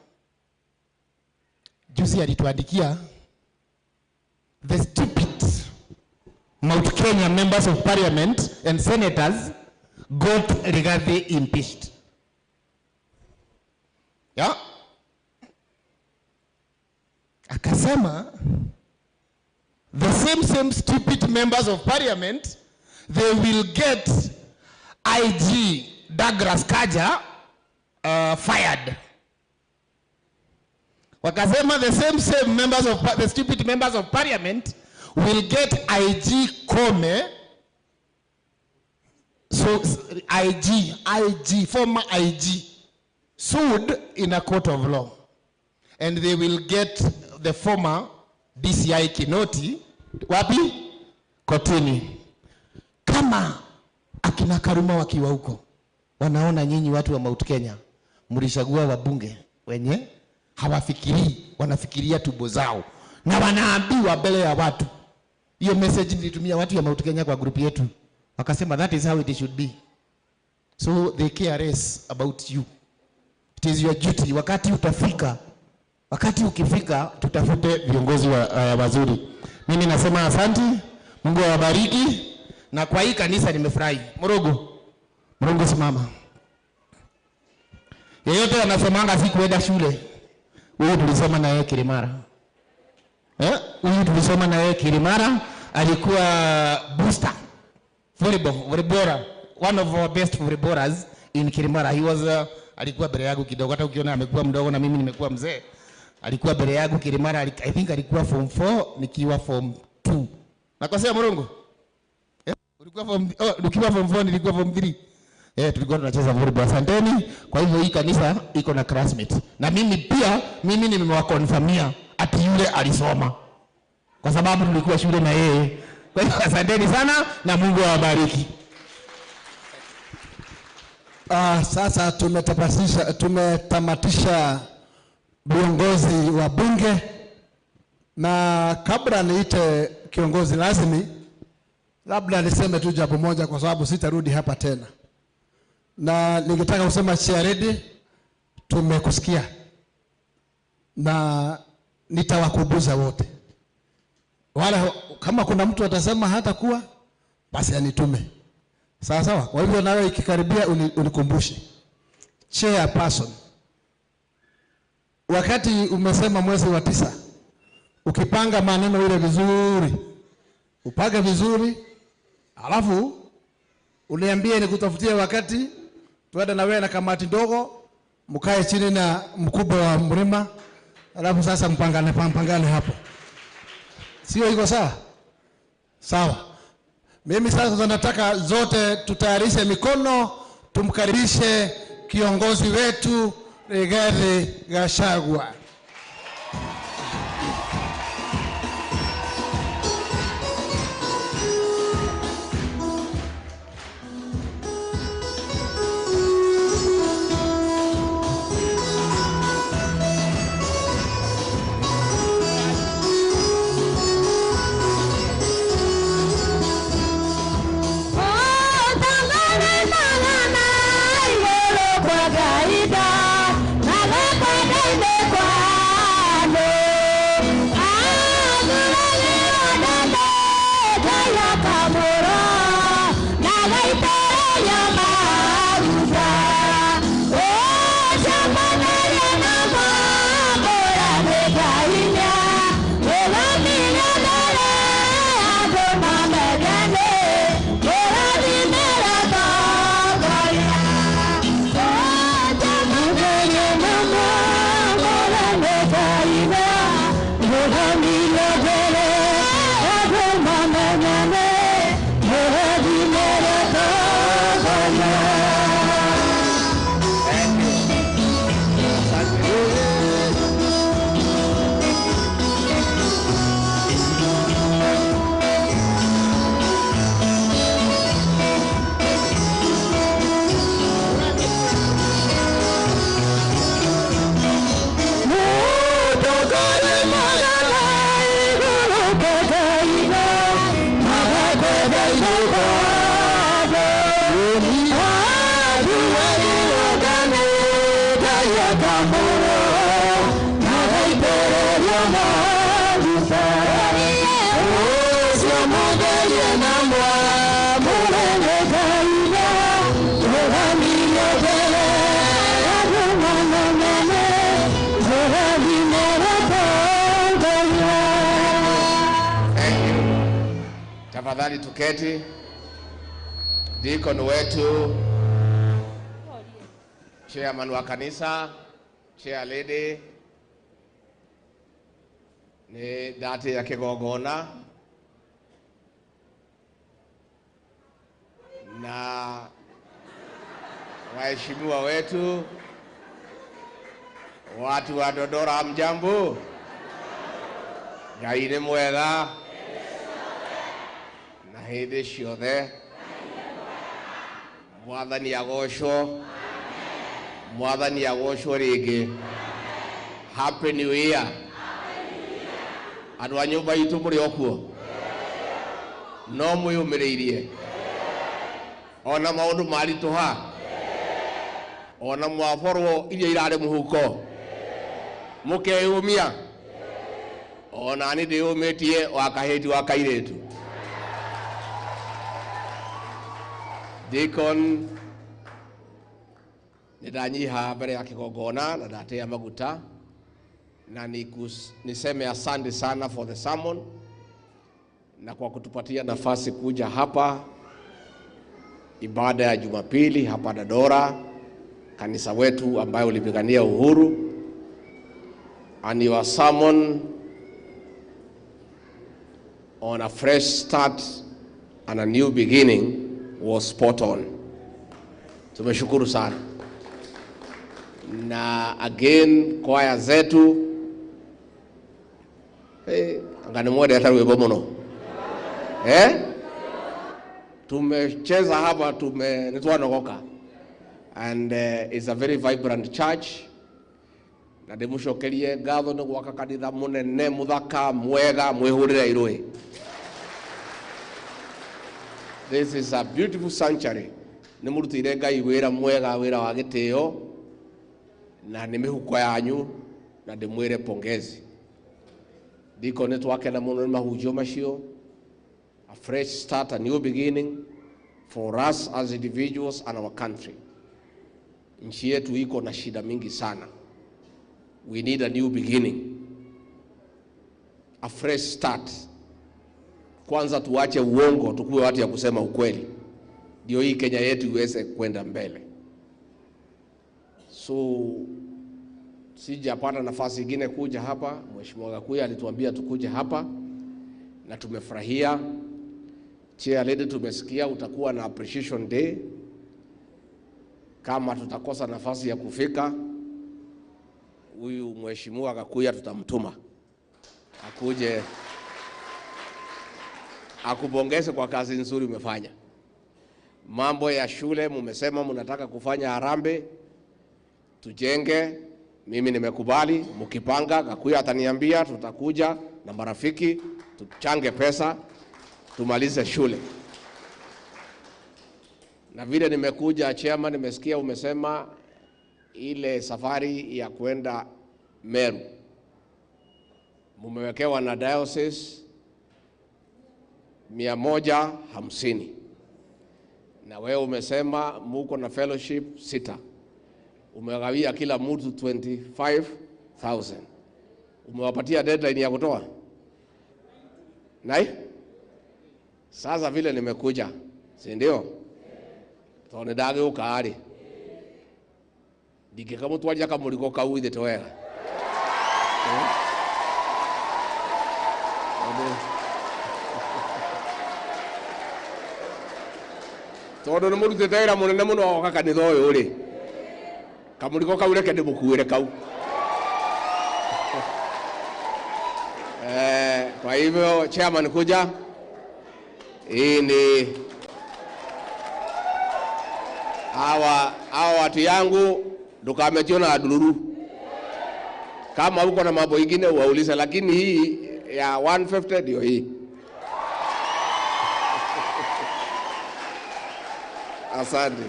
Juzi alituandikia, the stupid Mount Kenya members of parliament and senators got Rigathi impeached. Yeah. Akasema, the same stupid members of parliament, they will get IG Douglas Kaja fired. Wakasema the same members of the stupid members of parliament will get IG Kome, so IG former IG sued in a court of law, and they will get the former DCI Kinoti wapi? Kotini. Kama akina Karuma wakiwa huko wanaona nyinyi watu wa Mount Kenya mlishagua wabunge wenye hawafikirii, wanafikiria tubo zao na wanaambiwa mbele ya watu. Hiyo message nilitumia watu ya Mount Kenya kwa group yetu, wakasema that is how it should be. So they care less about you. It is your duty. Wakati ukifika tutafute viongozi wazuri. Mimi nasema asante, Mungu awabariki. Na kwa hii kanisa nimefurahi. Mrongo simama. Yeyote anasemanga si kuenda shule, huyu tulisoma na yeye Kirimara. Huyu tulisoma na yeye Kirimara, alikuwa booster volleyball, one of our best volleyballers in Kirimara. He was alikuwa mbele yangu kidogo, hata ukiona amekuwa mdogo na mimi nimekuwa mzee. Alikuwa mbele yangu Kirimara, I think alikuwa form 4 nikiwa form 2. Nakosea Mrongo? Ulikuwa ukiwa form 4 nilikuwa form 3. Tulikuwa tunacheza volleyball. Asanteni. Kwa hivyo hii kanisa iko na classmate. Na mimi pia nimewakonfirmia ati yule alisoma. Kwa sababu tulikuwa shule na yeye. Kwa hivyo asanteni sana na Mungu awabariki. Sasa tumetamatisha viongozi wa bunge, na kabla niite kiongozi rasmi, labda niseme tu jambo moja kwa sababu sitarudi hapa tena. Na ningetaka kusema Shiaridi, tumekusikia na nitawakubuza wote. Wala kama kuna mtu atasema hata kuwa, basi anitume. Sawa. Kwa hivyo nawe ikikaribia unikumbushe. Chairperson, wakati umesema mwezi wa 9, ukipanga maneno ile vizuri, upage vizuri, alafu uniambie nikutafutie wakati tuende na wewe na kamati ndogo, mkae chini na mkubwa wa mlima, alafu sasa mpangane hapo. Sio iko sawa? Sawa. Mimi sasa nataka zote tutayarishe mikono, tumkaribishe kiongozi wetu Rigathi Gachagua. Tafadhali tuketi. Deacon wetu, chairman wa kanisa, chair lady, ni dati ya kigogona na waheshimiwa wetu, watu wa Dodora, mjambo? Ngai nĩ mwega na hĩndĩ ciothe. Mwathani agocwo, Mwathani agocwo rĩngĩ. Happy New Year. Andũ a nyũmba itũ mũrĩ okuo? No mwĩyũmĩrĩirie? Ona maũndũ maritũha? Ona mwaborwo iria irarĩ mũhuko? Mũkeyũmia? Ona nĩ ndĩyũmĩtie wa kahĩti wa kairĩtu. Deacon, nidanyiha mbele ya kigogona na datea maguta na niseme asante sana for the sermon na kwa kutupatia nafasi kuja hapa ibada ya Jumapili hapa Dodora, kanisa wetu ambayo ulipigania uhuru. And your sermon on a fresh start and a new beginning was spot on. Tumeshukuru sana. Na again kwaya zetu angani mwede hata webo mono. Tumecheza hapa, nitwanogoka. And it's a very vibrant church. Na demushokerie gatho no gwaka kanitha munene muthaka mwega mwihurira irui. This is a beautiful sanctuary. Nimurutire Ngai wira mwega, wira wa gitio na nĩ mĩhuko yanyu na ndĩmwĩre pongezi. Ndiko nĩtwakena mũno nĩ mahunjio macio. A fresh start, a new beginning for us as individuals and our country. Nchi yetu iko na shida mingi sana. We need a new beginning, a fresh start. Kwanza tuache uongo, tukue watu ya kusema ukweli. Ndio hii Kenya yetu iweze kwenda mbele. So sijapata nafasi nyingine kuja hapa. Mheshimiwa Gakuya alituambia tukuje hapa na tumefurahia. Chair lady, tumesikia utakuwa na appreciation day. Kama tutakosa nafasi ya kufika, huyu Mheshimiwa Gakuya tutamtuma akuje akupongeze kwa kazi nzuri umefanya. Mambo ya shule mumesema mnataka kufanya harambee, tujenge. Mimi nimekubali, mkipanga Gakuya ataniambia, tutakuja na marafiki tuchange pesa tumalize shule. Na vile nimekuja chairman, nimesikia umesema ile safari ya kwenda Meru mumewekewa na diocese 150 na wewe umesema muko na fellowship 6. Umegawia kila mtu 25,000. Umewapatia deadline ya kutoa? Nai? Sasa vile nimekuja, si ndio? Tone dage ukari. Dike kama tuwaja kama muliko kauide toera. tondu ni murutite wira munene muno oka kanitha uyu ri kamurigo kau reke ndimukuire kau. Kwa hivyo chairman, kuja hii ni hawa watu yangu, ndukametiona adururu. Kama uko na mambo ingine waulize, lakini hii ya 150 ndio hii. Asante.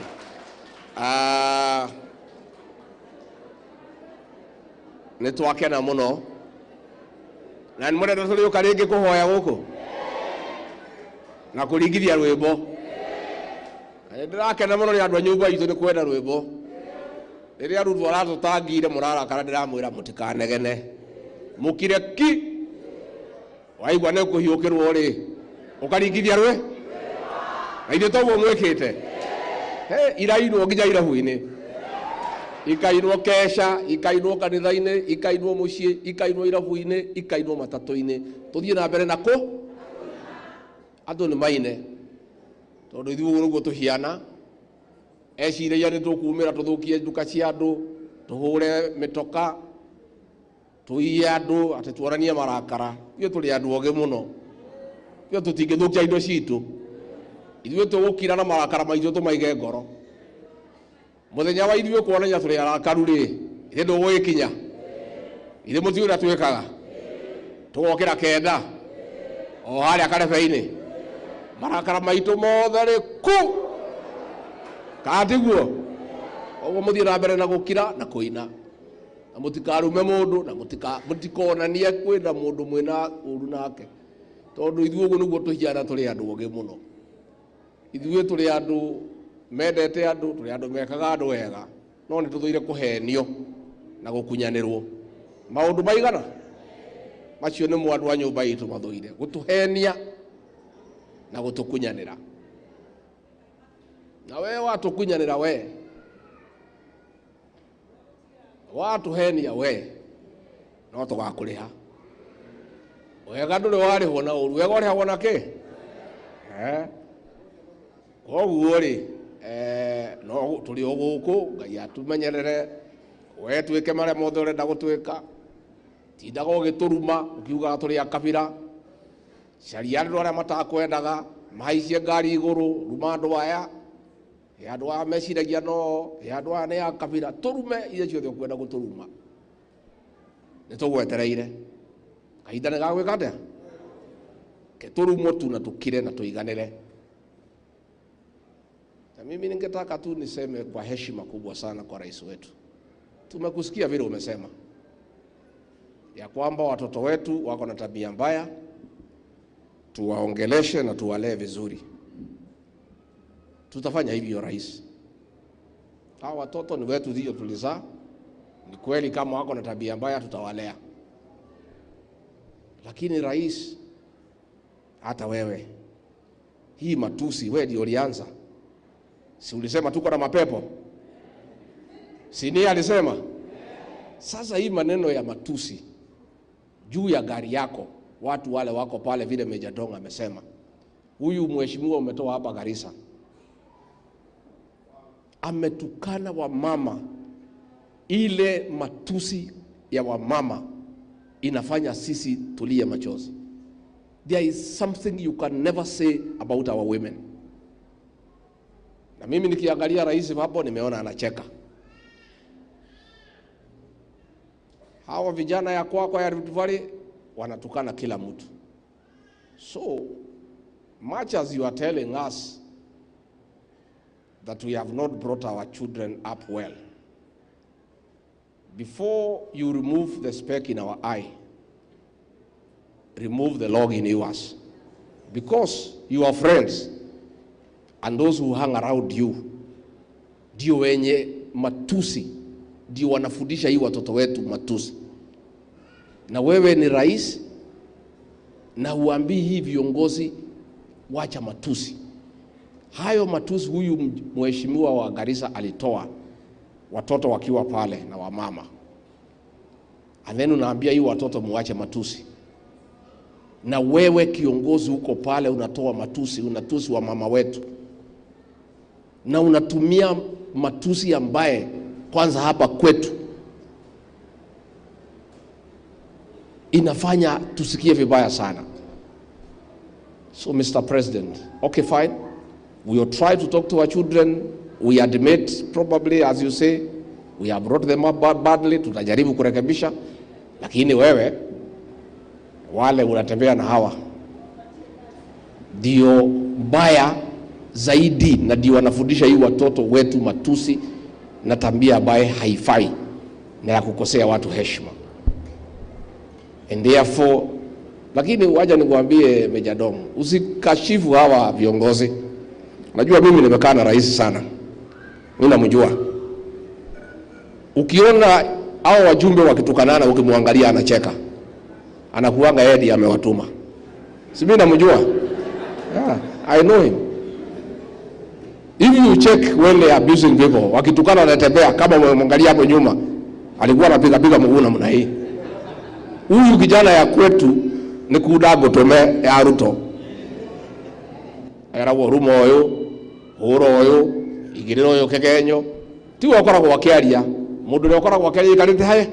Nitwakena muno na ni murenda tuli ukaringi kuhoya guku na kuringithia rwimbo. Ndirakena muno ni andu a nyumba itu ni kwenda rwimbo. Riria arutwo aratutangire murarakara ndiramwira mutikanegene mukire ki waigua ne kuhiukirwo ri ukaringithia rwe na ithe toguo mwikite irainwo nginya irahu-ini, ikainwo kesha, ikainwo kanitha-ini, ikainwo mucii, ikainwo irahu-ini, ikainwo matatu-ini. Tuthie na mbere na ku andu ni maine tondu ithuĩ nĩguo tuhiana. Eciragia nĩ tũkumĩra tũthũkie nduka cia andũ, tũhũre mĩtoka, tũiye andũ, atĩ tuonanie marakara. Ithuĩ tũrĩ andũ ogĩ mũno, ithuĩ tũtingĩthũkia indo citũ. Ithuĩ tũgũkira na marakara maitũ tũmaige ngoro. Mũthenya wa ithuĩ kuonania tũrĩ arakaru rĩ, ithe ndũgũgĩkinya. Ithe mũtiũĩ ũrĩa twĩkaga, tũgokĩra kenda o harĩa karebe-inĩ, marakara maitũ mothe rĩ ku katiguo. Oguo muthie na mbere na gukira na kuina, na mutikarume mundu, na mutikonanie kwenda mundu mwina uru nake, tondu ithuĩ ũguo nĩguo tũhiana. Tũrĩ andũ ogĩ mũno, ithuĩ tũrĩ andũ mendete andũ, tũrĩ andũ mekaga andũ wega, no nĩ tũthũire kũhenio na gũkunyanĩrwo. Maũndũ maigana macio nĩ andũ a nyũmba itũ mathũire gũtũhenia na gũtũkunyanĩra. Na we watukunyanĩra, we watuhenia, we no tũgakũrĩha. Wega ndũrĩ warĩhwo na ũru, wega ũrĩhagwo na kĩ? Koguo rĩ no tũrĩ o gũkũ, Ngai atumenyerere, we twĩke marĩa mothe ũrenda gũtwĩka. Tindaga ũgĩtũruma ũkiugaga tũrĩ a kabira, caria andũ arĩa matakwendaga, mahaicie ngari igũrũ, ruma andũ aya. Andũ aya meciragia no andũ aya nĩ a kabira, tũrume iria ciothe ũkwenda gũtũruma. Nĩ tũgwetereire, kahinda nĩ gagwĩka atĩa, ke tũrumwo tu na tũkire na tũiganĩre. Na mimi ningetaka tu niseme kwa heshima kubwa sana kwa rais wetu, tumekusikia vile umesema ya kwamba watoto wetu wako na tabia mbaya, tuwaongeleshe na tuwalee vizuri. Tutafanya hivyo rais. Hawa watoto ni wetu, ndio tulizaa. Ni kweli kama wako na tabia mbaya tutawalea. Lakini rais, hata wewe hii matusi wewe ndio ulianza. Si ulisema tuko na mapepo? Si ni alisema? Sasa hii maneno ya matusi juu ya gari yako, watu wale wako pale vile Meja Dong amesema. Huyu mheshimiwa umetoa hapa Garissa, ametukana wamama. Ile matusi ya wamama inafanya sisi tulie machozi. There is something you can never say about our women. Na mimi nikiangalia rais hapo nimeona anacheka. Hawa vijana ya kwako ya Rift Valley wanatukana kila mtu. So much as you are telling us that we have not brought our children up well, before you remove the speck in our eye, remove the log in yours. Because your friends and those who hang around you ndio wenye matusi, ndio wanafundisha hii watoto wetu matusi. Na wewe ni rais na uambii hii viongozi wacha matusi. Hayo matusi huyu mheshimiwa wa Garissa alitoa watoto wakiwa pale na wamama. And then unaambia hii watoto muache matusi. na wewe kiongozi uko pale unatoa matusi, unatusi wa mama wetu, na unatumia matusi ambaye kwanza hapa kwetu inafanya tusikie vibaya sana. So Mr. President, okay fine, we will try to talk to our children. We admit probably, as you say, we have brought them up badly, tutajaribu kurekebisha, lakini wewe wale unatembea na hawa ndio mbaya zaidi, na ndio wanafundisha hii watoto wetu matusi na tabia ambaye haifai na ya kukosea watu heshima. And therefore, lakini waja nikwambie Meja Dong, usikashifu hawa viongozi. Najua mimi nimekaa na rais sana, mimi namjua. Ukiona hao wajumbe wakitukanana, ukimwangalia anacheka, anakuanga yeye amewatuma. Si mimi namjua? Yeah, I know him. If you check when they are abusing people, wakitukana wanatembea, kama umemwangalia hapo nyuma alikuwa anapiga piga mguu namna hii. Huyu kijana ya kwetu ni kudago tome ya Ruto. Era worumo oyo, horo oyo, igiriro oyo kegenyo. Ti wakora kwa kiaria, mundu ni wakora kwa kiaria ikarite haye.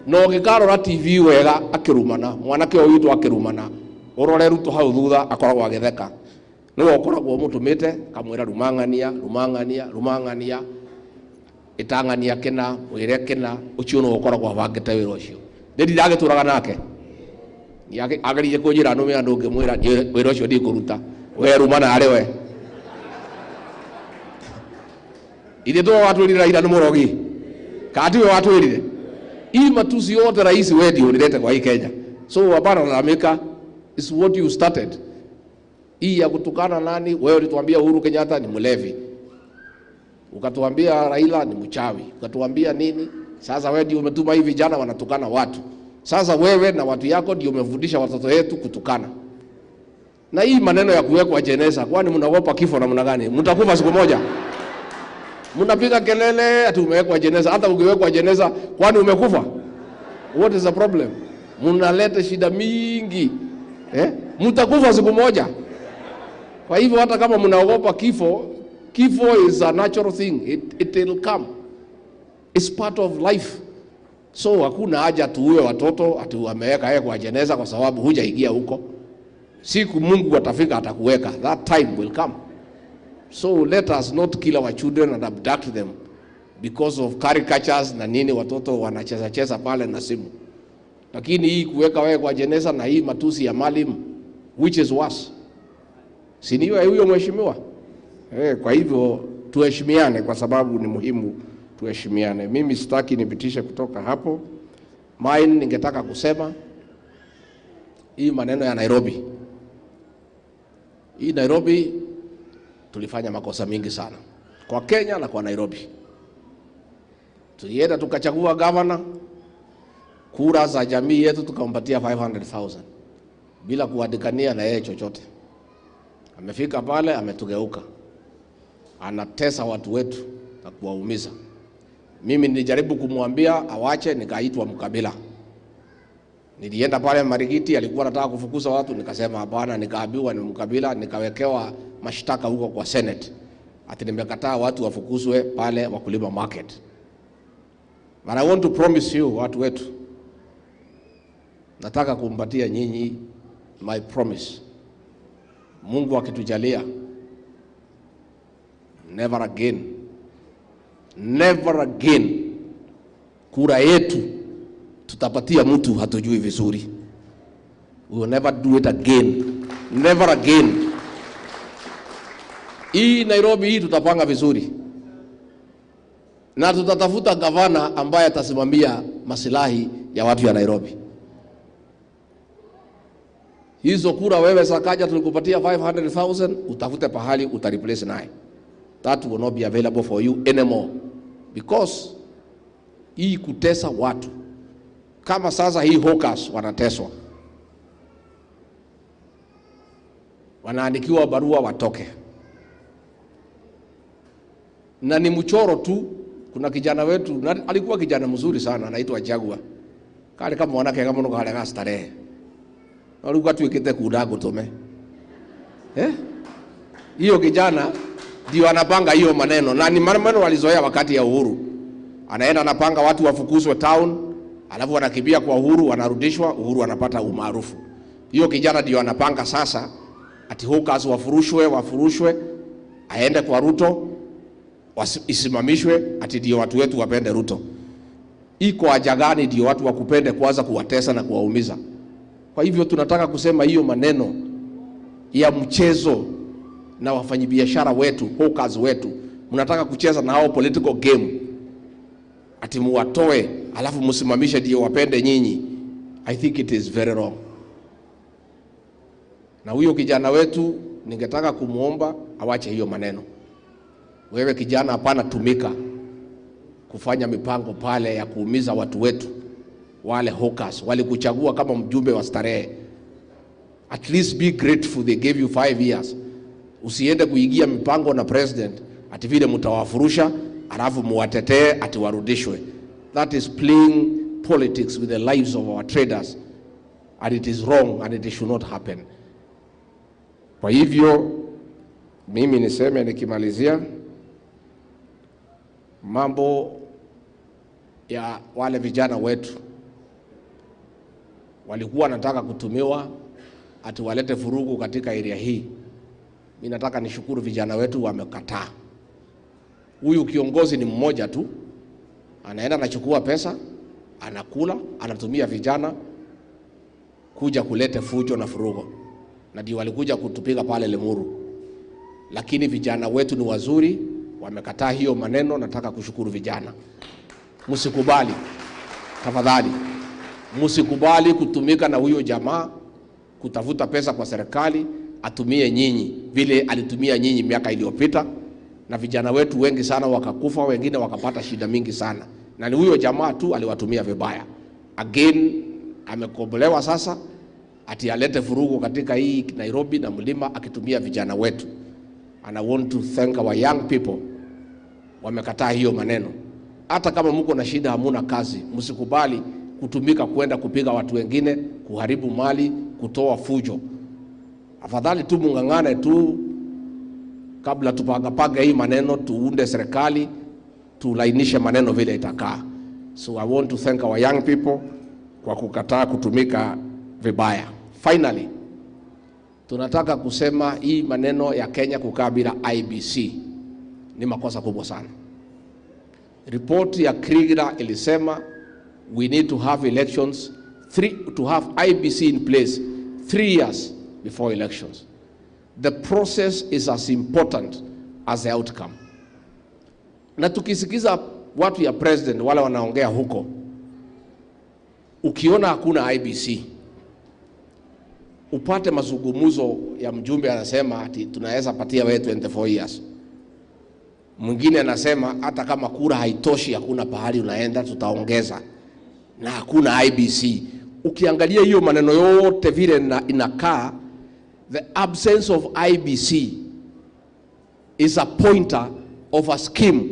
No gikarora TV wega akirumana, mwanake oyitu akirumana. Urore Ruto hau thutha akoragwo agitheka. Niwe ukoragwo mutumite kamwira rumangania itangania kina wire kina ucio no ukoragwo abangite wira ucio. Ndi ndagituraga nake. Ni agerije kunjira no me andu ngimwira wira ucio ndi kuruta. We rumana ari we. Ile ndo watu ira ira no murogi. Kati we watu irire. Hii matusi yote rais wedi unilete kwa hii Kenya. So hapana lalamika, is what you started. Hii ya kutukana nani? Wewe ulituambia Uhuru Kenyatta ni mlevi. Ukatuambia Raila ni mchawi. Ukatuambia nini? Sasa wewe ndio umetuma hivi vijana wanatukana watu. Sasa wewe na watu yako ndio umefundisha watoto wetu kutukana. Na hii maneno ya kuwekwa jeneza, kwani mnaogopa kifo namna gani? Mtakufa siku moja. Mnapiga kelele ati umewekwa jeneza. Hata ukiwekwa jeneza, kwani umekufa? What is the problem? Mnaleta shida mingi. Mtakufa siku moja. Kwa hivyo hata kama mnaogopa kifo, kifo is a natural thing. It will come. It's part of life. So hakuna haja tuue watoto ati wameweka yeye kwa jeneza kwa sababu hujaingia huko. Siku Mungu atafika atakuweka. That time will come. So let us not kill our children and abduct them because of caricatures na nini watoto wanacheza cheza pale na simu. Lakini hii kuweka wewe kwa jeneza na hii matusi ya Maalim, which is worse. Si ni huyo mheshimiwa? Kwa hivyo tuheshimiane kwa sababu ni muhimu tuheshimiane. Mimi sitaki nipitishe kutoka hapo. Mine ningetaka kusema hii maneno ya Nairobi. Hii Nairobi tulifanya makosa mingi sana. Kwa Kenya na kwa Nairobi. Tulienda tukachagua governor, kura za jamii yetu tukampatia 500,000 bila kuadikania na yeye chochote. Amefika pale ametugeuka. Anatesa watu wetu na kuwaumiza. Mimi nilijaribu kumwambia awache, nikaitwa mkabila. Nilienda pale Marigiti, alikuwa anataka kufukuza watu, nikasema hapana, nikaambiwa ni mkabila, nikawekewa mashtaka huko kwa Senate. Ati nimekataa watu wafukuzwe pale Wakulima Market. But I want to promise you watu wetu. Nataka kumpatia nyinyi my promise. Mungu akitujalia, never again kura yetu tutapatia mtu hatujui vizuri. We will never do it again. Never again. Hii Nairobi hii tutapanga vizuri. Na tutatafuta gavana ambaye atasimamia maslahi ya watu ya Nairobi. Hizo kura wewe Sakaja tulikupatia 500,000, utafute pahali utareplace naye. That will not be available for you anymore. Because hii kutesa watu. Kama sasa hii hawkers wanateswa. Wanaandikiwa barua watoke. Na ni mchoro tu. Kuna kijana wetu, alikuwa kijana mzuri sana, anaitwa Jagua. Kale kama wanake kama nuko hale starehe. Waluka tuikite kudago tome. Hiyo kijana ndio anapanga hiyo maneno. Na ni maneno walizoea wakati ya Uhuru. Anaenda anapanga watu wafukuzwe town, alafu wanakimbia kwa Uhuru, wanarudishwa, Uhuru anapata umaarufu. Hiyo kijana ndio anapanga sasa ati hawkers wafurushwe, aende kwa Ruto, isimamishwe, ati ndio watu wetu wapende Ruto. Iko haja gani ndio watu wakupende kuanza kuwatesa na kuwaumiza? Kwa hivyo tunataka kusema hiyo maneno ya mchezo na wafanyabiashara wetu, hawkers wetu, mnataka kucheza na hao political game, ati muwatoe alafu msimamishe ndio wapende nyinyi. I think it is very wrong. Na huyo kijana wetu ningetaka kumuomba awache hiyo maneno. Wewe kijana, hapana tumika kufanya mipango pale ya kuumiza watu wetu. Wale hawkers walikuchagua kama mjumbe wa starehe. At least be grateful they gave you 5 years. Usiende kuingia mipango na president ati vile mtawafurusha alafu muwatetee ati warudishwe. That is playing politics with the lives of our traders, and it is wrong and it should not happen. Kwa hivyo mimi niseme nikimalizia, mambo ya wale vijana wetu walikuwa nataka kutumiwa ati walete furugu katika area hii. Mimi nataka nishukuru vijana wetu wamekataa. Huyu kiongozi ni mmoja tu, anaenda anachukua pesa, anakula, anatumia vijana kuja kulete fujo na furugo. Na ndio walikuja kutupiga pale Limuru. Lakini vijana wetu ni wazuri, wamekataa hiyo maneno. Nataka kushukuru vijana. Msikubali, tafadhali. Msikubali kutumika na huyo jamaa kutafuta pesa kwa serikali, atumie nyinyi vile alitumia nyinyi miaka iliyopita, na vijana wetu wengi sana wakakufa, wengine wakapata shida mingi sana. Na ni huyo jamaa tu aliwatumia vibaya. Again amekombolewa sasa ati alete furugu katika hii Nairobi na Mlima akitumia vijana wetu. And I want to thank our young people. Wamekataa hiyo maneno. Hata kama mko na shida, hamuna kazi, msikubali kutumika kwenda kupiga watu wengine, kuharibu mali, kutoa fujo. Afadhali tu mungangane tu kabla tupanga hii maneno, tuunde serikali, tulainishe maneno vile itakaa. So I want to thank our young people kwa kukataa kutumika vibaya. Finally, tunataka kusema hii maneno ya Kenya kukaa bila IBC ni makosa kubwa sana. Report ya Kriegler ilisema we need to have elections, to have IBC in place 3 years before elections. The process is as important as the outcome. Na tukisikiza watu ya president wale wanaongea huko, ukiona hakuna IBC, upate mazungumzo ya mjumbe anasema ati tunaweza patia wewe 24 years. Mwingine anasema hata kama kura haitoshi, hakuna pahali unaenda, tutaongeza, na hakuna IBC. Ukiangalia hiyo maneno yote vile inakaa, the absence of IBC is a pointer of a scheme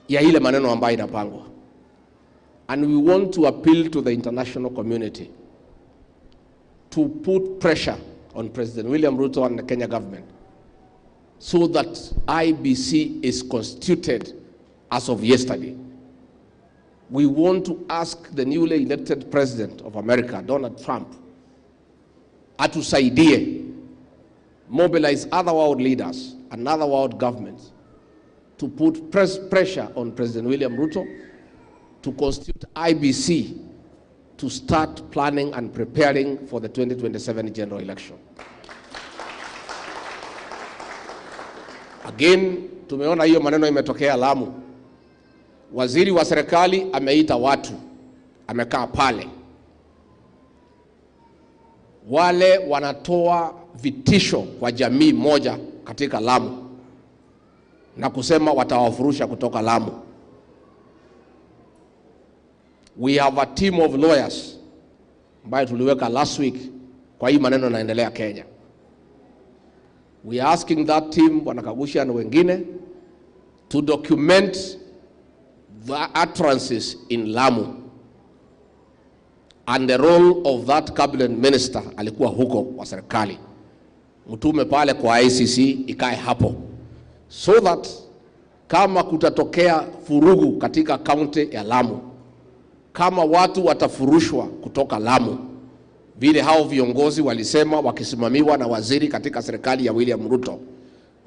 ya ile maneno ambayo inapangwa. And we want to appeal to the international community to put pressure on President William Ruto and the Kenya government so that IBC is constituted as of yesterday. We want to ask the newly elected president of America, Donald Trump, atusaidie, mobilize other world leaders and other world governments to put pressure on President William Ruto to constitute IBC to start planning and preparing for the 2027 general election. Again, tumeona hiyo maneno imetokea Lamu. Waziri wa serikali ameita watu, amekaa pale. Wale wanatoa vitisho kwa jamii moja katika Lamu na kusema watawafurusha kutoka Lamu. We have a team of lawyers ambayo tuliweka last week kwa hii maneno yanaendelea Kenya. We are asking that team, Bwana Kagusha na wengine, to document the utterances in Lamu and the role of that cabinet minister alikuwa huko kwa serikali. Mtume pale kwa ICC ikae hapo, so that kama kutatokea furugu katika kaunti ya Lamu, kama watu watafurushwa kutoka Lamu, vile hao viongozi walisema wakisimamiwa na waziri katika serikali ya William Ruto,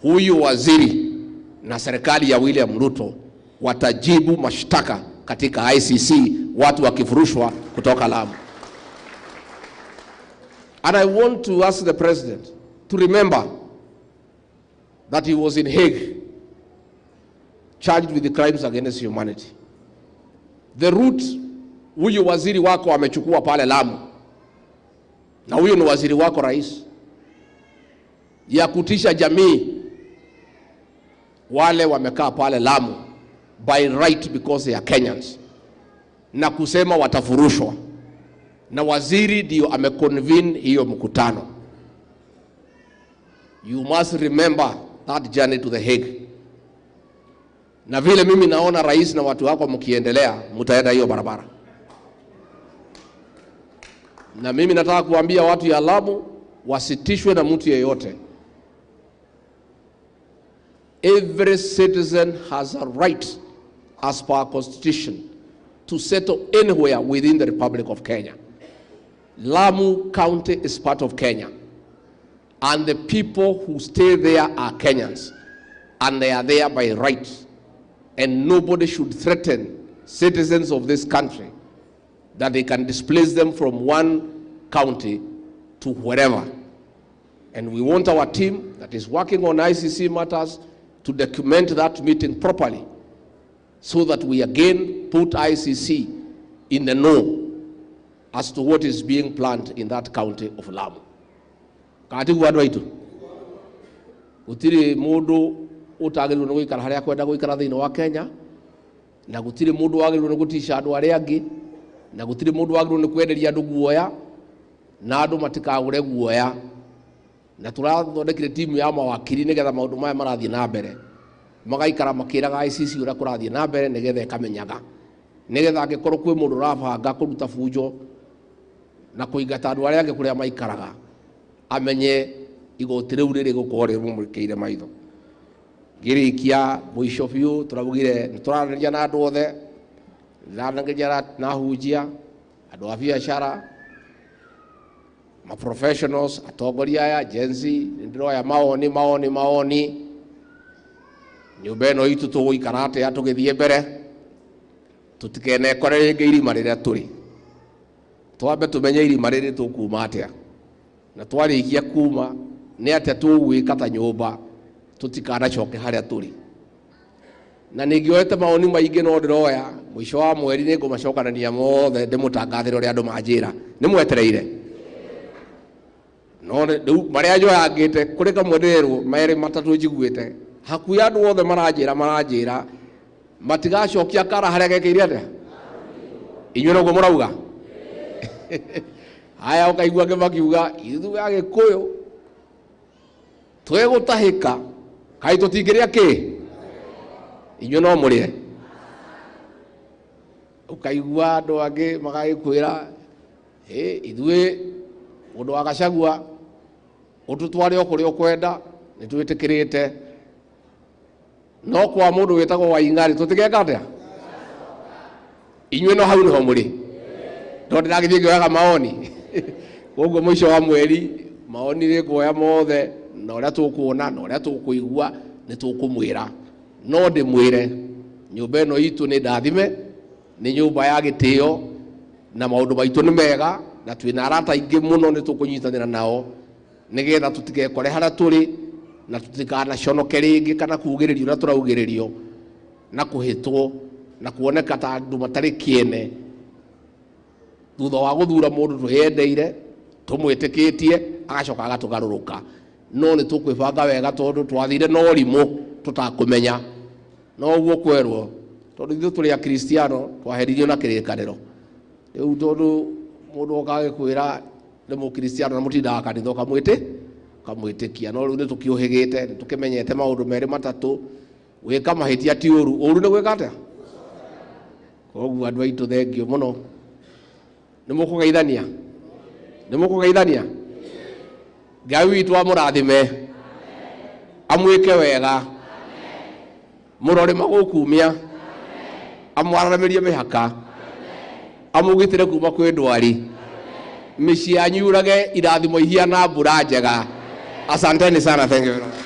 huyu waziri na serikali ya William Ruto watajibu mashtaka katika ICC watu wakifurushwa kutoka Lamu. And I want to ask the president to remember that he was in Hague charged with the crimes against humanity. The route huyu waziri wako amechukua pale Lamu, na huyu ni waziri wako rais, ya kutisha jamii wale wamekaa pale Lamu by right because they are Kenyans, na kusema watafurushwa, na waziri ndio ameconvene hiyo mkutano. You must remember that journey to the Hague. Na vile mimi naona rais na watu wako mkiendelea, mtaenda hiyo barabara. Na mimi nataka kuambia watu ya Lamu wasitishwe na mtu yeyote. Every citizen has a right as per constitution to settle anywhere within the Republic of Kenya. Lamu County is part of Kenya, and the people who stay there are Kenyans, and they are there by right, and nobody should threaten citizens of this country that they can displace them from one county to wherever. And we want our team that is working on ICC matters to document that meeting properly, so that we again put ICC in the know as to what is being planned in that county of Lamu. Kati kwa adwaitu gutiri mundu utagirwo ni guikara haria kwenda guikara thiini wa Kenya, na gutiri mundu wagirwo ni gutisha andu aria angi, na gutiri mundu wagirwo ni kwenderia andu guoya, na andu matikagure guoya. Na turathondekire timu ya mawakiri nigetha maundu maya marathie na mbere, magaikara makiraga ICC uria kurathie na mbere nigetha ikamenyaga, nigetha angikorwo kwi mundu urabanga kuruta fujo na kuingata andu aria angi kuria maikaraga, amenye igoti riu riri gukorwo rimumurikiire maitho. Ngirikia mwisho biu turabugire nituraranĩria na andu othe, ndaranĩria na hunjia, andu a biacara, ma professionals, atongoria aya jenzi, ndiroya maoni nyumba ĩno itu tũgũikara atĩa tũgĩthiĩ mbere, tũtikenekore rĩngĩ irima rĩrĩa tũrĩ, twambe tũmenye irima rĩrĩ tũkuma atĩa, na twarĩkia kuma nĩ atĩa tũgwĩka ta nyũmba tũtikanacoke harĩa tũrĩ. Na nĩngĩoete maoni maingĩ no ndĩroya mwisho wa mweri nĩngũmacokanania mothe ndĩmũtangathĩre ũrĩa andũ manjĩra. Nĩmwetereire? No rĩu marĩa njoyangĩte kũrĩ kamwe ndĩrerwo merĩ matatũ njiguĩte, hakuhĩ andũ othe maranjĩra matigacokia kara harĩa gekĩire atĩa. Inyuĩ noguo mũrauga? Haya ũkaigua angĩ makiuga ithuĩ Agĩkũyũ twegũtahĩka kaĩ tũtingĩrĩa kĩ? Inyuĩ no mũrĩe? Ũkaigua andũ angĩ magagĩkwĩra ithuĩ mũndũ wa Gachagua ũtũtware o kũrĩa ũkwenda nĩtwĩtĩkĩrĩte, no kwa mũndũ wĩtagwo Waing'ari tũtigeka atĩa? Inyuĩ no hau nĩho mũrĩ? Tondũ ndĩragĩthiĩ ngĩoyaga maoni. Koguo mwisho wa mweri maoni nĩngwoya mothe, na ũrĩa tũkuona na ũrĩa tũkũigua nĩtũkũmwĩra. No ndĩmwĩre nyũmba ĩno itũ nĩ ndathime, nĩ nyũmba ya gĩtĩo, na maũndũ maitũ nĩ mega, na twĩna arata aingĩ mũno nĩtũkũnyitanĩra nao nĩgetha tũtigekore harĩa tũrĩ, na tũtikanaconoke rĩngĩ kana kugĩrĩrio na tũraugĩrĩrio na kũhĩtwo na kuoneka ta andũ matarĩ kĩene thutha wa gũthura mũndũ twĩyendeire tũmwĩtĩkĩtie agacoka agatũgarũrũka. No nĩtũkwĩbanga wega tondũ twathire na ũrimũ tũtakũmenya, no ũguo kwerwo tondũ ithuĩ tũrĩ Akristiano twaheririo na kĩrĩkanĩro. Rĩu tondũ mũndũ okagĩkwĩra nĩ Mũkristiano na mũtindaga kanitha ũkamwĩtĩkia, no rĩu nĩtũkĩũhĩgĩte, nĩtũkĩmenyete maũndũ merĩ matatũ, gwĩka mahĩtia ti ũru, ũru nĩ gwĩka atĩa? Koguo andũ aitũ thengio mũno, Nimukugeithania. Nimukugeithania. Ngai witũ amũrathime. Amwĩke wega. Mũrore magũkumia. Amwaramirie mĩhaka. Amũgitĩre kuma kwĩ ndwari. Mĩciĩ yanyu yurage irathimo ihiana mbura njega. Asanteni sana, thank you very much.